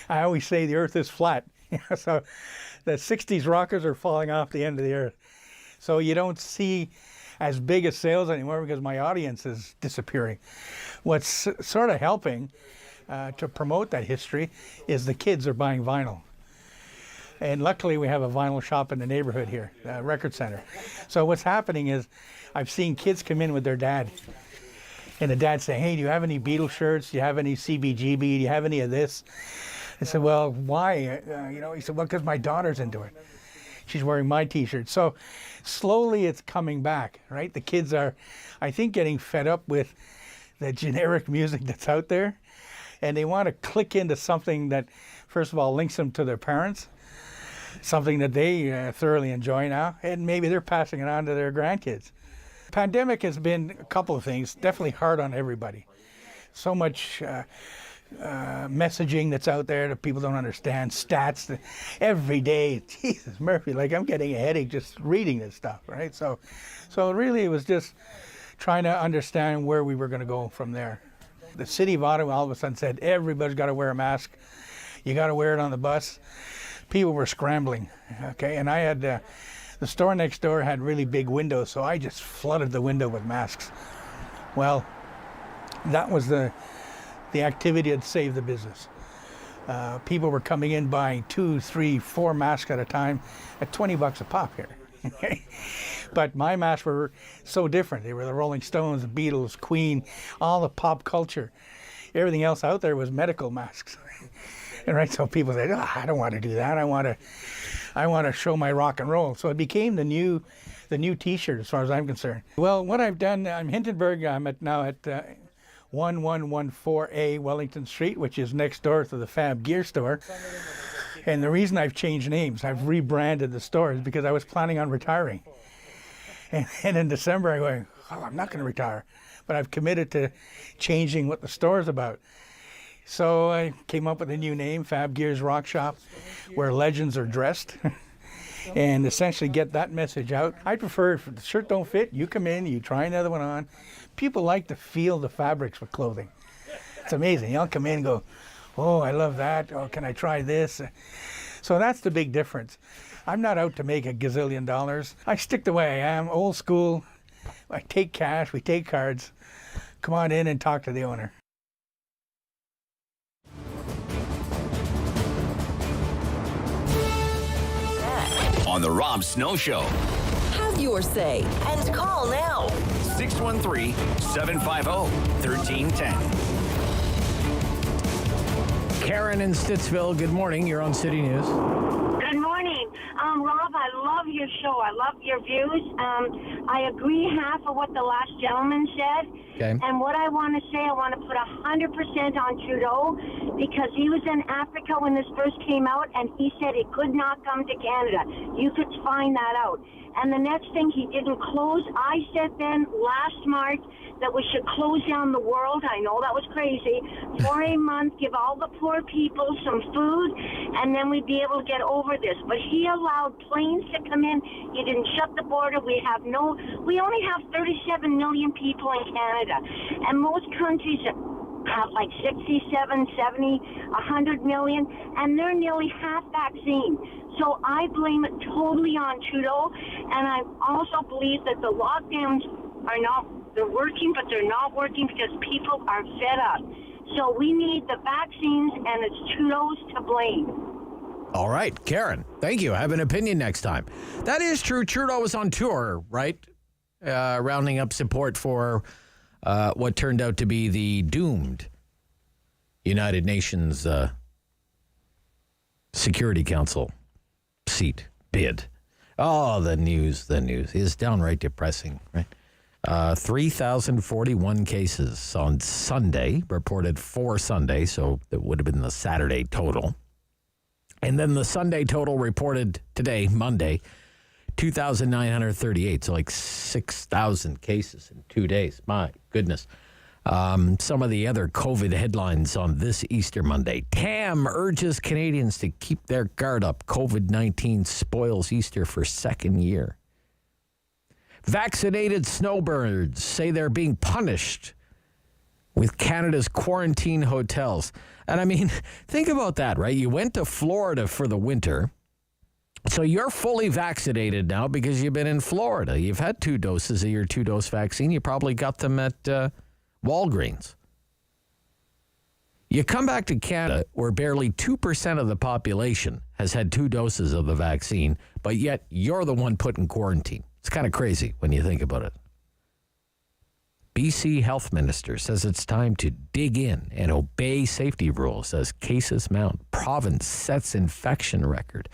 Speaker 9: I always say the earth is flat. So the 60s rockers are falling off the end of the earth. So you don't see as big a sales anymore because my audience is disappearing. What's sort of helping to promote that history is the kids are buying vinyl. And luckily we have a vinyl shop in the neighborhood here, a record center. So what's happening is I've seen kids come in with their dad. And the dad saying, hey, do you have any Beatles shirts? Do you have any CBGB? Do you have any of this? I said, well, why? He said, well, because my daughter's into it. She's wearing my T-shirt. So slowly it's coming back, right? The kids are, I think, getting fed up with the generic music that's out there. And they want to click into something that, first of all, links them to their parents, something that they thoroughly enjoy now, and maybe they're passing it on to their grandkids. Pandemic has been a couple of things, definitely hard on everybody. So much messaging that's out there that people don't understand, stats that every day, Jesus Murphy, like I'm getting a headache just reading this stuff, right? So really it was just trying to understand where we were going to go from there. The city of Ottawa all of a sudden said, everybody's got to wear a mask. You got to wear it on the bus. People were scrambling, okay? And I had, the store next door had really big windows, so I just flooded the window with masks. Well, that was the activity that saved the business. People were coming in buying 2, 3, 4 masks at a time at $20 a pop here. But my masks were so different. They were the Rolling Stones, the Beatles, Queen, all the pop culture. Everything else out there was medical masks. And right, so people said, oh, I don't want to do that. I want to show my rock and roll. So it became the new T-shirt as far as I'm concerned. Well, what I've done, I'm Hindenburg. I'm now at 1114A Wellington Street, which is next door to the Fab Gear store. And the reason I've changed names, I've rebranded the store, is because I was planning on retiring. And in December, I go, oh, I'm not going to retire. But I've committed to changing what the store is about. So I came up with a new name, Fab Gear's Rock Shop, where legends are dressed. And essentially get that message out. I prefer, if the shirt don't fit, you come in, you try another one on. People like to feel the fabrics with clothing. It's amazing. You'll come in and go, oh, I love that. Oh, can I try this? So that's the big difference. I'm not out to make $1 gazillion. I stick the way I am, old school. I take cash, we take cards. Come on in and talk to the owner.
Speaker 6: On the Rob Snow Show.
Speaker 7: Have your say and call now.
Speaker 6: 613-750-1310.
Speaker 8: Karen in Stittsville, good morning. You're on City News.
Speaker 10: Good morning. Rob, I love your show. I love your views. I agree half of what the last gentleman said.
Speaker 8: Okay.
Speaker 10: And what I want to say, I want to put 100% on Trudeau, because he was in Africa when this first came out, and he said it could not come to Canada. You could find that out. And the next thing, he didn't close. I said then last March that we should close down the world. I know that was crazy. For a month, give all the poor people some food, and then we'd be able to get over this. But he allowed planes to come in. He didn't shut the border. We only have 37 million people in Canada. And most countries have like 67, 70, 100 million, and they're nearly half vaccine. So I blame it totally on Trudeau, and I also believe that the lockdowns they're working, but they're not working because people are fed up. So we need the vaccines, and it's Trudeau's to blame.
Speaker 8: All right, Karen, thank you. I have an opinion next time. That is true. Trudeau was on tour, right? Rounding up support for what turned out to be the doomed United Nations Security Council seat bid. Oh, the news is downright depressing, right? 3,041 cases on Sunday, reported for Sunday, so that would have been the Saturday total. And then the Sunday total reported today, Monday, 2,938, so like 6,000 cases in 2 days. My goodness. Some of the other COVID headlines on this Easter Monday. TAM urges Canadians to keep their guard up. COVID-19 spoils Easter for second year. Vaccinated snowbirds say they're being punished with Canada's quarantine hotels. And I mean, think about that, right? You went to Florida for the winter. So you're fully vaccinated now because you've been in Florida. You've had 2 doses of your 2-dose vaccine. You probably got them at Walgreens. You come back to Canada where barely 2% of the population has had 2 doses of the vaccine, but yet you're the one put in quarantine. It's kind of crazy when you think about it. BC Health Minister says it's time to dig in and obey safety rules as cases mount. Province sets infection record.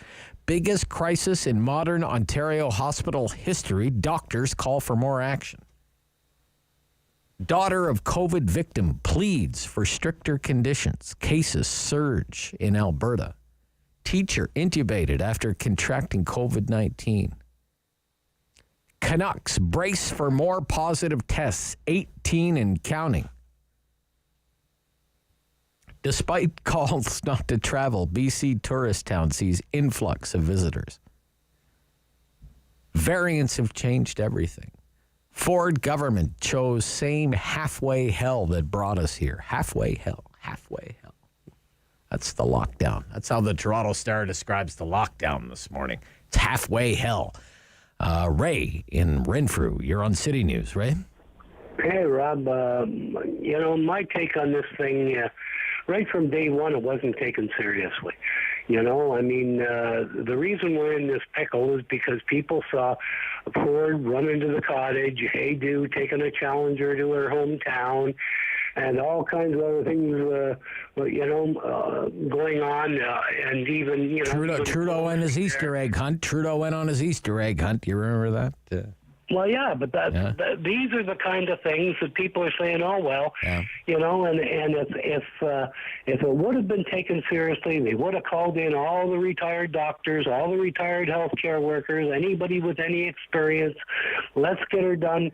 Speaker 8: Biggest crisis in modern Ontario hospital history. Doctors call for more action. Daughter of COVID victim pleads for stricter conditions. Cases surge in Alberta. Teacher intubated after contracting COVID-19. Canucks brace for more positive tests, 18 and counting. Despite calls not to travel, BC tourist town sees influx of visitors. Variants have changed everything. Ford government chose same halfway hell that brought us here. Halfway hell. That's the lockdown. That's how the Toronto Star describes the lockdown this morning. It's halfway hell. Ray in Renfrew, you're on City News, Ray.
Speaker 13: Hey, Rob. My take on this thing, right from day one, it wasn't taken seriously. The reason we're in this pickle is because people saw Ford run into the cottage, Hey Do taking a Challenger to her hometown, and all kinds of other things, going on, and even,
Speaker 8: Trudeau and his Easter egg hunt. Trudeau went on his Easter egg hunt. Do you remember that?
Speaker 13: Well, yeah, but these are the kind of things that people are saying, oh, well, and if it would have been taken seriously, they would have called in all the retired doctors, all the retired healthcare workers, anybody with any experience. Let's get her done,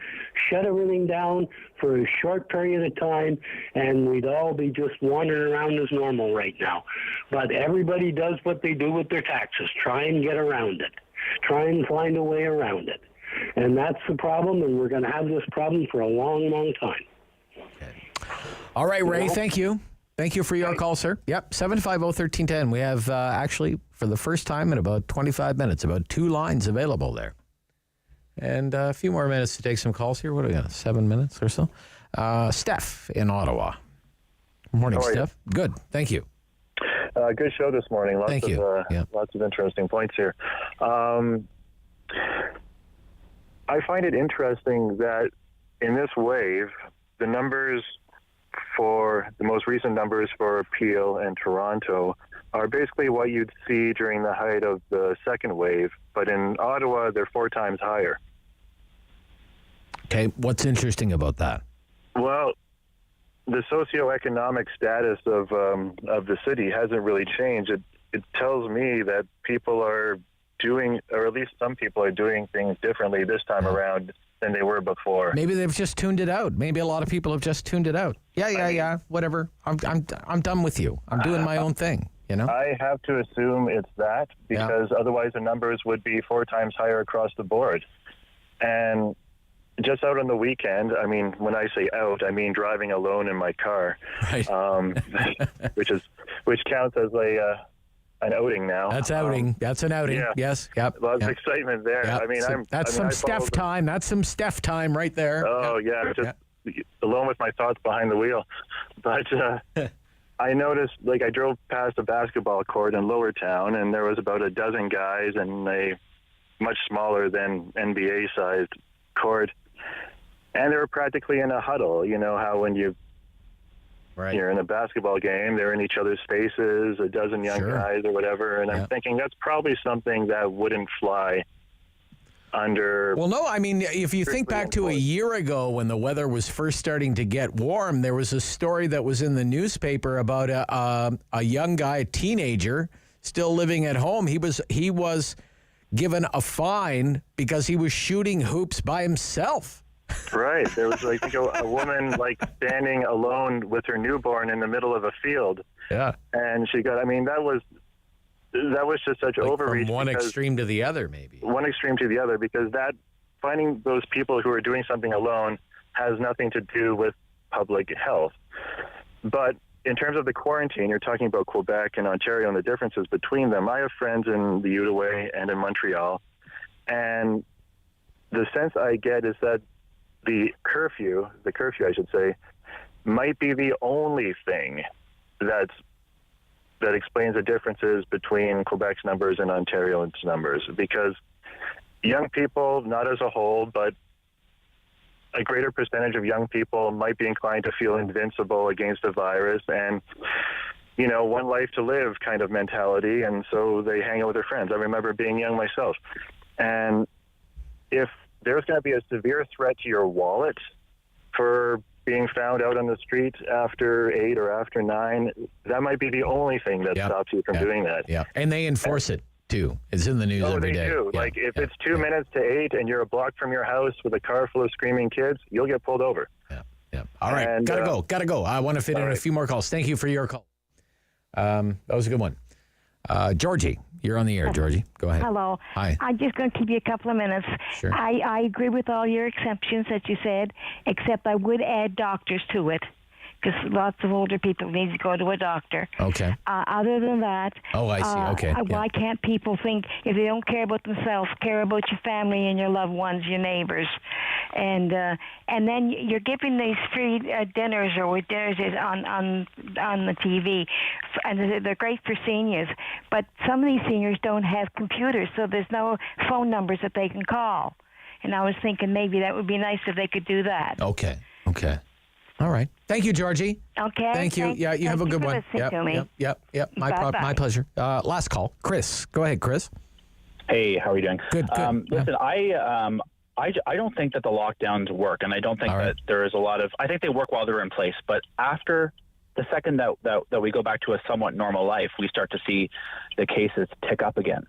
Speaker 13: shut everything down for a short period of time, and we'd all be just wandering around as normal right now. But everybody does what they do with their taxes, try and get around it, try and find a way around it. And that's the problem, and we're going to have this problem for a long, long time.
Speaker 8: Okay. All right, Ray, thank you. Thank you for your call, sir. Yep, 750-1310. We have, actually, for the first time in about 25 minutes, about 2 lines available there. And a few more minutes to take some calls here. What do we got, 7 minutes or so? Steph in Ottawa. Good morning, Steph. Good, thank you.
Speaker 14: Good show this morning.
Speaker 8: Thank you.
Speaker 14: Lots of interesting points here. I find it interesting that in this wave, the numbers for the most recent numbers for Peel and Toronto are basically what you'd see during the height of the second wave, but in Ottawa, they're 4 times higher.
Speaker 8: Okay, what's interesting about that?
Speaker 14: Well, the socioeconomic status of the city hasn't really changed. It tells me that people are doing, or at least some people are doing things differently this time around than they were before.
Speaker 8: Maybe they've just tuned it out. Maybe a lot of people have just tuned it out. Yeah, whatever. I'm done with you. I'm doing my own thing,
Speaker 14: I have to assume it's that, because otherwise the numbers would be 4 times higher across the board. And just out on the weekend, I mean, when I say out, I mean driving alone in my car,
Speaker 8: right.
Speaker 14: which counts as an outing now.
Speaker 8: That's outing. That's an outing.
Speaker 14: Yeah.
Speaker 8: Yes. Yep.
Speaker 14: Lots of excitement there.
Speaker 8: Yep.
Speaker 14: I mean,
Speaker 8: that's some Steph time. That's some Steph time right there.
Speaker 14: Oh, just alone with my thoughts behind the wheel. But I noticed, I drove past a basketball court in Lower Town, and there was about a dozen guys in a much smaller than NBA-sized court, and they were practically in a huddle. You know how when you're in a basketball game, they're in each other's faces, a dozen young guys or whatever, and I'm thinking that's probably something that wouldn't fly under...
Speaker 8: Well, no, I mean, if you think back to a year ago when the weather was first starting to get warm, there was a story that was in the newspaper about a young guy, a teenager, still living at home. He was given a fine because he was shooting hoops by himself
Speaker 14: Right. There was, I think, a woman like standing alone with her newborn in the middle of a field.
Speaker 8: Yeah.
Speaker 14: And she got, I mean, that was just such overreach.
Speaker 8: From one extreme to the other, maybe.
Speaker 14: One extreme to the other, because finding those people who are doing something alone has nothing to do with public health. But in terms of the quarantine, you're talking about Quebec and Ontario and the differences between them. I have friends in the Outaouais and in Montreal, and the sense I get is that the curfew, I should say, might be the only thing that explains the differences between Quebec's numbers and Ontario's numbers, because young people, not as a whole, but a greater percentage of young people might be inclined to feel invincible against the virus and, one life to live kind of mentality, and so they hang out with their friends. I remember being young myself. And if there's going to be a severe threat to your wallet for being found out on the street after 8 or after 9, that might be the only thing that stops you from doing that.
Speaker 8: Yeah, and they enforce it, too. It's in the news every day.
Speaker 14: They do.
Speaker 8: Yeah.
Speaker 14: Like, if it's 2 minutes to 8 and you're a block from your house with a car full of screaming kids, you'll get pulled over.
Speaker 8: Yeah. All right, gotta go. I want to fit in a few more calls. Thank you for your call. That was a good one. Georgie, you're on the air, Georgie. Go ahead.
Speaker 2: Hello.
Speaker 8: Hi.
Speaker 2: I'm just going to keep you a couple of minutes.
Speaker 8: Sure.
Speaker 2: I agree with all your exceptions that you said, except I would add doctors to it, because lots of older people need to go to a doctor.
Speaker 8: Okay.
Speaker 2: Other than that,
Speaker 8: I see. Okay.
Speaker 2: Why can't people think, if they don't care about themselves, care about your family and your loved ones, your neighbors? And then you're giving these free dinners or dinners on the TV, and they're great for seniors. But some of these seniors don't have computers, so there's no phone numbers that they can call. And I was thinking maybe that would be nice if they could do that.
Speaker 8: Okay. All right. Thank you, Georgie.
Speaker 2: Okay.
Speaker 8: Thank you. Yeah, you have a good one. Yep. My pleasure. Last call. Chris. Go ahead, Chris.
Speaker 3: Hey, how are you doing?
Speaker 8: Good.
Speaker 3: Listen, I don't think that the lockdowns work, and I don't think that there is a lot of. I think they work while they're in place, but after the second that we go back to a somewhat normal life, we start to see the cases tick up again,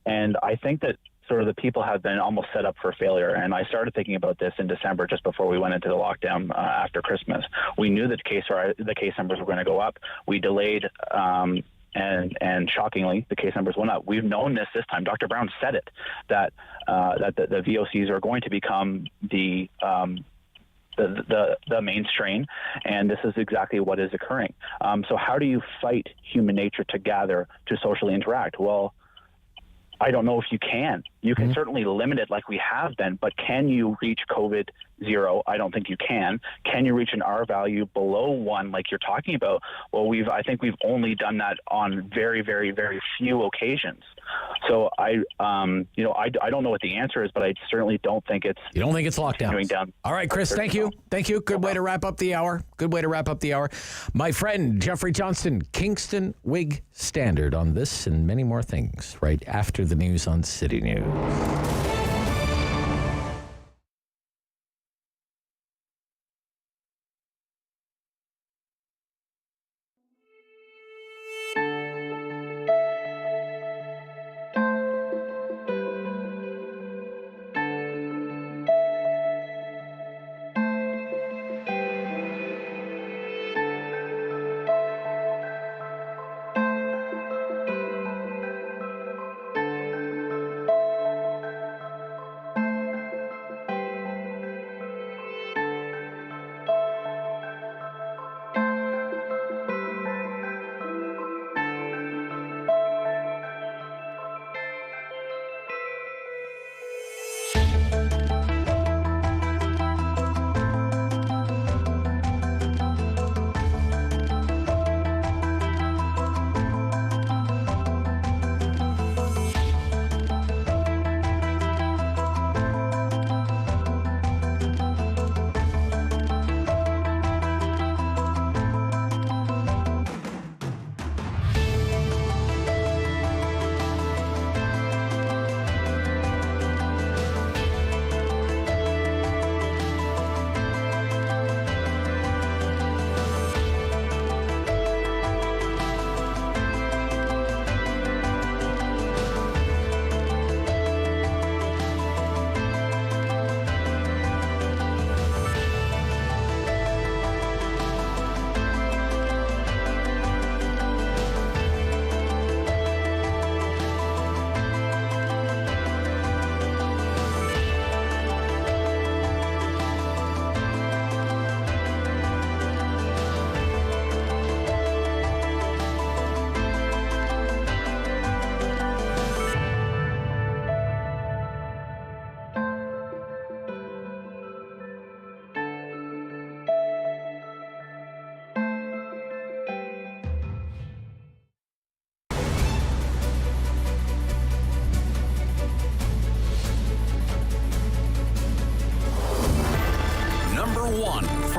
Speaker 3: and I think that sort of the people have been almost set up for failure. And I started thinking about this in December, just before we went into the lockdown after Christmas. We knew that the case numbers were going to go up. We delayed. And shockingly, the case numbers went up. We've known this time. Dr. Brown said it, that the VOCs are going to become the main strain, and this is exactly what is occurring. So how do you fight human nature to gather, to socially interact? Well, I don't know if you can. You can certainly limit it like we have been, but can you reach COVID 0? I don't think you can. Can you reach an R value below 1 like you're talking about? Well, I think we've only done that on very, very, very few occasions. So I don't know what the answer is, but I certainly don't think it's.
Speaker 8: You don't think it's lockdown? All right, Chris. Thank you. Good way to wrap up the hour. My friend Geoffrey Johnston, Kingston Whig-Standard, on this and many more things right after the news on City News.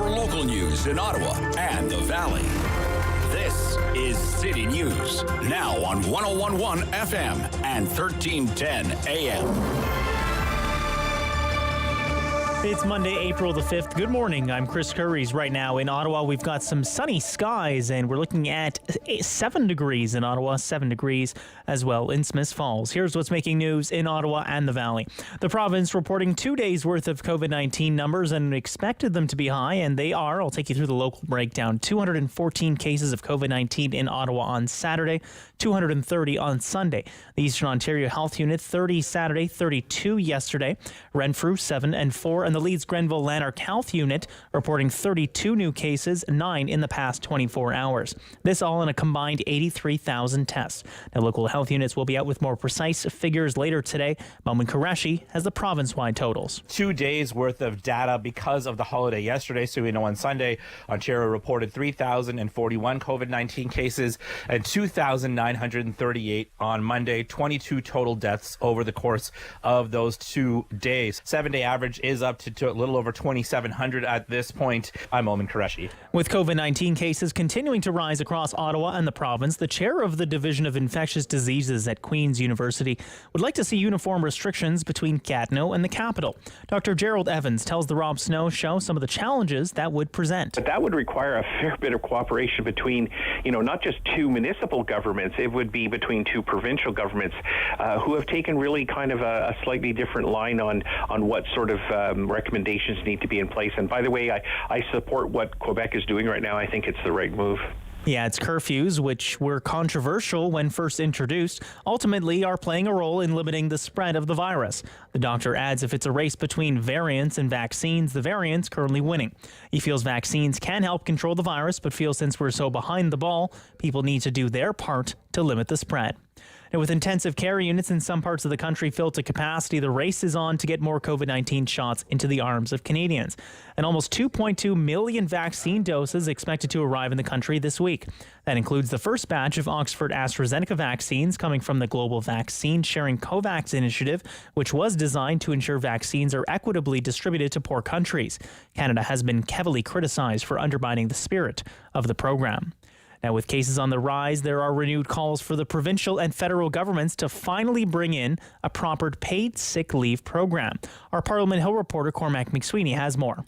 Speaker 6: for local news in Ottawa and the Valley. This is City News, now on 101.1 FM and 1310 AM.
Speaker 1: It's Monday, April the 5th. Good morning. I'm Chris Curries. Right now in Ottawa, we've got some sunny skies, and we're looking at 7 degrees in Ottawa, 7 degrees as well in Smith Falls. Here's what's making news in Ottawa and the Valley. The province reporting 2 days' worth of COVID-19 numbers and expected them to be high, and they are. I'll take you through the local breakdown. 214 cases of COVID-19 in Ottawa on Saturday, 230 on Sunday. The Eastern Ontario Health Unit, 30 Saturday, 32 yesterday. Renfrew, 7 and 4. And the Leeds Grenville Lanark Health Unit reporting 32 new cases, 9 in the past 24 hours. This all in a combined 83,000 tests. Now, local health units will be out with more precise figures later today. Momin Qureshi has the province-wide totals.
Speaker 5: 2 days worth of data because of the holiday yesterday. So we know on Sunday, Ontario reported 3,041 COVID-19 cases and 2,938 on Monday. 22 total deaths over the course of those 2 days. 7-day average is up to a little over 2,700 at this point. I'm Momin Qureshi.
Speaker 1: With COVID-19 cases continuing to rise across Ottawa and the province, the chair of the Division of Infectious Diseases at Queen's University would like to see uniform restrictions between Gatineau and the capital. Dr. Gerald Evans tells the Rob Snow Show some of the challenges that would present.
Speaker 12: But that would require a fair bit of cooperation between, not just 2 municipal governments. It would be between 2 provincial governments who have taken really kind of a slightly different line on what sort of recommendations need to be in place. And by the way, I support what Quebec is doing right now. I think it's the right move.
Speaker 1: Yeah, its curfews, which were controversial when first introduced, ultimately are playing a role in limiting the spread of the virus. The doctor adds if it's a race between variants and vaccines, the variant's currently winning. He feels vaccines can help control the virus, but feels since we're so behind the ball, people need to do their part to limit the spread. And with intensive care units in some parts of the country filled to capacity, the race is on to get more COVID-19 shots into the arms of Canadians. And almost 2.2 million vaccine doses expected to arrive in the country this week. That includes the first batch of Oxford AstraZeneca vaccines coming from the Global Vaccine Sharing COVAX initiative, which was designed to ensure vaccines are equitably distributed to poor countries. Canada has been heavily criticized for undermining the spirit of the program. Now, with cases on the rise, there are renewed calls for the provincial and federal governments to finally bring in a proper paid sick leave program. Our Parliament Hill reporter Cormac McSweeney has more.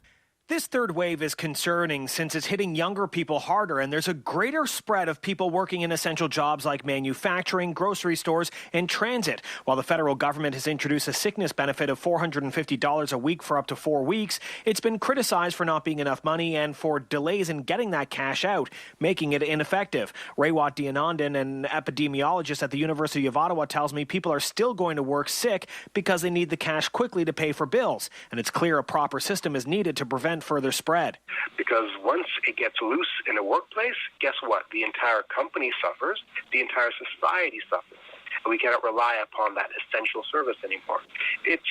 Speaker 23: This third wave is concerning since it's hitting younger people harder, and there's a greater spread of people working in essential jobs like manufacturing, grocery stores, and transit. While the federal government has introduced a sickness benefit of $450 a week for up to 4 weeks, it's been criticized for not being enough money and for delays in getting that cash out, making it ineffective. Raywat Dianandan, an epidemiologist at the University of Ottawa, tells me people are still going to work sick because they need the cash quickly to pay for bills, and it's clear a proper system is needed to prevent further spread.
Speaker 24: Because once it gets loose in a workplace, guess what? The entire company suffers, the entire society suffers, and we cannot rely upon that essential service anymore. It's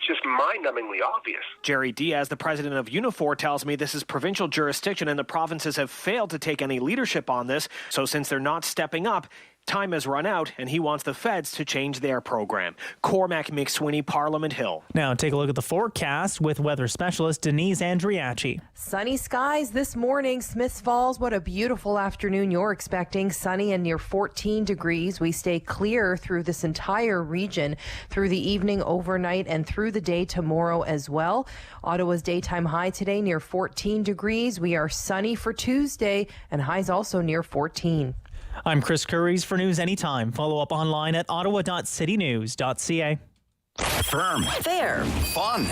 Speaker 24: just mind-numbingly obvious.
Speaker 23: Jerry Diaz, the president of UNIFOR, tells me this is provincial jurisdiction and the provinces have failed to take any leadership on this. So since they're not stepping up, time has run out, and he wants the feds to change their program. Cormac McSweeney, Parliament Hill.
Speaker 1: Now take a look at the forecast with weather specialist Denise Andriachi.
Speaker 25: Sunny skies this morning. Smith Falls, what a beautiful afternoon you're expecting. Sunny and near 14 degrees. We stay clear through this entire region through the evening, overnight, and through the day tomorrow as well. Ottawa's daytime high today near 14 degrees. We are sunny for Tuesday, and highs also near 14.
Speaker 1: I'm Chris Curries for News Anytime. Follow up online at ottawa.citynews.ca.
Speaker 6: Firm.
Speaker 7: Fair.
Speaker 6: Fun.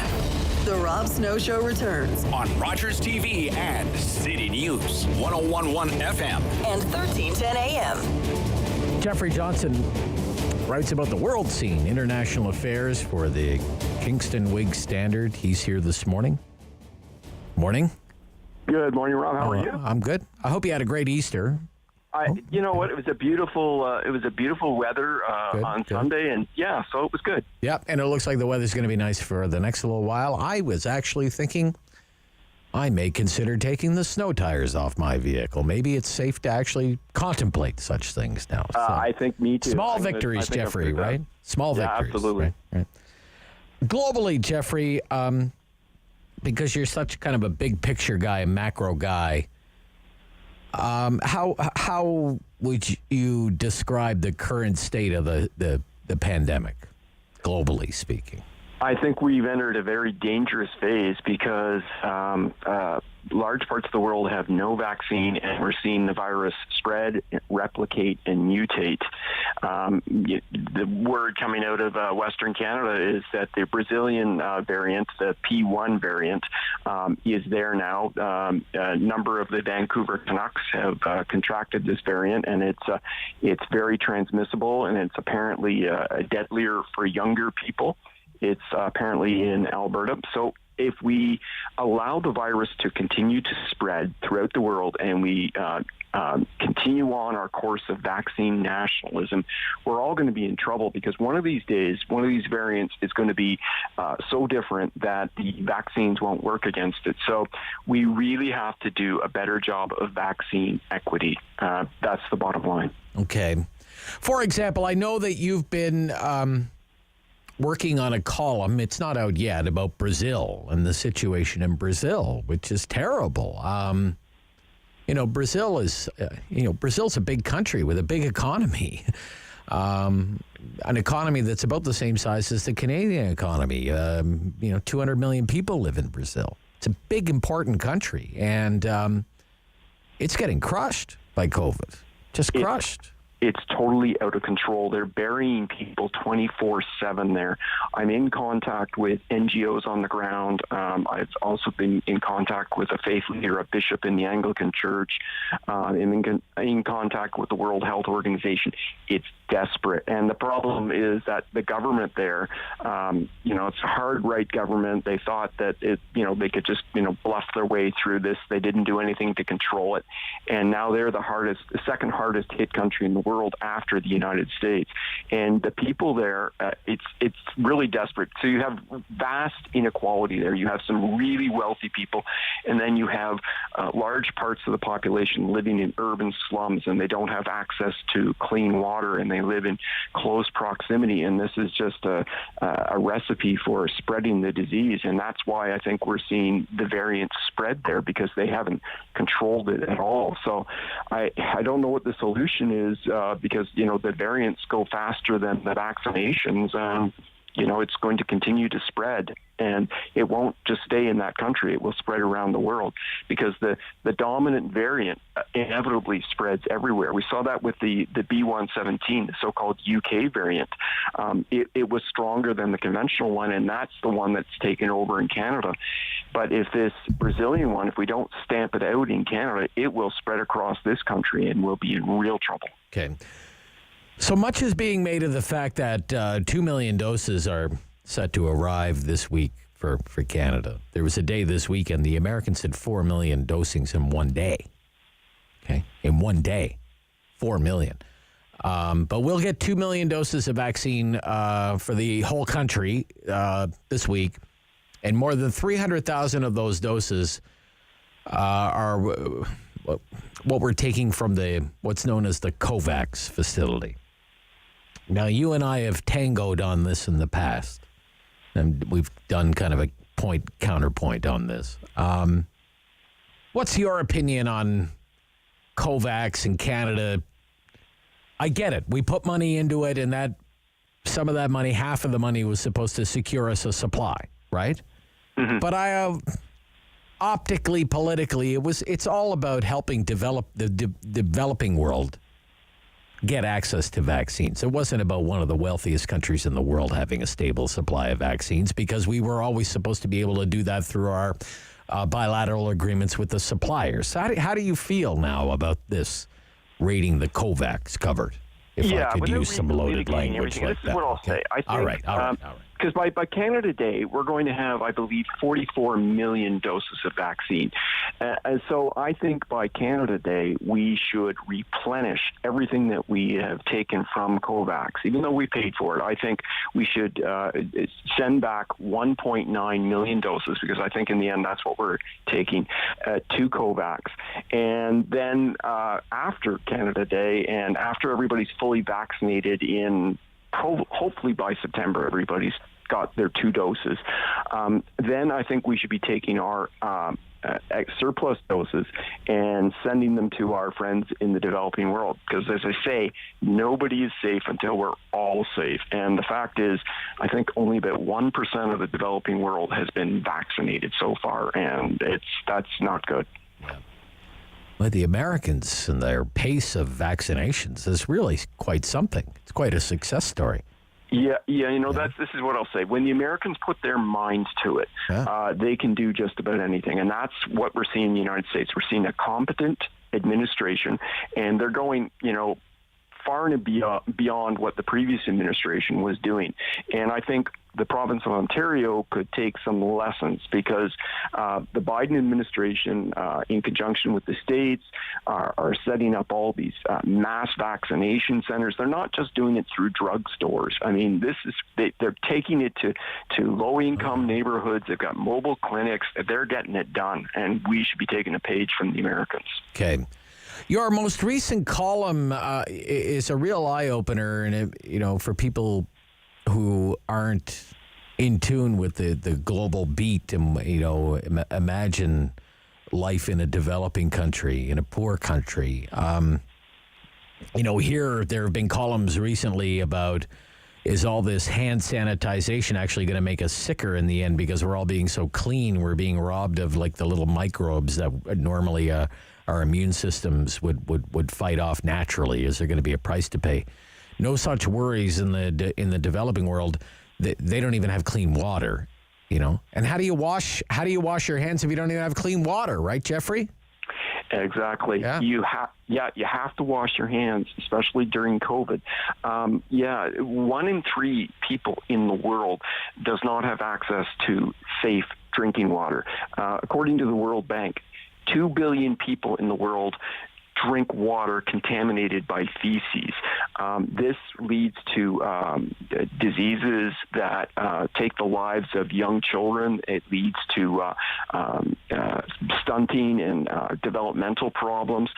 Speaker 7: The Rob Snow Show returns
Speaker 6: On Rogers TV and City News, 101.1 FM.
Speaker 7: and 1310 AM.
Speaker 8: Geoffrey Johnston writes about the world scene, international affairs for the Kingston Whig-Standard. He's here this morning. Morning.
Speaker 26: Good morning, Rob. How are you?
Speaker 8: I'm good. I hope you had a great Easter.
Speaker 26: You know what? It was a beautiful weather on Sunday, and so it was good.
Speaker 8: Yep, and it looks like the weather's going to be nice for the next little while. I was actually thinking I may consider taking the snow tires off my vehicle. Maybe it's safe to actually contemplate such things now. So.
Speaker 26: I think me too.
Speaker 8: Small victories, Geoffrey, right? Small victories.
Speaker 26: Absolutely.
Speaker 8: Right. Globally, Geoffrey, because you're such kind of a big picture guy, a macro guy, how would you describe the current state of the pandemic, globally speaking?
Speaker 26: I think we've entered a very dangerous phase because large parts of the world have no vaccine, and we're seeing the virus spread, replicate, and mutate. The word coming out of Western Canada is that the Brazilian variant, the P1 variant, is there now. A number of the Vancouver Canucks have contracted this variant, and it's very transmissible, and it's apparently deadlier for younger people. It's apparently in Alberta. So if we allow the virus to continue to spread throughout the world and we continue on our course of vaccine nationalism, we're all going to be in trouble, because one of these days, one of these variants is going to be so different that the vaccines won't work against it. So we really have to do a better job of vaccine equity. That's the bottom line.
Speaker 8: Okay. For example, I know that you've been working on a column, it's not out yet, about Brazil and the situation in Brazil, which is terrible. Brazil is, Brazil's a big country with a big economy, an economy that's about the same size as the Canadian economy. 200 million people live in Brazil. It's a big, important country, and it's getting crushed by COVID, just crushed.
Speaker 26: It's totally out of control. They're burying people 24/7 there. I'm in contact with NGOs on the ground. I've also been in contact with a faith leader, a bishop in the Anglican Church. I'm in contact with the World Health Organization. It's desperate. And the problem is that the government there, it's a hard right government. They thought that they could just, bluff their way through this. They didn't do anything to control it. And now they're the second hardest hit country in the world after the United States. And the people there, it's really desperate. So you have vast inequality there. You have some really wealthy people, and then you have large parts of the population living in urban slums, and they don't have access to clean water, and they live in close proximity. And this is just a recipe for spreading the disease. And that's why I think we're seeing the variants spread there, because they haven't controlled it at all. So I don't know what the solution is, because, the variants go faster than the vaccinations. It's going to continue to spread, and it won't just stay in that country. It will spread around the world, because the dominant variant inevitably spreads everywhere. We saw that with the B117, the so-called UK variant. It was stronger than the conventional one, and that's the one that's taken over in Canada. But if this Brazilian one, if we don't stamp it out in Canada, it will spread across this country, and we'll be in real trouble.
Speaker 8: Okay. So much is being made of the fact that 2 million doses are set to arrive this week for Canada. There was a day this weekend, the Americans had 4 million dosings in one day. Okay, in one day, 4 million. But we'll get 2 million doses of vaccine for the whole country this week, and more than 300,000 of those doses are what we're taking from what's known as the COVAX facility. Now, you and I have tangoed on this in the past, and we've done kind of a counterpoint on this. What's your opinion on COVAX in Canada? I get it. We put money into it, and some of that money, half of the money, was supposed to secure us a supply, right? Mm-hmm. But optically, politically, it's all about helping develop the developing world get access to vaccines. It wasn't about one of the wealthiest countries in the world having a stable supply of vaccines, because we were always supposed to be able to do that through our bilateral agreements with the suppliers. How do you feel now about this rating the COVAX covered? If I could use some loaded language like that.
Speaker 26: This is what I'll say. I think,
Speaker 8: all right.
Speaker 26: Because by Canada Day, we're going to have, I believe, 44 million doses of vaccine. And so I think by Canada Day, we should replenish everything that we have taken from COVAX. Even though we paid for it, I think we should send back 1.9 million doses, because I think in the end that's what we're taking to COVAX. And then after Canada Day, and after everybody's fully vaccinated hopefully by September, everybody's got their 2 doses. Then I think we should be taking our surplus doses and sending them to our friends in the developing world. Because as I say, nobody is safe until we're all safe. And the fact is, I think only about 1% of the developing world has been vaccinated so far, and that's not good.
Speaker 8: Well, the Americans and their pace of vaccinations is really quite something. It's quite a success story.
Speaker 26: Yeah, this is what I'll say. When the Americans put their minds to it, they can do just about anything. And that's what we're seeing in the United States. We're seeing a competent administration, and they're going, far and beyond what the previous administration was doing. And I think the province of Ontario could take some lessons, because the Biden administration, in conjunction with the states, are setting up all these mass vaccination centers. They're not just doing it through drugstores. I mean, they're taking it to low-income neighborhoods. They've got mobile clinics. They're getting it done, and we should be taking a page from the Americans.
Speaker 8: Okay. Your most recent column is a real eye-opener, and for people who aren't in tune with the global beat, and imagine life in a developing country, in a poor country. Here there have been columns recently about, is all this hand sanitization actually going to make us sicker in the end because we're all being so clean? We're being robbed of like the little microbes that normally our immune systems would fight off naturally. Is there going to be a price to pay? No such worries in the developing world. They don't even have clean water, And how do you wash your hands if you don't even have clean water, right, Geoffrey?
Speaker 26: Exactly. Yeah. You have to wash your hands, especially during COVID. 1 in 3 people in the world does not have access to safe drinking water. According to the World Bank, 2 billion people in the world drink water contaminated by feces. This leads to diseases that take the lives of young children. It leads to stunting and developmental problems.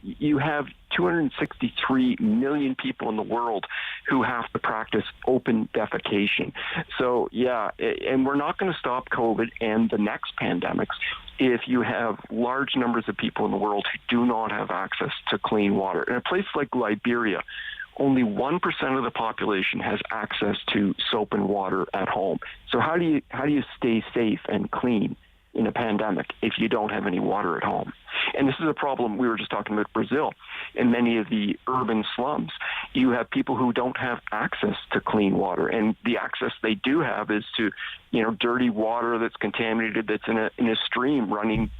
Speaker 26: You have 263 million people in the world who have to practice open defecation. So, and we're not going to stop COVID and the next pandemics if you have large numbers of people in the world who do not have access to clean water. In a place like Liberia, only 1% of the population has access to soap and water at home. So how do you stay safe and clean in a pandemic if you don't have any water at home? And this is a problem. We were just talking about Brazil. In many of the urban slums, you have people who don't have access to clean water, and the access they do have is to, dirty water that's contaminated, that's in a stream running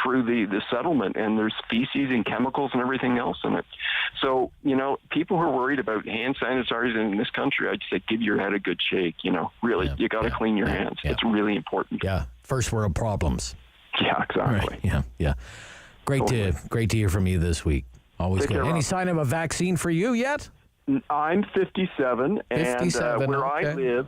Speaker 26: through the settlement, and there's feces and chemicals and everything else in it. So, people who are worried about hand sanitizers in this country, I'd say give your head a good shake. Really, you got to clean your hands. Yeah. It's really important.
Speaker 8: Yeah, first world problems.
Speaker 26: Yeah, exactly.
Speaker 8: Right. Yeah. Great to hear from you this week. Always good. Any sign of a vaccine for you yet?
Speaker 26: I'm 57, and where I live,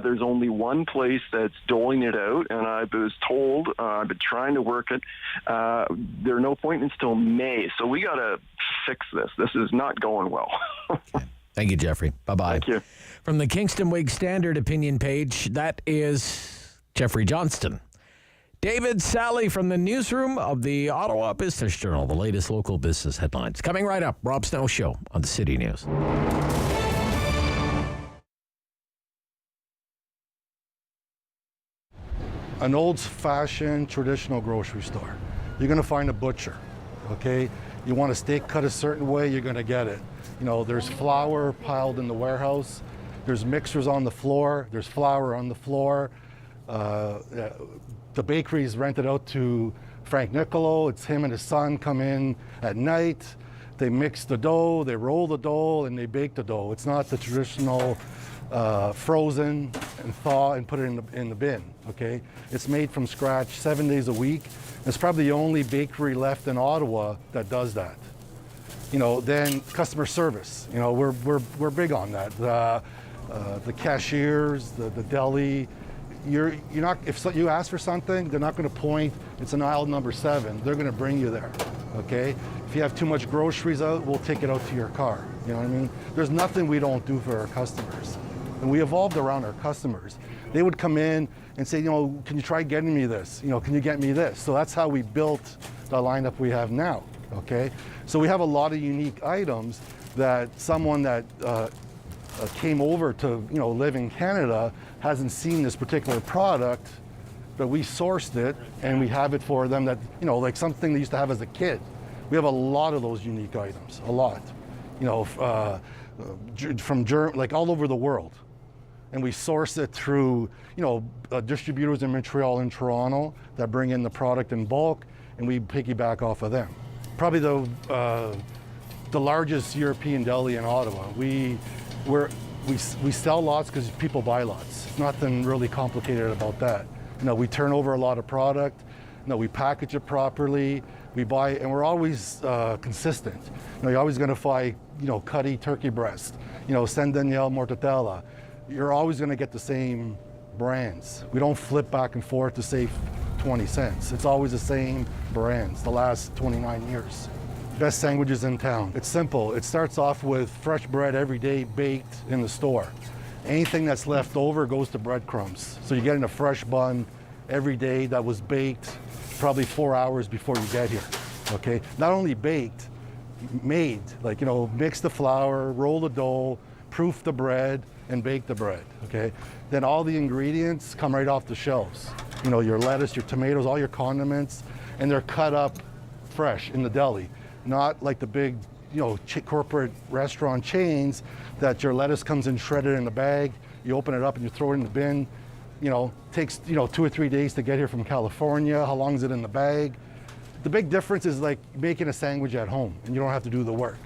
Speaker 26: there's only one place that's doling it out, and I was told, I've been trying to work it, there are no appointments till May, so we got to fix this. This is not going well.
Speaker 8: Okay. Thank you, Geoffrey. Bye-bye.
Speaker 26: Thank you.
Speaker 8: From the Kingston Whig-Standard opinion page, that is Geoffrey Johnston. David, Sali from the newsroom of the Ottawa Business Journal, the latest local business headlines. Coming right up, Rob Snow Show on the City News.
Speaker 11: An old-fashioned traditional grocery store. You're going to find a butcher, okay? You want a steak cut a certain way, you're going to get it. There's flour piled in the warehouse. There's mixers on the floor. There's flour on the floor. The bakery is rented out to Frank Nicolo. It's him and his son come in at night. They mix the dough, they roll the dough, and they bake the dough. It's not the traditional frozen and thaw and put it in the bin, okay? It's made from scratch 7 days a week. It's probably the only bakery left in Ottawa that does that. Then customer service. We're big on that. The cashiers, the deli. You're not, if you ask for something, they're not going to point, it's an aisle number 7. They're going to bring you there, okay? If you have too much groceries out, we'll take it out to your car. You know what I mean? There's nothing we don't do for our customers. And we evolved around our customers. They would come in and say, can you try getting me this? Can you get me this? So that's how we built the lineup we have now, okay? So we have a lot of unique items that someone that came over to, live in Canada hasn't seen this particular product, but we sourced it and we have it for them that, like something they used to have as a kid. We have a lot of those unique items, a lot, from like all over the world. And we source it through, distributors in Montreal and Toronto that bring in the product in bulk, and we piggyback off of them. Probably the largest European deli in Ottawa. We sell lots because people buy lots. Nothing really complicated about that. We turn over a lot of product. We package it properly. We buy, and we're always consistent. You're always going to find, Cuddy turkey breast, Saint Daniel mortadella. You're always going to get the same brands. We don't flip back and forth to save 20 cents. It's always the same brands the last 29 years. Best sandwiches in town. It's simple. It starts off with fresh bread every day baked in the store. Anything that's left over goes to breadcrumbs. So you're getting a fresh bun every day that was baked probably 4 hours before you get here, okay? Not only baked, made, like, mix the flour, roll the dough, proof the bread, and bake the bread, okay? Then all the ingredients come right off the shelves. Your lettuce, your tomatoes, all your condiments, and they're cut up fresh in the deli. Not like the big, corporate restaurant chains that your lettuce comes in shredded in a bag, you open it up and you throw it in the bin. Takes, 2 or 3 days to get here from California. How long is it in the bag? The big difference is like making a sandwich at home and you don't have to do the work.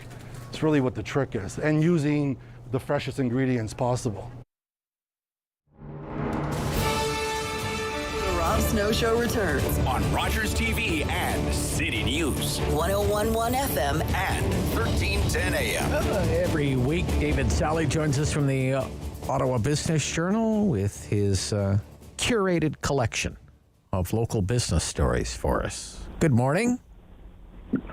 Speaker 11: It's really what the trick is, and using the freshest ingredients possible.
Speaker 7: The Rob Snow Show returns
Speaker 6: on Rogers TV and City News.
Speaker 7: 101.1 FM
Speaker 6: and 1310 AM.
Speaker 8: Every week, David Sali joins us from the Ottawa Business Journal with his curated collection of local business stories for us. Good morning.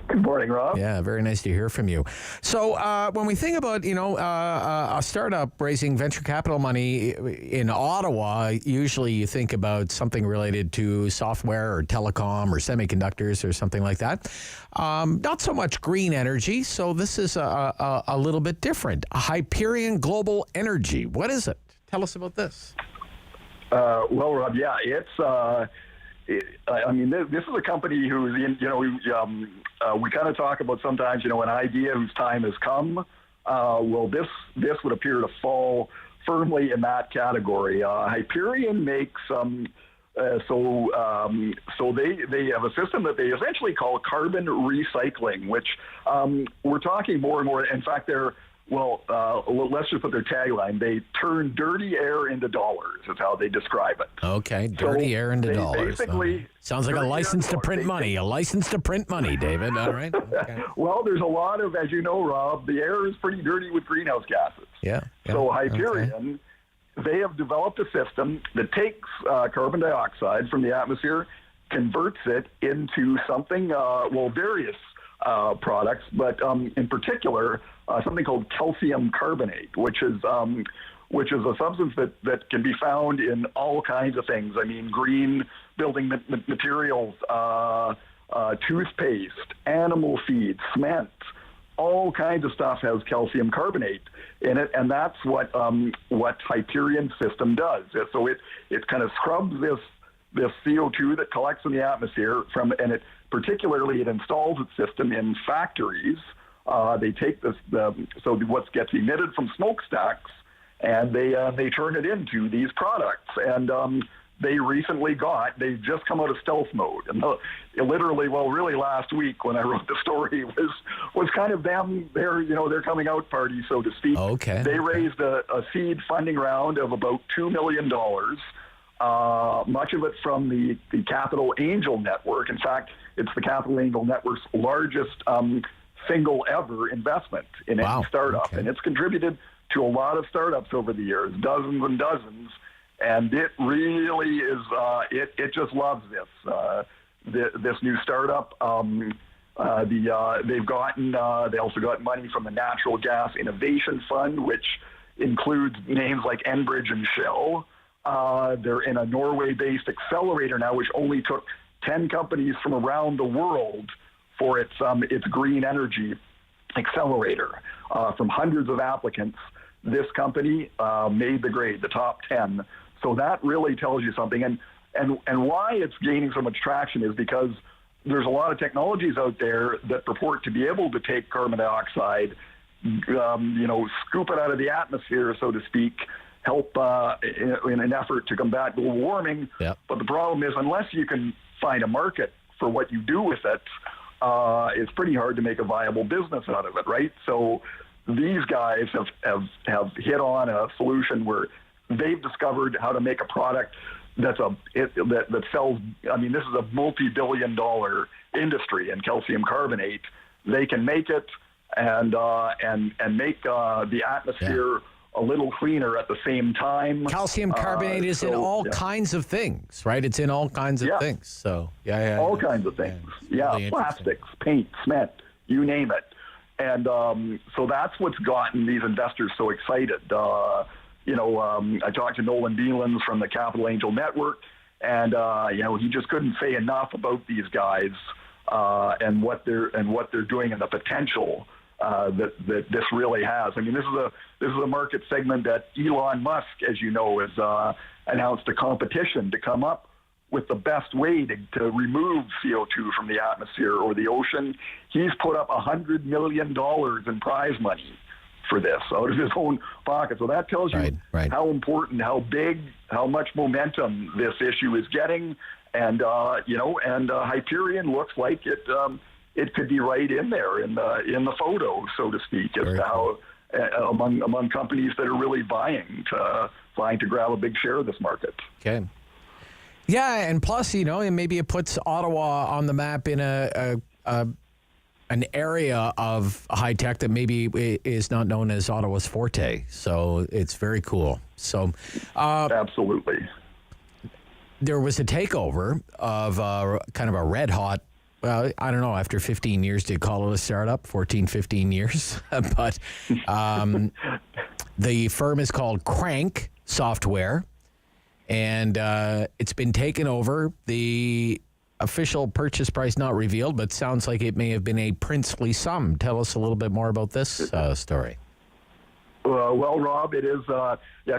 Speaker 15: Good morning, Rob.
Speaker 8: Yeah, very nice to hear from you. So when we think about, a startup raising venture capital money in Ottawa, usually you think about something related to software or telecom or semiconductors or something like that. Not so much green energy, so this is a little bit different. Hyperion Global Energy. What is it? Tell us about this.
Speaker 15: Well, Rob, yeah, it's... this is a company who's we kind of talk about sometimes, an idea whose time has come. Well, this would appear to fall firmly in that category. Hyperion makes so they have a system that they essentially call carbon recycling, which we're talking more and more. In fact, let's just put their tagline. They turn dirty air into dollars, is how they describe it.
Speaker 8: Okay, dirty air into dollars.
Speaker 15: Basically,
Speaker 8: sounds like a license to print money. A license to print money, David. All right. Okay.
Speaker 15: Well, there's a lot of, as you know, Rob, the air is pretty dirty with greenhouse gases.
Speaker 8: Yeah.
Speaker 15: So Hyperion, they have developed a system that takes carbon dioxide from the atmosphere, converts it into something, various products, but in particular, something called calcium carbonate, which is a substance that can be found in all kinds of things. I mean, green building materials, toothpaste, animal feed, cement, all kinds of stuff has calcium carbonate in it, and that's what Hyperion's system does. So it kind of scrubs this CO2 that collects in the atmosphere and it installs its system in factories. They take so what gets emitted from smokestacks, and they turn it into these products. And they've just come out of stealth mode. And really last week when I wrote the story was kind of them, their coming out party, so to speak.
Speaker 8: Okay.
Speaker 15: They raised a seed funding round of about $2 million. Much of it from the Capital Angel Network. In fact, it's the Capital Angel Network's largest single ever investment in any startup. Okay. And it's contributed to a lot of startups over the years, dozens and dozens. And it really is, it just loves this new startup. They also got money from the Natural Gas Innovation Fund, which includes names like Enbridge and Shell. They're in a Norway-based accelerator now, which only took 10 companies from around the world for its green energy accelerator. From hundreds of applicants, this company made the grade, the top 10. So that really tells you something. And why it's gaining so much traction is because there's a lot of technologies out there that purport to be able to take carbon dioxide, scoop it out of the atmosphere, so to speak, help in an effort to combat global warming.
Speaker 8: Yep.
Speaker 15: But the problem is, unless you can find a market for what you do with it, it's pretty hard to make a viable business out of it, right? So these guys have hit on a solution where they've discovered how to make a product that sells. I mean, this is a multi-billion-dollar industry in calcium carbonate. They can make it and make the atmosphere a little cleaner at the same time.
Speaker 8: Calcium carbonate is in all kinds of things, right? It's in all kinds of things. So,
Speaker 15: all kinds of things.
Speaker 8: Really
Speaker 15: Plastics, paint, cement, you name it. And so that's what's gotten these investors so excited. I talked to Nolan Beelans from the Capital Angel Network, and he just couldn't say enough about these guys and what they're doing and the potential that this really has. I mean, this is a market segment that Elon Musk, as you know, has announced a competition to come up with the best way to remove CO2 from the atmosphere or the ocean. He's put up $100 million in prize money for this out of his own pocket. So that tells you how important, how big, how much momentum this issue is getting. And Hyperion looks like it could be right in there in the photo, so to speak, as to how among companies that are really vying to grab a big share of this market.
Speaker 8: Okay. Yeah, and plus, and maybe it puts Ottawa on the map in an area of high tech that maybe is not known as Ottawa's forte. So it's very cool. So
Speaker 15: absolutely.
Speaker 8: There was a takeover of kind of a red hot. Well, I don't know, after 15 years, did call it a startup, 14, 15 years. But the firm is called Crank Software, and it's been taken over. The official purchase price not revealed, but sounds like it may have been a princely sum. Tell us a little bit more about this story.
Speaker 15: Well, Rob, it is,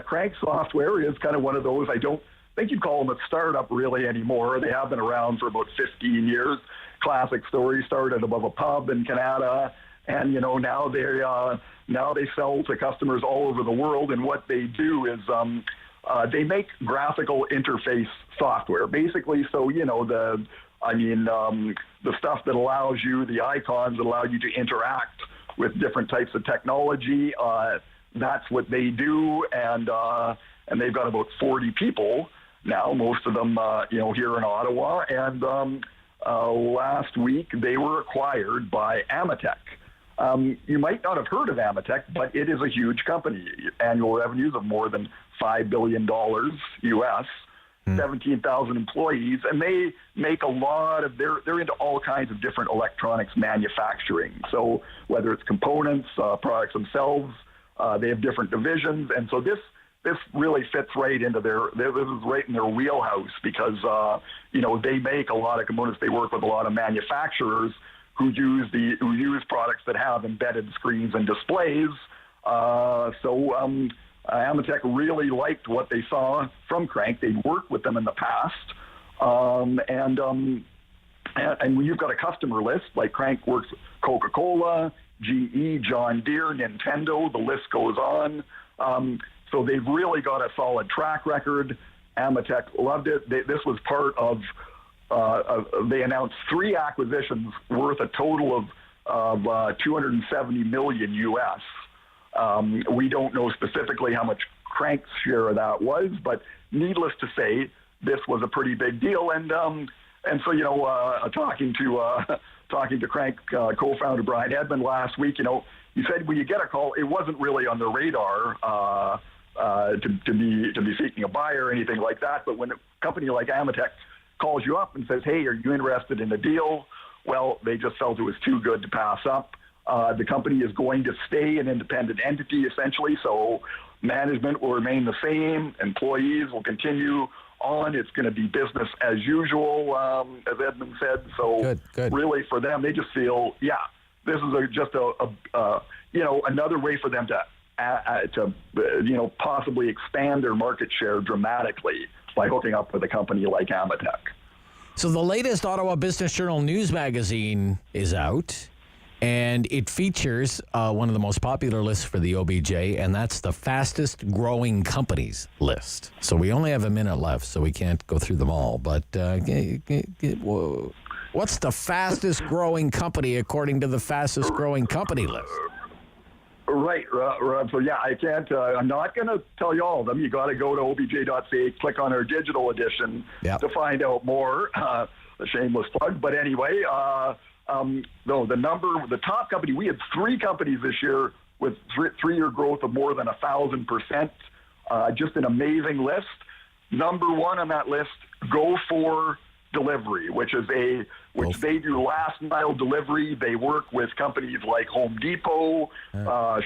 Speaker 15: Crank Software is kind of one of those, I don't think you'd call them a startup really anymore. They have been around for about 15 years. Classic story, started above a pub in Canada, and now they sell to customers all over the world. And what they do is they make graphical interface software, basically. So the stuff that allows you, the icons that allow you to interact with different types of technology. That's what they do, and they've got about 40 people now, most of them here in Ottawa, and last week they were acquired by Amatec. You might not have heard of Amatec, but it is a huge company. Annual revenues of more than $5 billion US, 17,000 employees, and they make a lot of, they're into all kinds of different electronics manufacturing. So whether it's components, products themselves, they have different divisions, and so this really fits right into this is right in their wheelhouse because, they make a lot of components. They work with a lot of manufacturers who use products that have embedded screens and displays. Amatec really liked what they saw from Crank. They'd worked with them in the past. And you've got a customer list, like Crank works with Coca-Cola, GE, John Deere, Nintendo, the list goes on. So they've really got a solid track record. Amatec loved it. This was part of, they announced 3 acquisitions worth a total of $270 million US. We don't know specifically how much Crank's share of that was, but needless to say, this was a pretty big deal. And so, talking to Crank co-founder Brian Edmond last week, he said when you get a call, it wasn't really on the radar to be seeking a buyer or anything like that. But when a company like Amatec calls you up and says, "Hey, are you interested in a deal?" Well, they just felt it was too good to pass up. The company is going to stay an independent entity, essentially, so management will remain the same. Employees will continue on. It's going to be business as usual, as Edmund said. So
Speaker 8: good.
Speaker 15: Really for them, they just feel, this is just another way for them to possibly expand their market share dramatically by hooking up with a company like Amatec.
Speaker 8: So the latest Ottawa Business Journal news magazine is out, and it features one of the most popular lists for the OBJ, and that's the fastest growing companies list. So we only have a minute left, so we can't go through them all. But what's the fastest growing company according to the fastest growing company list?
Speaker 15: Right, Rob. So I can't. I'm not going to tell you all of them. You got to go to obj.ca, click on our digital edition to find out more. A shameless plug, but anyway. The top company. We had 3 companies this year with 3-year growth of more than 1,000%. Just an amazing list. Number 1 on that list, Go4 Delivery, which they do last mile delivery. They work with companies like Home Depot,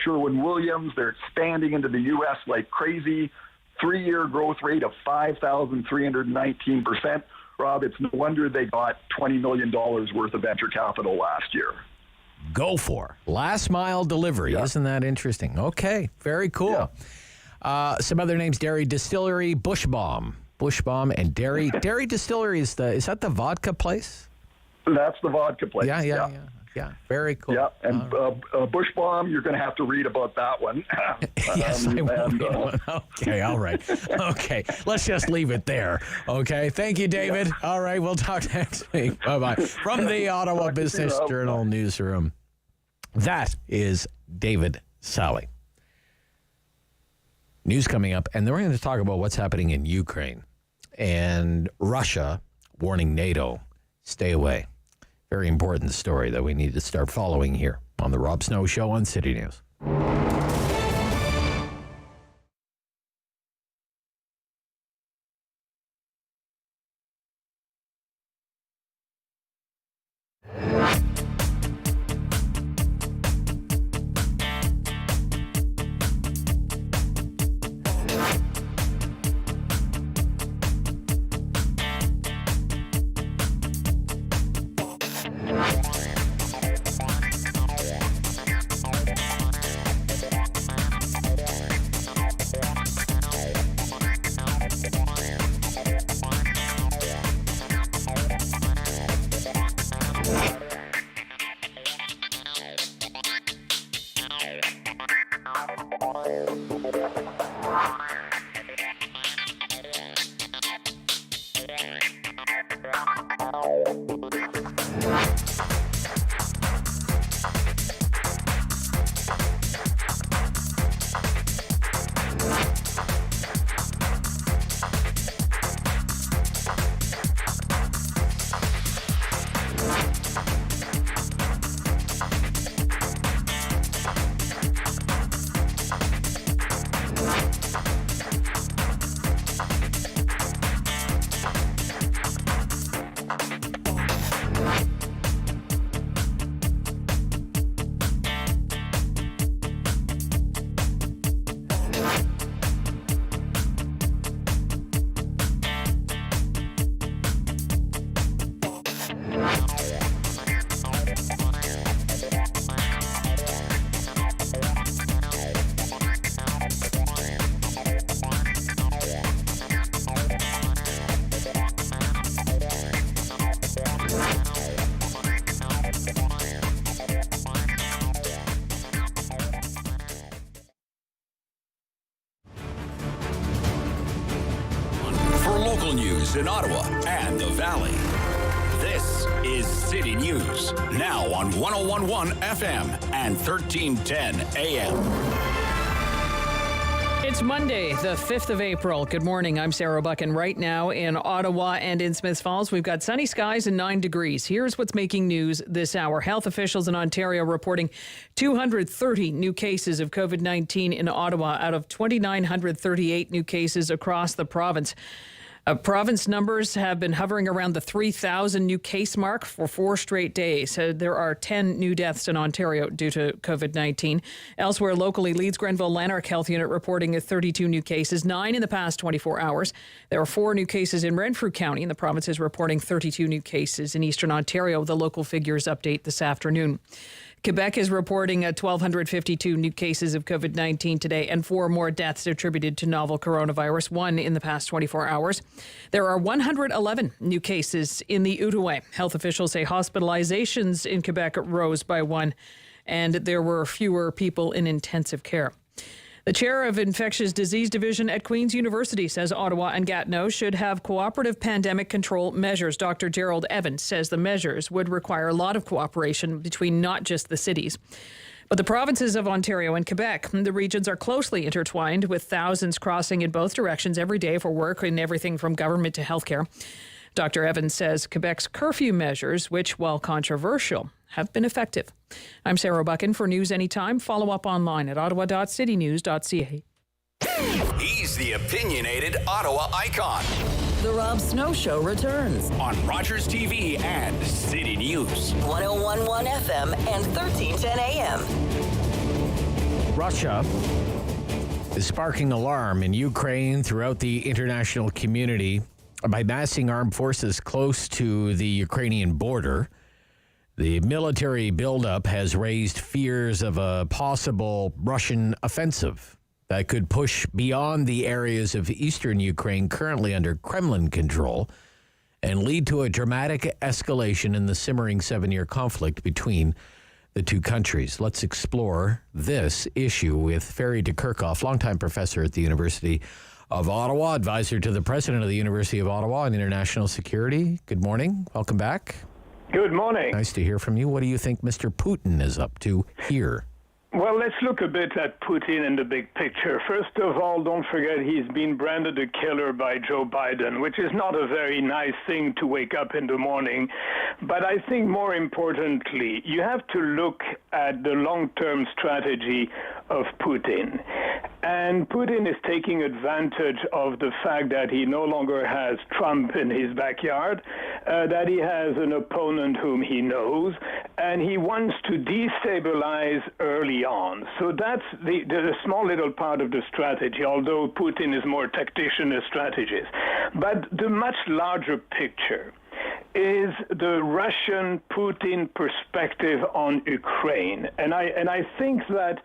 Speaker 15: Sherwin-Williams. They're expanding into the U.S. like crazy. 3-year growth rate of 5,319%. Rob, it's no wonder they got $20 million worth of venture capital last year.
Speaker 8: Go4 last mile delivery. Isn't that interesting? Okay, very cool. Some other names: Dairy Distillery, Bushbaum and Dairy Distillery is that the vodka place?
Speaker 15: That's the vodka place.
Speaker 8: Yeah. Very cool.
Speaker 15: Yeah, and Bushbaum, you're going to have to read about that one.
Speaker 8: Yes, I will read one. Okay, all right. Okay, let's just leave it there. Okay, thank you, David. Yeah. All right, we'll talk next week. Bye-bye. From the Ottawa Business Journal newsroom, that is David Sali. News coming up, and then we're going to talk about what's happening in Ukraine and Russia warning NATO, stay away. Very important story that we need to start following here on the Rob Snow Show on City News.
Speaker 6: News in Ottawa and the Valley. This is City News, now on 101.1 FM and 1310 AM.
Speaker 16: It's Monday, the 5th of April. Good morning. I'm Sarah Buck, and right now in Ottawa and in Smiths Falls, we've got sunny skies and 9 degrees. Here's what's making news this hour. Health officials in Ontario reporting 230 new cases of COVID-19 in Ottawa out of 2,938 new cases across the province. Province numbers have been hovering around the 3,000 new case mark for 4 straight days. There are 10 new deaths in Ontario due to COVID-19. Elsewhere locally, Leeds Grenville Lanark Health Unit reporting 32 new cases, 9 in the past 24 hours. There are 4 new cases in Renfrew County, and the province is reporting 32 new cases in Eastern Ontario. The local figures update this afternoon. Quebec is reporting 1,252 new cases of COVID-19 today and 4 more deaths attributed to novel coronavirus, 1 in the past 24 hours. There are 111 new cases in the Outawa. Health officials say hospitalizations in Quebec rose by 1, and there were fewer people in intensive care. The chair of Infectious Disease Division at Queen's University says Ottawa and Gatineau should have cooperative pandemic control measures. Dr. Gerald Evans says the measures would require a lot of cooperation between not just the cities, but the provinces of Ontario and Quebec. The regions are closely intertwined, with thousands crossing in both directions every day for work in everything from government to healthcare. Dr. Evans says Quebec's curfew measures, which, while controversial, have been effective. I'm Sarah Buchan for News Anytime. Follow up online at ottawa.citynews.ca.
Speaker 6: He's the opinionated Ottawa icon.
Speaker 7: The Rob Snow Show returns
Speaker 6: on Rogers TV and City News.
Speaker 7: 101.1 FM and 1310 AM.
Speaker 8: Russia is sparking alarm in Ukraine throughout the international community by massing armed forces close to the Ukrainian border. The military buildup has raised fears of a possible Russian offensive that could push beyond the areas of eastern Ukraine currently under Kremlin control and lead to a dramatic escalation in the simmering 7-year conflict between the two countries. Let's explore this issue with Ferry de Kerchkove, longtime professor at the University of Ottawa, advisor to the president of the University of Ottawa on international security. Good morning. Welcome back.
Speaker 4: Good morning.
Speaker 8: Nice to hear from you. What do you think Mr. Putin is up to here?
Speaker 4: Well, let's look a bit at Putin in the big picture. First of all, don't forget he's been branded a killer by Joe Biden, which is not a very nice thing to wake up in the morning. But I think more importantly, you have to look at the long-term strategy of Putin. And Putin is taking advantage of the fact that he no longer has Trump in his backyard, that he has an opponent whom he knows, and he wants to destabilize early on. So that's the small little part of the strategy, although Putin is more tactician a strategist. But the much larger picture is the Russian Putin perspective on Ukraine. And I think that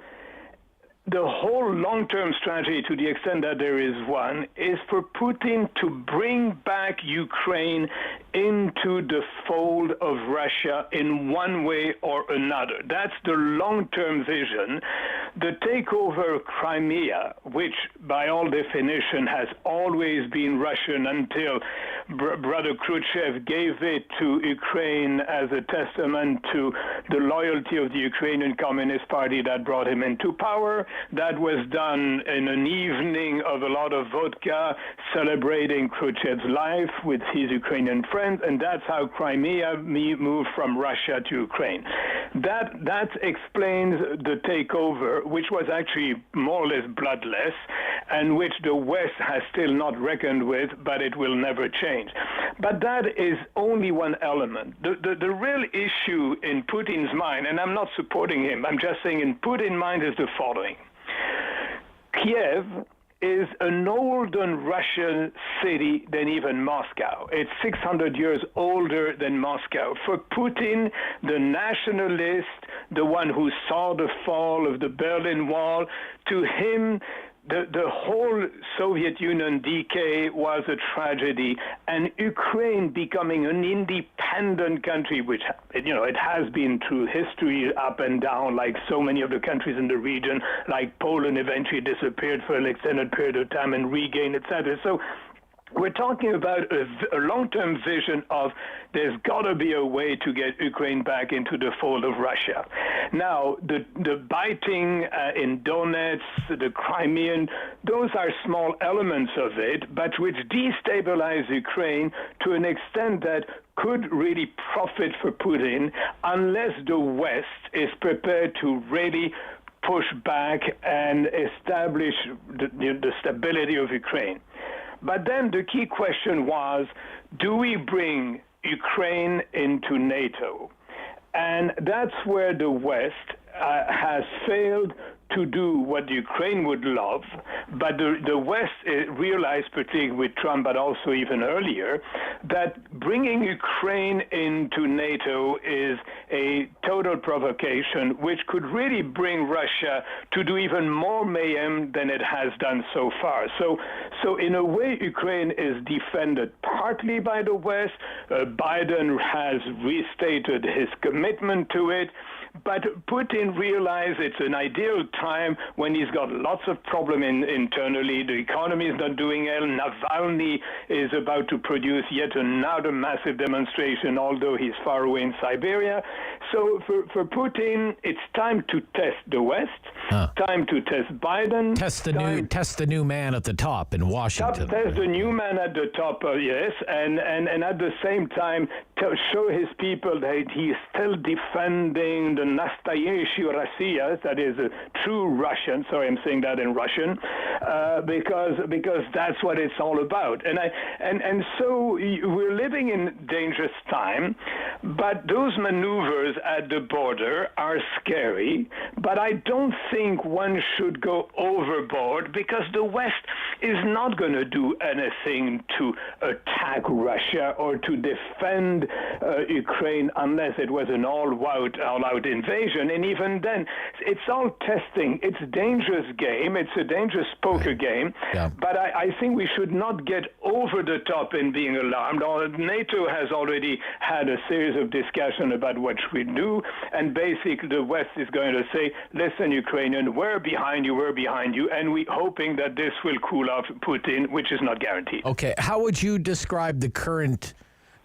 Speaker 4: the whole long-term strategy, to the extent that there is one, is for Putin to bring back Ukraine into the fold of Russia in one way or another. That's the long-term vision. The takeover of Crimea, which by all definition has always been Russian until Brother Khrushchev gave it to Ukraine as a testament to the loyalty of the Ukrainian Communist Party that brought him into power. That was done in an evening of a lot of vodka, celebrating Khrushchev's life with his Ukrainian friends, and that's how Crimea moved from Russia to Ukraine. That explains the takeover, which was actually more or less bloodless, and which the West has still not reckoned with, but it will never change. But that is only one element. The real issue in Putin's mind, and I'm not supporting him, I'm just saying in Putin's mind, is the following. Kiev is an older Russian city than even Moscow. It's 600 years older than Moscow. For Putin, the nationalist, the one who saw the fall of the Berlin Wall, to him, the whole Soviet Union decay was a tragedy, and Ukraine becoming an independent country, which, it has been through history up and down, like so many of the countries in the region, like Poland eventually disappeared for an extended period of time and regained, etc. So we're talking about a long-term vision of there's got to be a way to get Ukraine back into the fold of Russia. Now, the biting in Donetsk, the Crimean, those are small elements of it, but which destabilize Ukraine to an extent that could really profit for Putin unless the West is prepared to really push back and establish the stability of Ukraine. But then the key question was, do we bring Ukraine into NATO? And that's where the West has failed to do what Ukraine would love, but the West realized, particularly with Trump, but also even earlier, that bringing Ukraine into NATO is a total provocation, which could really bring Russia to do even more mayhem than it has done so far. So in a way, Ukraine is defended partly by the West. Biden has restated his commitment to it. But Putin realized it's an ideal time when he's got lots of problems internally. The economy is not doing well. Navalny is about to produce yet another massive demonstration, although he's far away in Siberia. So for Putin, it's time to test the West, time to test Biden.
Speaker 8: Test the new man at the top in Washington.
Speaker 4: Test the new man at the top, yes, and at the same time show his people that he's still defending the Nastayeshi Rossiya, that is a true Russian. Sorry, I'm saying that in Russian, because that's what it's all about. And so we're living in dangerous time, but those maneuvers at the border are scary. But I don't think one should go overboard, because the West is not going to do anything to attack Russia or to defend Ukraine unless it was an all-out invasion. And even then, it's all testing. It's a dangerous game. It's a dangerous poker game. Yeah. But I think we should not get over the top in being alarmed. NATO has already had a series of discussions about what we do, and basically the West is going to say, listen, Ukrainian, we're behind you, and we're hoping that this will cool off Putin, which is not guaranteed.
Speaker 8: Okay, how would you describe the current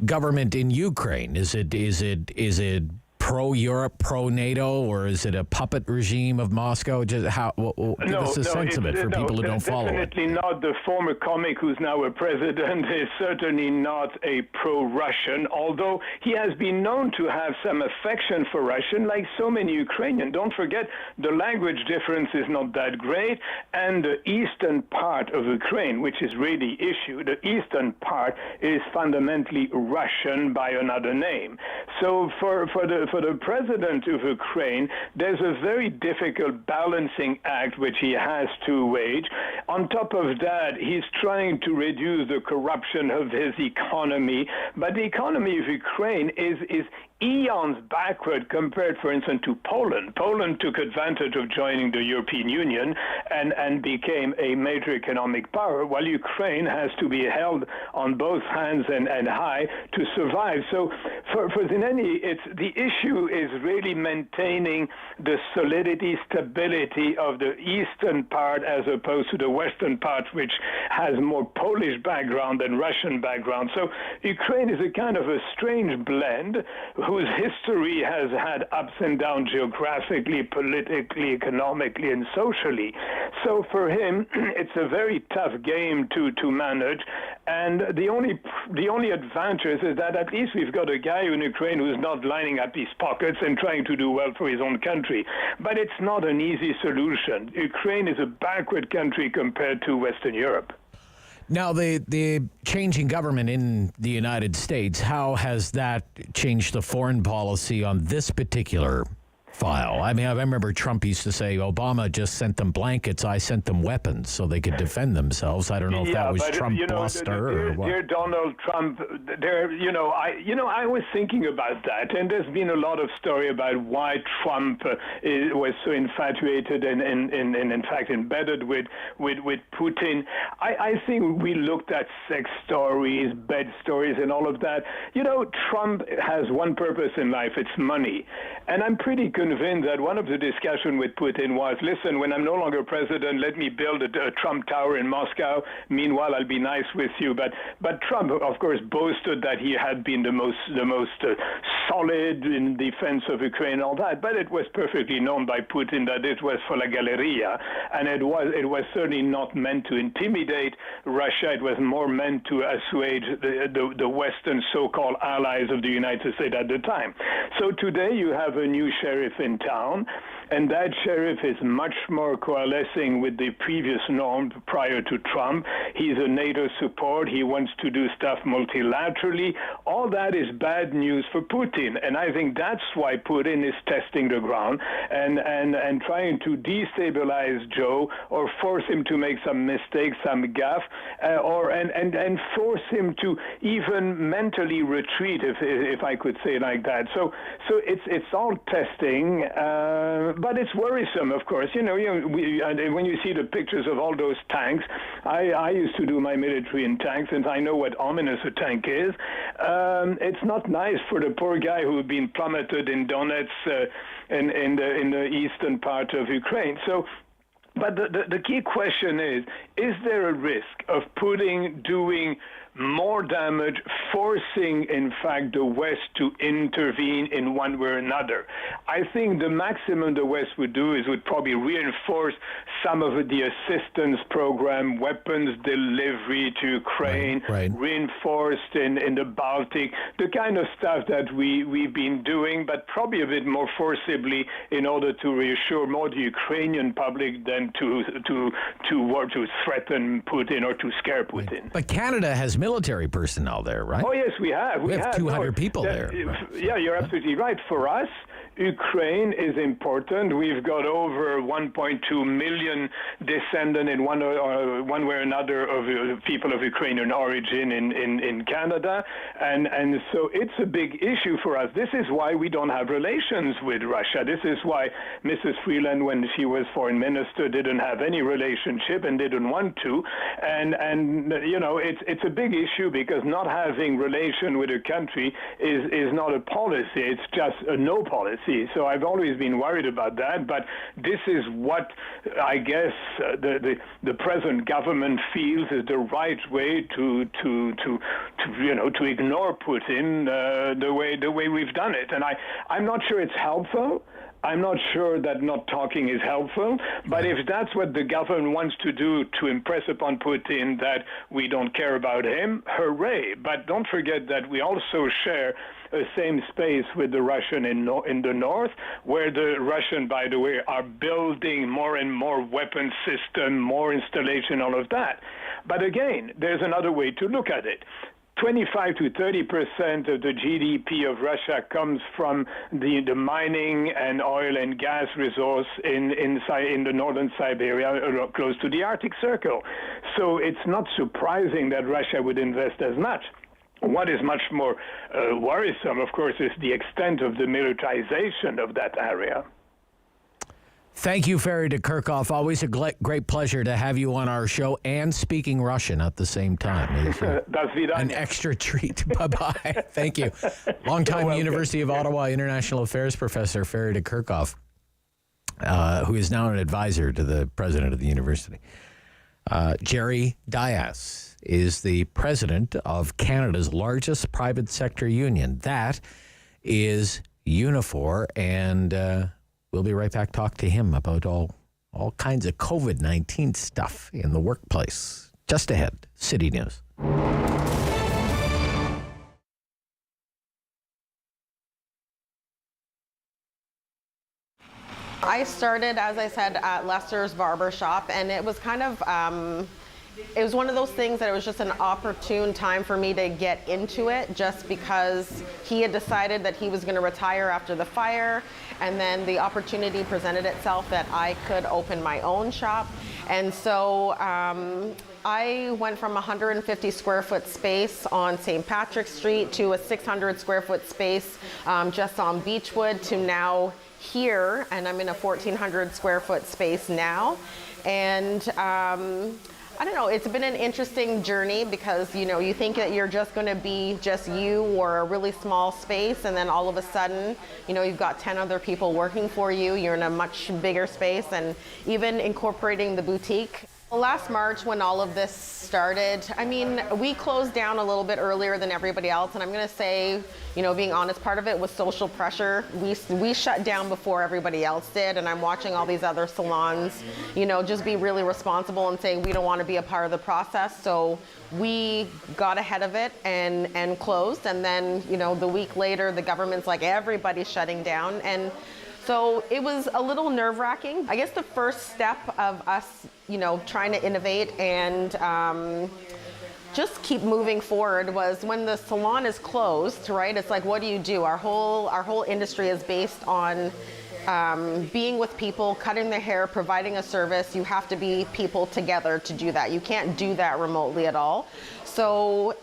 Speaker 8: government in Ukraine? Is it pro-Europe, pro-NATO, or is it a puppet regime of Moscow? Just give us a sense of it for people who don't follow it.
Speaker 4: Definitely not. The former comic who's now a president is certainly not a pro-Russian, although he has been known to have some affection for Russian, like so many Ukrainians. Don't forget, the language difference is not that great, and the eastern part of Ukraine, which is really the issue, the eastern part is fundamentally Russian by another name. So for the president of Ukraine, there's a very difficult balancing act which he has to wage. On top of that, he's trying to reduce the corruption of his economy. But the economy of Ukraine is eons backward compared, for instance, to Poland. Poland took advantage of joining the European Union and became a major economic power, while Ukraine has to be held on both hands and high to survive. So for Zelensky, the issue is really maintaining the solidity, stability of the eastern part as opposed to the western part, which has more Polish background than Russian background. So Ukraine is a kind of a strange blend whose history has had ups and downs geographically, politically, economically, and socially. So for him, it's a very tough game to manage. And the only advantage is that at least we've got a guy in Ukraine who's not lining up his pockets and trying to do well for his own country. But it's not an easy solution. Ukraine is a backward country compared to Western Europe.
Speaker 8: Now, the changing government in the United States, how has that changed the foreign policy on this particular file? I mean, I remember Trump used to say, Obama just sent them blankets, I sent them weapons so they could defend themselves. I don't know if that was Trump bluster or what.
Speaker 4: Dear Donald Trump, I was thinking about that, and there's been a lot of story about why Trump was so infatuated and in fact embedded with Putin. I think we looked at sex stories, bed stories, and all of that. Trump has one purpose in life, it's money. And I'm pretty convinced that one of the discussions with Putin was, listen, when I'm no longer president, let me build a Trump Tower in Moscow. Meanwhile, I'll be nice with you. But Trump, of course, boasted that he had been the most solid in defense of Ukraine and all that, but it was perfectly known by Putin that it was for la galleria, and it was certainly not meant to intimidate Russia. It was more meant to assuage the Western so-called allies of the United States at the time. So today you have a new sheriff in town, and that sheriff is much more coalescing with the previous norm prior to Trump. He's a NATO support. He wants to do stuff multilaterally. All that is bad news for Putin, and I think that's why Putin is testing the ground and trying to destabilize Joe or force him to make some mistakes, some gaffe, and force him to even mentally retreat, if I could say it like that. So it's all testing. But it's worrisome, of course. When you see the pictures of all those tanks, I used to do my military in tanks, and I know what ominous a tank is. It's not nice for the poor guy who had been plummeted in Donetsk in the eastern part of Ukraine. So. But the key question is there a risk of doing more damage, forcing, in fact, the West to intervene in one way or another? I think the maximum the West would do would probably reinforce some of the assistance program, weapons delivery to Ukraine, reinforced in the Baltic, the kind of stuff that we've been doing, but probably a bit more forcibly in order to reassure more the Ukrainian public than to threaten Putin or to scare Putin.
Speaker 8: But Canada has military personnel there, right?
Speaker 4: Oh, yes, we have.
Speaker 8: We have 200 people there.
Speaker 4: Yeah, you're absolutely right. For us, Ukraine is important. We've got over 1.2 million descendants in one way or another of people of Ukrainian origin in Canada, and so it's a big issue for us. This is why we don't have relations with Russia. This is why Mrs. Freeland, when she was foreign minister, didn't have any relationship and didn't want to, and it's a big issue because not having relation with a country is not a policy. It's just a no policy. So I've always been worried about that, but this is what I guess the present government feels is the right way to ignore Putin the way we've done it, and I'm not sure it's helpful. I'm not sure that not talking is helpful, but if that's what the government wants to do to impress upon Putin that we don't care about him, hooray. But don't forget that we also share a same space with the Russian in the north, where the Russian, by the way, are building more and more weapon system, more installation, all of that. But again, there's another way to look at it. 25 to 30% of the GDP of Russia comes from the mining and oil and gas resource in the northern Siberia, close to the Arctic Circle. So it's not surprising that Russia would invest as much. What is much more worrisome, of course, is the extent of the militarization of that area.
Speaker 8: Thank you, Ferry de Kerchkove. Always a great pleasure to have you on our show and speaking Russian at the same time. An extra treat. Bye-bye. Thank you. Longtime University of Ottawa International Affairs professor, Ferry de Kerchkove, who is now an advisor to the president of the university. Jerry Dias is the president of Canada's largest private sector union. That is UNIFOR, and we'll be right back. Talk to him about all kinds of COVID-19 stuff in the workplace. Just ahead, City News.
Speaker 17: I started, as I said, at Lester's Barber Shop, and it was kind of, it was one of those things that it was just an opportune time for me to get into it, just because he had decided that he was going to retire after the fire, and then the opportunity presented itself that I could open my own shop. And so I went from a 150 square foot space on St. Patrick's Street to a 600 square foot space just on Beechwood to now here, and I'm in a 1,400 square foot space now. And I don't know, it's been an interesting journey because, you know, you think that you're just going to be just you or a really small space, and then all of a sudden, you know, you've got 10 other people working for you. You're in a much bigger space, and even incorporating the boutique Well, last March, when all of this started, I mean, we closed down a little bit earlier than everybody else, and I'm going to say, you know, being honest, part of it was social pressure. We shut down before everybody else did, and I'm watching all these other salons, you know, just be really responsible and say we don't want to be a part of the process. So we got ahead of it and closed, and then, you know, the week later, the government's like, everybody's shutting down, and so it was a little nerve-wracking. I guess the first step of us, you know, trying to innovate and just keep moving forward was when the salon is closed, right? It's like, what do you do? Our whole industry is based on being with people, cutting their hair, providing a service. You have to be people together to do that. You can't do that remotely at all. So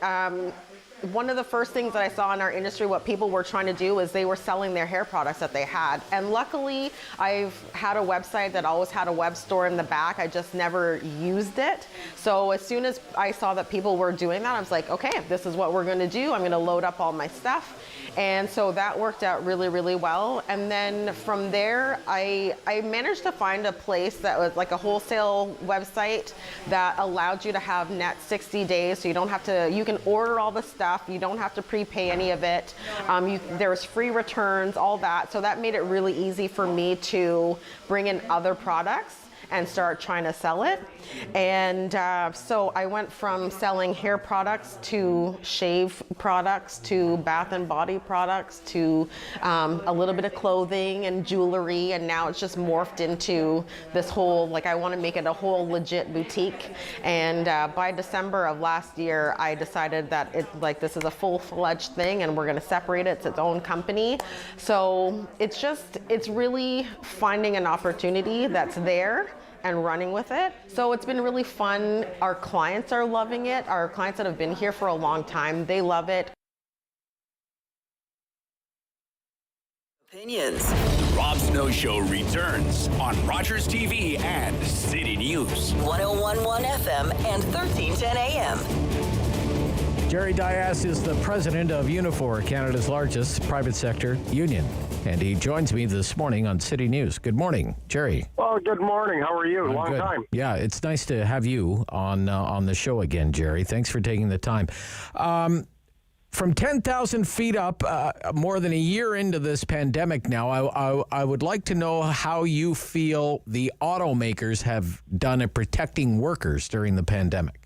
Speaker 17: one of the first things that I saw in our industry, what people were trying to do is they were selling their hair products that they had. And luckily, I've had a website that always had a web store in the back. I just never used it. So as soon as I saw that people were doing that, I was like, okay, this is what we're going to do. I'm going to load up all my stuff. And so that worked out really, really well. And then from there, I managed to find a place that was like a wholesale website that allowed you to have net 60 days. So you don't have to, you can order all the stuff. You don't have to prepay any of it. There's free returns, all that. So that made it really easy for me to bring in other products and start trying to sell it. And so I went from selling hair products to shave products to bath and body products to a little bit of clothing and jewelry, and now it's just morphed into this whole, like, I want to make it a whole legit boutique. And by December of last year, I decided that this is a full-fledged thing and we're going to separate it. It's its own company. So it's really finding an opportunity that's there and running with it. So it's been really fun. Our clients are loving it. Our clients that have been here for a long time, they love it.
Speaker 7: Opinions.
Speaker 6: The Rob Snow Show returns on Rogers TV and City News.
Speaker 7: 101.1 FM and 1310 AM.
Speaker 8: Jerry Dias is the president of UNIFOR, Canada's largest private sector union. And he joins me this morning on City News. Good morning, Jerry.
Speaker 9: Well, good morning. How are you? Long time.
Speaker 8: Yeah, it's nice to have you on the show again, Jerry. Thanks for taking the time. From 10,000 feet up, more than a year into this pandemic now, I would like to know how you feel the automakers have done at protecting workers during the pandemic.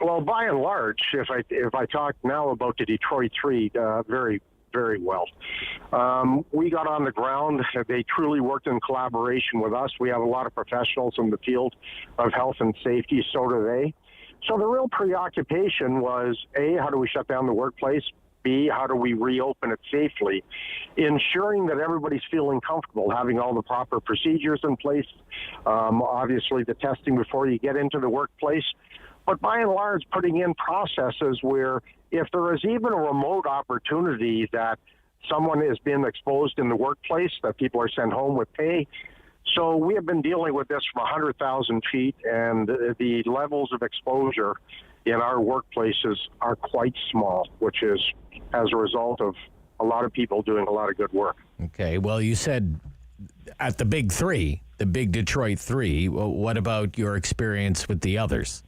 Speaker 9: Well, by and large, if I talk now about the Detroit 3, very, very well. We got on the ground. They truly worked in collaboration with us. We have a lot of professionals in the field of health and safety, so do they. So the real preoccupation was, A, how do we shut down the workplace? B, how do we reopen it safely? Ensuring that everybody's feeling comfortable, having all the proper procedures in place, obviously the testing before you get into the workplace. But by and large, putting in processes where if there is even a remote opportunity that someone has been exposed in the workplace, that people are sent home with pay. So we have been dealing with this from 100,000 feet, and the levels of exposure in our workplaces are quite small, which is as a result of a lot of people doing a lot of good work.
Speaker 8: Okay, well, you said at the big three, the big Detroit 3, what about your experience with the others?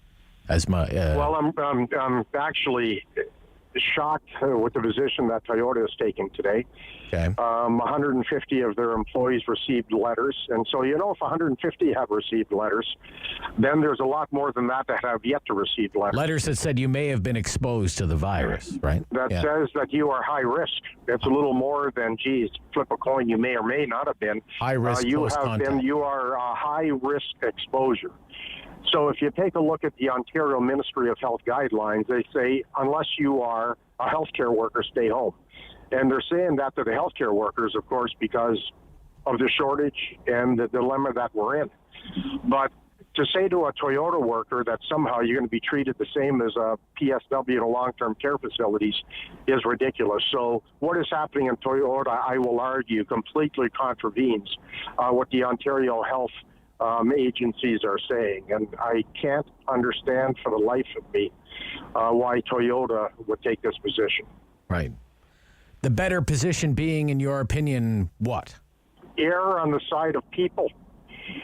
Speaker 9: Well, I'm actually shocked with the position that Toyota has taken today.
Speaker 8: Okay.
Speaker 9: 150 of their employees received letters. And so, if 150 have received letters, then there's a lot more than that have yet to receive letters.
Speaker 8: Letters that said you may have been exposed to the virus, right?
Speaker 9: That says that you are high risk. It's a little more than, geez, flip a coin, you may or may not have been.
Speaker 8: High risk
Speaker 9: you
Speaker 8: you
Speaker 9: are a high risk exposure. So if you take a look at the Ontario Ministry of Health guidelines, they say unless you are a healthcare worker, stay home. And they're saying that to the healthcare workers, of course, because of the shortage and the dilemma that we're in. But to say to a Toyota worker that somehow you're going to be treated the same as a PSW in long-term care facilities is ridiculous. So what is happening in Toyota, I will argue, completely contravenes what the Ontario Health agencies are saying, and I can't understand for the life of me why Toyota would take this position.
Speaker 8: Right. The better position being, in your opinion, what?
Speaker 9: Err on the side of people.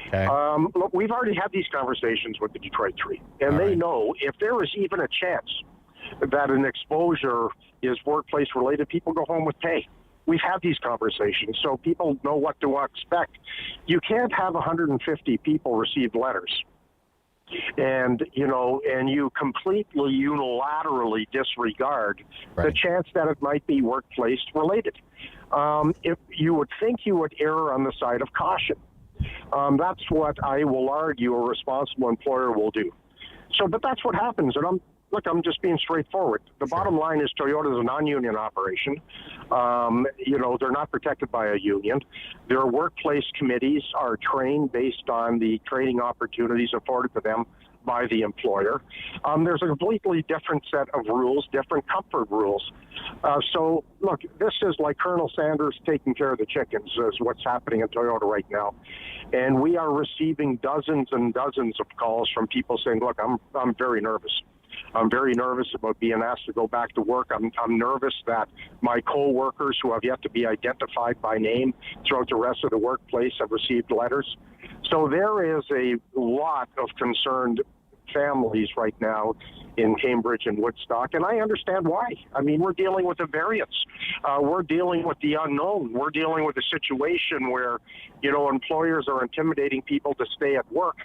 Speaker 8: Okay.
Speaker 9: Look, we've already had these conversations with the Detroit Three, and they know if there is even a chance that an exposure is workplace-related, people go home with pay. We've had these conversations, so people know what to expect. You can't have 150 people receive letters and you completely unilaterally disregard the chance that it might be workplace related. If you would think you would err on the side of caution. That's what I will argue a responsible employer will do. But that's what happens, and I'm just being straightforward. The bottom line is Toyota is a non-union operation. They're not protected by a union. Their workplace committees are trained based on the training opportunities afforded to them by the employer. There's a completely different set of rules, different comfort rules. Look, this is like Colonel Sanders taking care of the chickens is what's happening in Toyota right now. And we are receiving dozens and dozens of calls from people saying, look, I'm very nervous. I'm very nervous about being asked to go back to work. I'm nervous that my co-workers who have yet to be identified by name throughout the rest of the workplace have received letters. So there is a lot of concerned families right now in Cambridge and Woodstock, and I understand why. I mean, we're dealing with a variance. We're dealing with the unknown. We're dealing with a situation where, employers are intimidating people to stay at work.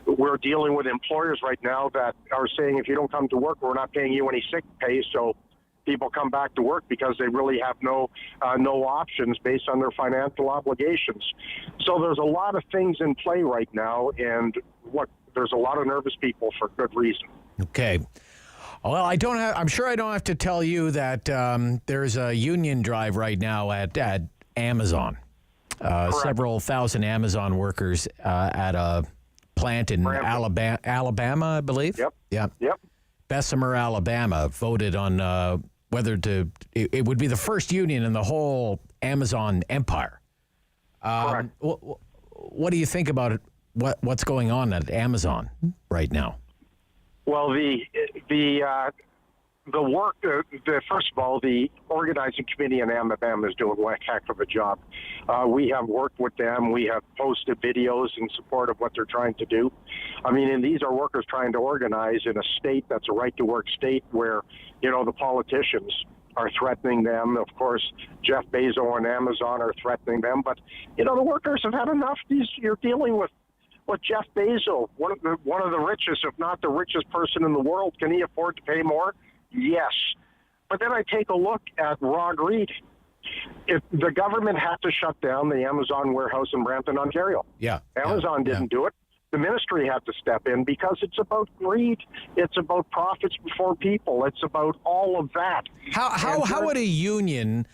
Speaker 9: We're dealing with employers right now that are saying, if you don't come to work, we're not paying you any sick pay. So people come back to work because they really have no options based on their financial obligations. So there's a lot of things in play right now, and there's a lot of nervous people for good reason.
Speaker 8: Okay. Well, I'm sure I don't have to tell you that there's a union drive right now at Amazon. Several thousand Amazon workers at a plant in Alabama, I believe.
Speaker 9: Yep.
Speaker 8: Bessemer, Alabama, voted on whether it would be the first union in the whole Amazon empire.
Speaker 9: Correct.
Speaker 8: What do you think about it? What's going on at Amazon right now?
Speaker 9: Well, the work, first of all, the organizing committee in Alabama is doing a heck of a job. We have worked with them. We have posted videos in support of what they're trying to do. I mean, and these are workers trying to organize in a state that's a right-to-work state where, the politicians are threatening them. Of course, Jeff Bezos and Amazon are threatening them. But, the workers have had enough. You're dealing with Jeff Bezos, one of the richest, if not the richest person in the world. Can he afford to pay more? Yes. But then I take a look at Rod Reed. If the government had to shut down the Amazon warehouse in Brampton, Ontario. Amazon didn't do it. The ministry had to step in because it's about greed. It's about profits before people. It's about all of that.
Speaker 8: How would a union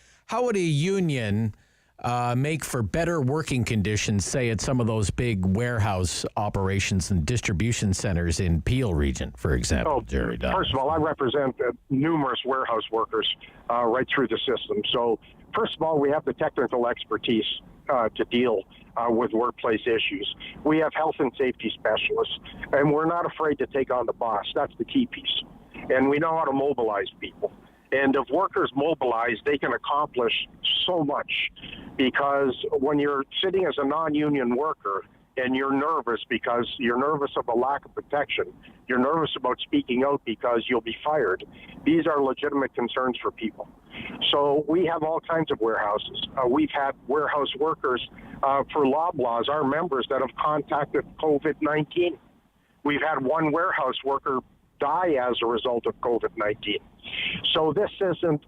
Speaker 8: make for better working conditions, say, at some of those big warehouse operations and distribution centers in Peel region, for example, Jerry?
Speaker 9: First of all, I represent numerous warehouse workers right through the system. So, first of all, we have the technical expertise to deal with workplace issues. We have health and safety specialists, and we're not afraid to take on the boss. That's the key piece. And we know how to mobilize people. And if workers mobilize, they can accomplish so much, because when you're sitting as a non-union worker and you're nervous because you're nervous of a lack of protection, you're nervous about speaking out because you'll be fired, these are legitimate concerns for people. So we have all kinds of warehouses. We've had warehouse workers for Loblaws, our members, that have contacted COVID-19. We've had one warehouse worker die as a result of COVID-19. So this isn't,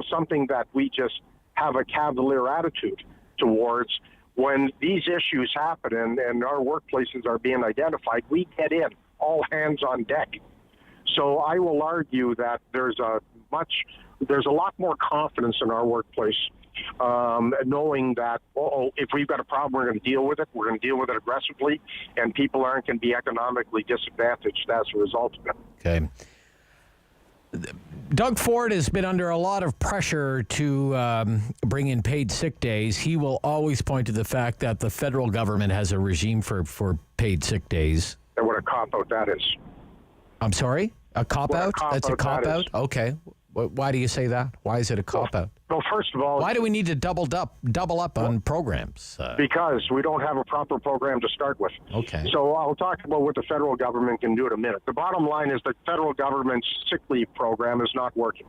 Speaker 9: something that we just have a cavalier attitude towards. When these issues happen and our workplaces are being identified, we get in, all hands on deck. So I will argue that there's a lot more confidence in our workplace, knowing that, if we've got a problem, we're going to deal with it. We're going to deal with it aggressively, and people aren't going to be economically disadvantaged as a result of it.
Speaker 8: Okay. Doug Ford has been under a lot of pressure to bring in paid sick days. He will always point to the fact that the federal government has a regime for paid sick days.
Speaker 9: And what a cop-out that is.
Speaker 8: I'm sorry? A cop-out? That's a cop-out? Okay. Why do you say that? Why is it a cop-out?
Speaker 9: Well, first of all...
Speaker 8: Why do we need to double up on programs?
Speaker 9: Because we don't have a proper program to start with.
Speaker 8: Okay.
Speaker 9: So I'll talk about what the federal government can do in a minute. The bottom line is the federal government's sick leave program is not working.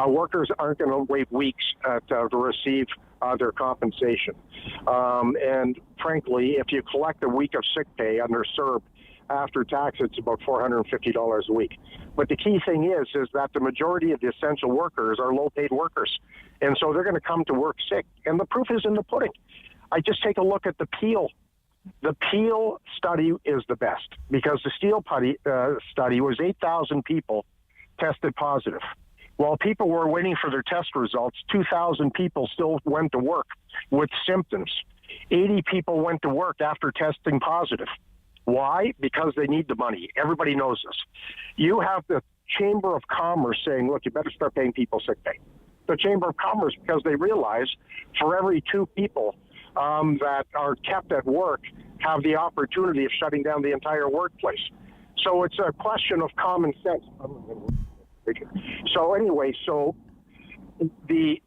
Speaker 9: Workers aren't going to wait weeks to receive their compensation. And frankly, if you collect a week of sick pay under CERB, after tax, it's about $450 a week. But the key thing is that the majority of the essential workers are low-paid workers. And so they're going to come to work sick. And the proof is in the pudding. I just take a look at the Peel. The Peel study is the best because the Steele study was 8,000 people tested positive. While people were waiting for their test results, 2,000 people still went to work with symptoms. 80 people went to work after testing positive. Why? Because they need the money. Everybody knows this. You have the Chamber of Commerce saying, look, you better start paying people sick pay. The Chamber of Commerce, because they realize for every 2 people that are kept at work have the opportunity of shutting down the entire workplace. So it's a question of common sense. So anyway, so the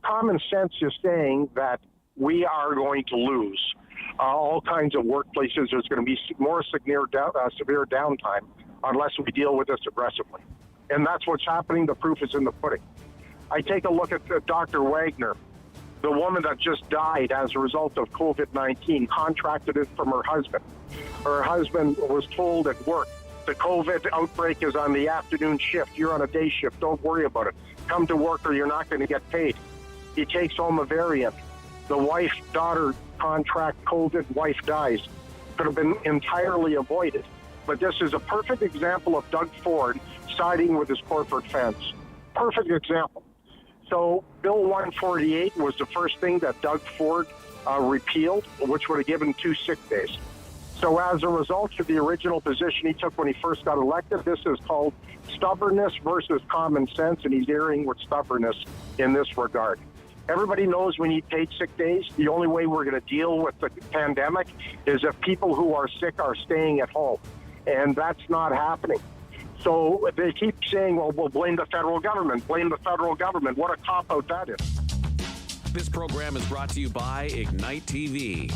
Speaker 9: common sense is saying that we are going to lose all kinds of workplaces. There's going to be more severe downtime unless we deal with this aggressively. And that's what's happening. The proof is in the pudding. I take a look at Dr. Wagner, the woman that just died as a result of COVID-19, contracted it from her husband. Her husband was told at work, the COVID outbreak is on the afternoon shift. You're on a day shift. Don't worry about it. Come to work or you're not going to get paid. He takes home a variant. The wife, daughter contract COVID, wife dies. Could have been entirely avoided. But this is a perfect example of Doug Ford siding with his corporate fans. Perfect example. So Bill 148 was the first thing that Doug Ford repealed, which would have given 2 sick days. So as a result of the original position he took when he first got elected, this is called stubbornness versus common sense, and he's erring with stubbornness in this regard. Everybody knows we need paid sick days. The only way we're going to deal with the pandemic is if people who are sick are staying at home. And that's not happening. So they keep saying, well, we'll blame the federal government. Blame the federal government. What a cop-out that is.
Speaker 10: This program is brought to you by Ignite TV.